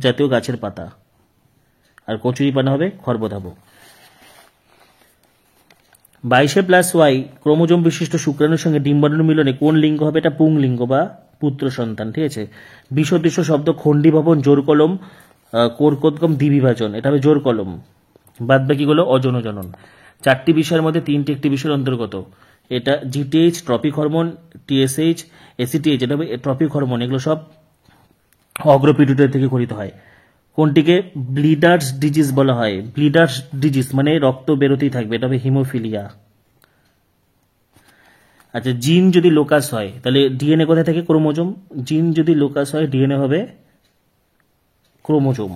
জাতীয় গাছের পাতা। আর কচুরিপানা হবে খর্বধাবক। 22+Y ক্রোমোজোম বিশিষ্ট শুক্রাণুর সঙ্গে ডিম্বাণুর মিলনে কোন লিঙ্গ হবে, এটা পুংলিঙ্গ বা পুত্র সন্তান, ঠিক আছে। বিসদৃশ্য শব্দ খণ্ডীভবন, জোর কলম, কোরকোদ্গম, দ্বিবিভাজন, এটা হবে জোর কলম। বাদ বাকিগুলো অযৌনজনন। 4টি বিষয়ের মধ্যে 3টি একটি বিষয়ের অন্তর্গত, এটা GTH tropic hormone, TSH, ACTH, এটা হবে ট্রপিক হরমোন, এগুলো সব অগ্রপিটুইটারি থেকে গঠিত হয়। কোনটিকে ব্লিডার্স ডিজিজ বলা হয়, ব্লিডার্স ডিজিজ মানে রক্ত বেরোতেই থাকবে, এটা হবে হিমোফিলিয়া। আচ্ছা জিন যদি লোকাস হয় তাহলে ডিএনএ কোথায় থাকে, ক্রোমোজোম। জিন যদি লোকাস হয় ডিএনএ হবে ক্রোমোজোম।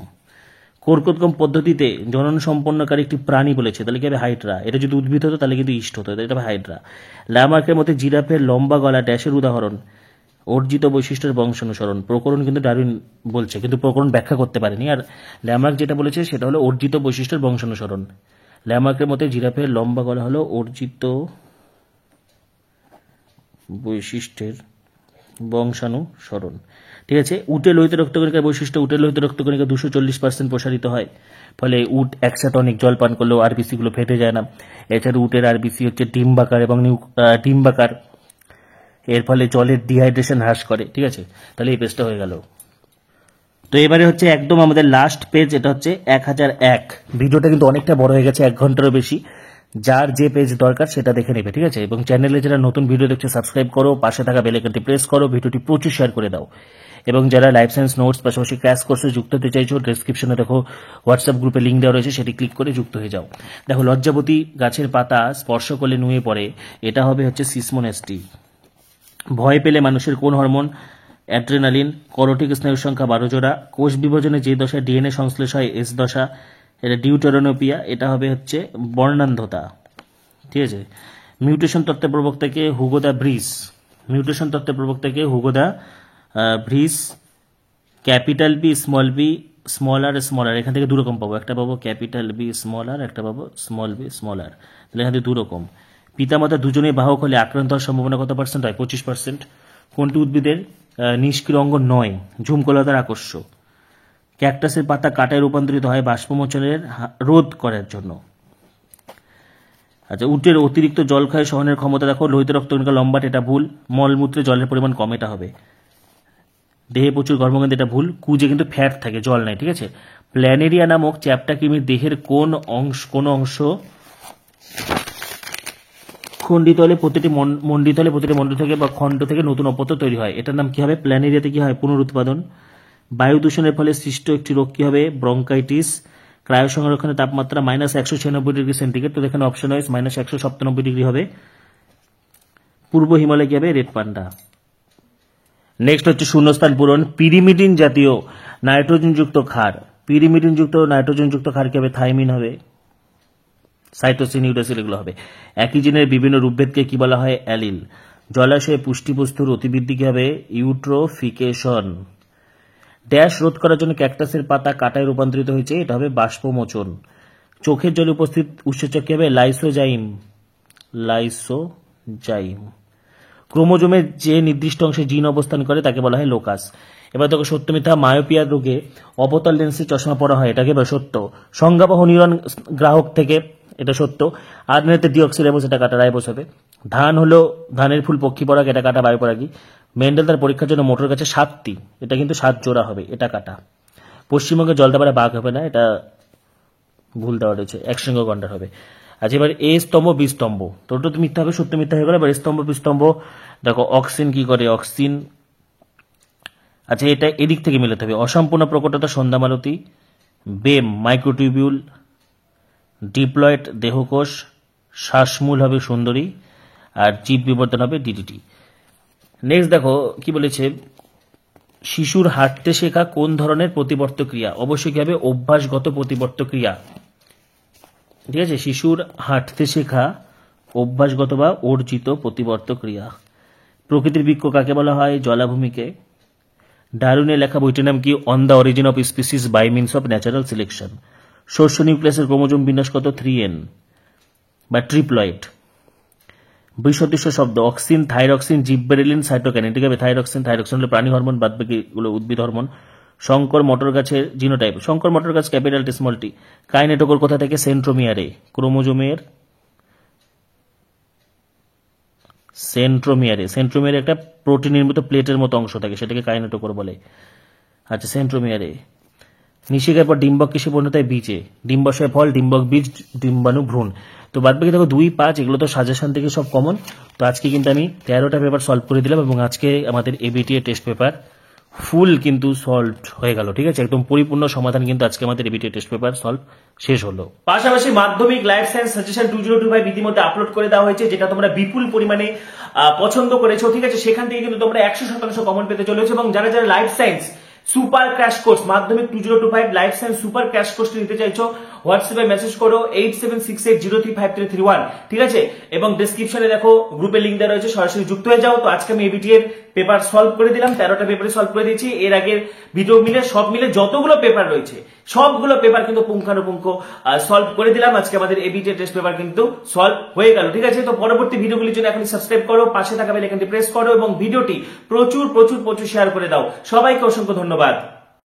কোরকোদ্গম পদ্ধতিতে জনন সম্পন্নকারী একটি প্রাণী বলেছে, তাহলে কি হবে হাইড্রা। এটা যদি উদ্ভিদ হতো তাহলে কিন্তু ইষ্ট হতো, এটা হবে হাইড্রা। ল্যামার্কের মতে জিরাফের লম্বা গলা ড্যাশের উদাহরণ, অর্জিত বৈশিষ্ট্যের বংশানুসরণ। প্রকরণ কিন্তু ডারউইন বলছে, কিন্তু প্রকরণ ব্যাখ্যা করতে পারেনি। আর ল্যামার্ক যেটা বলেছে সেটা হলো অর্জিত বৈশিষ্ট্যের বংশানুসরণ। ল্যামার্কের মতে জিরাফের লম্বা গলা হলো অর্জিত বৈশিষ্ট্যের বংশানুসরণ, ঠিক আছে। উটে লোহিত রক্তকণিকার বৈশিষ্ট্য, উটের লোহিত রক্তকণিকা 240% প্রসারিত হয়, ফলে উট একসাথে অনেক জল পান করলেও আরবিসি গুলো ফেটে যায় না। এছাড়া উটের আরবিসি হচ্ছে ডিম্বাকার এবং ডিম্বাকার, এর ফলে জলের ডিহাইড্রেশন হ্রাস করে, ঠিক আছে। তাহলে এই পেজটা হয়ে গেল। তো এবারে হচ্ছে একদম আমাদের লাস্ট পেজ, এটা হচ্ছে 1001। ভিডিওটা কিন্তু অনেকটা বড় হয়ে গেছে, 1 ঘন্টারও বেশি। যার যে পেজ দরকার সেটা দেখে নেবে, ঠিক আছে। এবং চ্যানেলে যারা নতুন ভিডিও দেখছে সাবস্ক্রাইব করো, পাশে থাকা বেল আইকনটি প্রেস করো, ভিডিওটি প্রচুর শেয়ার করে দাও। এবং যারা লাইফ সায়েন্স নোটস পাশাপাশি ক্র্যাশ কোর্সে যুক্ত হতে চাইছো, ডেসক্রিপশনে দেখো হোয়াটসঅ্যাপ গ্রুপে লিঙ্ক দেওয়া রয়েছে, সেটি ক্লিক করে যুক্ত হয়ে যাও। দেখো লজ্জাবতী গাছের পাতা স্পর্শ করলে নুয়ে পড়ে, এটা হবে হচ্ছে সিসমোনেস্টি। ভয় পেলে মানুষের কোন হরমোন, অ্যাড্রেনালিন। করোটিক স্নায়ুর সংখ্যা 12 জোড়া। কোষ বিভাজনে যে দশায় ডিএনএ সংশ্লেষ হয় এস দশা, এটা ডিউটেরোনোপিয়া, এটা হবে হচ্ছে বর্ণান্ধতা, ঠিক আছে। মিউটেশন তত্ত্বের প্রবক্তাকে হুগো দা ব্রিস। মিউটেশন তত্ত্বের প্রবক্তাকে হুগো দা ব্রিস। ক্যাপিটাল বি, স্মল আর, এখান থেকে 2 রকম পাবো, একটা পাবো ক্যাপিটাল বি স্মল আর, একটা পাবো স্মল বি স্মল আর, তাহলে এখান থেকে 2 রকম। পিতামাতা দুজনেই বাহক হলে আক্রান্ত হওয়ার সম্ভাবনা কত পার্সেন্ট হয়? 25%। কোনটি উদ্ভিদের নিষ্ক্রিয় অঙ্গ নয়? ঝুমকলতার আকর্ষ। ক্যাকটাসের পাতা কাটায় রূপান্তরিত হয় বাষ্পমোচনের রোধ করার জন্য। আচ্ছা, উটের অতিরিক্ত জল খায় সহনের ক্ষমতা দেখো। লোহিত রক্তকণিকা লম্বাটে, এটা ভুল। মলমূত্রে জলের পরিমাণ কম, এটা হবে। দেহে প্রচুর কর্মকেন্দ্র, এটা ভুল। কুজে কিন্তু ফ্যাট থাকে, জল নাই, ঠিক আছে। প্ল্যানেরিয়া নামক চ্যাপ্টা কৃমির দেহের কোন অংশ খণ্ডিত হলে প্রতিটি মণ্ড থেকে বা খণ্ড থেকে নতুন অপত্য তৈরি হয়? এটার নাম কি হবে? প্ল্যানেরিয়াতে কি হয়? পুনরুৎপাদন। বায়ু দূষণের ফলে সৃষ্ট একটি রোগ কি হবে? ব্রঙ্কাইটিস। ক্রায়ো সংরক্ষণের তাপমাত্রা -196°C, তো এখানে অপশন ওয়াইজ -197° হবে। পূর্ব হিমালয় কি হবে? Red panda. নেক্সট হচ্ছে শূন্যস্থান পূরণ। পিরিমিডিন জাতীয় নাইট্রোজেনযুক্ত ক্ষার, পিরিমিডিনযুক্ত নাইট্রোজেনযুক্ত ক্ষার কি হবে? থাইমিন হবে। সাইটোসিন, ইউরাসিল এগুলো হবে। একই জিনের বিভিন্ন রূপভেদকে কি বলা হয়? অ্যালিল। জলাশয়ে পুষ্টিবস্তুর অতিবৃদ্ধি কি হবে? ইউট্রোফিকেশন। ড্যাশ রোধ করার জন্য ক্যাকটাসের পাতা কাটায় রূপান্তরিত হয়েছে, এটা হবে বাষ্পমোচন। চোখের জলে উপস্থিত উৎসেচক কি হবে? লাইসোজাইম। ক্রোমোজোমের যে নির্দিষ্ট অংশে জিন অবস্থান করে তাকে বলা হয় লোকাস। এবার দেখো সত্য মিথ্যা। মায়োপিয়া রোগে অবতল লেন্সে চশমা পরা হয়, এটাকে সত্য। সংজ্ঞাবহ নিউরন গ্রাহক থেকে, এটা সত্য। আর্নেতে ডিঅক্সিরাইবোস, এটা কাটা রাইবোস হবে। ধানের ফুল পক্ষী পরাগ, এটা কাটা বায়ুপরাগী। মেন্ডেল তার পরীক্ষার জন্য মোটর গাছে 7টি, এটা কিন্তু 7 জোড়া হবে, এটা কাটা। পশ্চিমবঙ্গে জলদাপাড়া বাঘ হবে না, এটা ভুল দেওয়া রয়েছে, একশৃঙ্গ গন্ডার হবে। আচ্ছা, এবার এ স্তম্ভ বি স্তম্ভ, তোটা তো মিথ্যা হবে, সত্য মিথ্যা হয়ে গেল। এবার স্তম্ভ বি স্তম্ভ দেখো। অক্সিন কি করে? অক্সিন, আচ্ছা এটা এদিক থেকে মিলাতে হবে। অসম্পূর্ণ প্রকটতা সন্ধ্যামালতী। বেম মাইক্রোটিউবিউল। ডিপ্লয়েড দেহকোষ। শ্বাসমূল হবে সুন্দরী। আর জীব বিবর্তন হবে ডিডিটি। নেক্সট দেখো কি বলেছে, শিশুর হাঁটতে শেখা কোন ধরনের প্রতিবর্ত ক্রিয়া? অবশ্যই কি হবে? অভ্যাসগত প্রতিবর্ত ক্রিয়া, ঠিক আছে। শিশুর হাঁটতে শেখা অভ্যাসগত বা অর্জিত প্রতিবর্ত ক্রিয়া। প্রকৃতির বৃক্ষ কাকে বলা হয়? জলাভূমিকে। ডারউইনের লেখা বইটির নাম কি? On the origin of species by means of natural selection. শস্য নিউক্লিয়াসের ক্রোমোজোম বিন্যাস কত? 3n বা ট্রিপ্লয়েড। বিসদৃশ্য শব্দ অক্সিন, থাইরক্সিন, জিববেরেলিন, সাইটোকাইনিন, ঠিক আছে। থাইরক্সিন হলো প্রাণী হরমোন, বাদ বাকি গুলো উদ্ভিদ হরমোন। শঙ্কর মটর গাছের জিনোটাইপ। শঙ্কর মটর গাছ capital T small tea. Kinetochore কোথা থেকে? সেন্ট্রোমিয়ারে, ক্রোমোজোমের সেন্ট্রোমিয়ারে একটা প্রোটিন নির্মিত প্লেটের মতো অংশ থাকে, সেটাকে কাইনেটোকোর বলে। আচ্ছা, সেন্ট্রোমিয়ারে। নিষেকের পর ডিম্বক কিসে পরিণত হয়? বীজে। ডিম্বাশয় ফল, ডিম্বক বীজ, ডিম্বাণু ভ্রূণ। তো বাদ বাকি দেখো 2, 5 এগুলো তো সাজেশন থেকে সব কমন। তো আজকে কিন্তু আমি 13টা পেপার সলভ করে দিলাম এবং আজকে আমাদের এবিটিএ টেস্ট পেপার ফুল কিন্তু সলভ হয়ে গেল, ঠিক আছে। একদম পরিপূর্ণ সমাধান কিন্তু আজকে আমাদের এবিটিএ টেস্ট পেপার সলভ শেষ হলো। পাশাপাশি মাধ্যমিক লাইফ সায়েন্স সাজেশন 2025 ইতিমধ্যে আপলোড করে দেওয়া হয়েছে, যেটা তোমরা বিপুল পরিমাণে পছন্দ করেছো, ঠিক আছে। সেখান থেকে কিন্তু তোমরা 100% কমন পেতে চলেছো। এবং যারা যারা life science super crash course মাধ্যমিক 2025 লাইফ সায়েন্স সুপার ক্র্যাশ কোর্সটি নিতে চাইছো, হোয়াটসঅ্যাপে মেসেজ করো 8768035331, ঠিক আছে। এবং ডেসক্রিপশনে দেখো গ্রুপে লিংক দেওয়া রয়েছে, সরাসরি যুক্ত হয়ে যাও। তো আজকে আমি এবিটি এর পেপার সলভ করে দিলাম, 13টা পেপারে সলভ করে দিয়েছি। এর আগের ভিডিও মিলে সব মিলে যতগুলো পেপার রয়েছে সবগুলো পেপার কিন্তু পুঙ্খানুপুঙ্খ সলভ করে দিলাম। আজকে আমাদের এবিটি টেস্ট পেপার কিন্তু সলভ হয়ে গেল, ঠিক আছে। তো পরবর্তী ভিডিওগুলির জন্য এখন সাবস্ক্রাইব করো, পাশে থাকা বেল আইকনটি প্রেস করো এবং ভিডিওটি প্রচুর শেয়ার করে দাও। সবাইকে অসংখ্য ধন্যবাদ।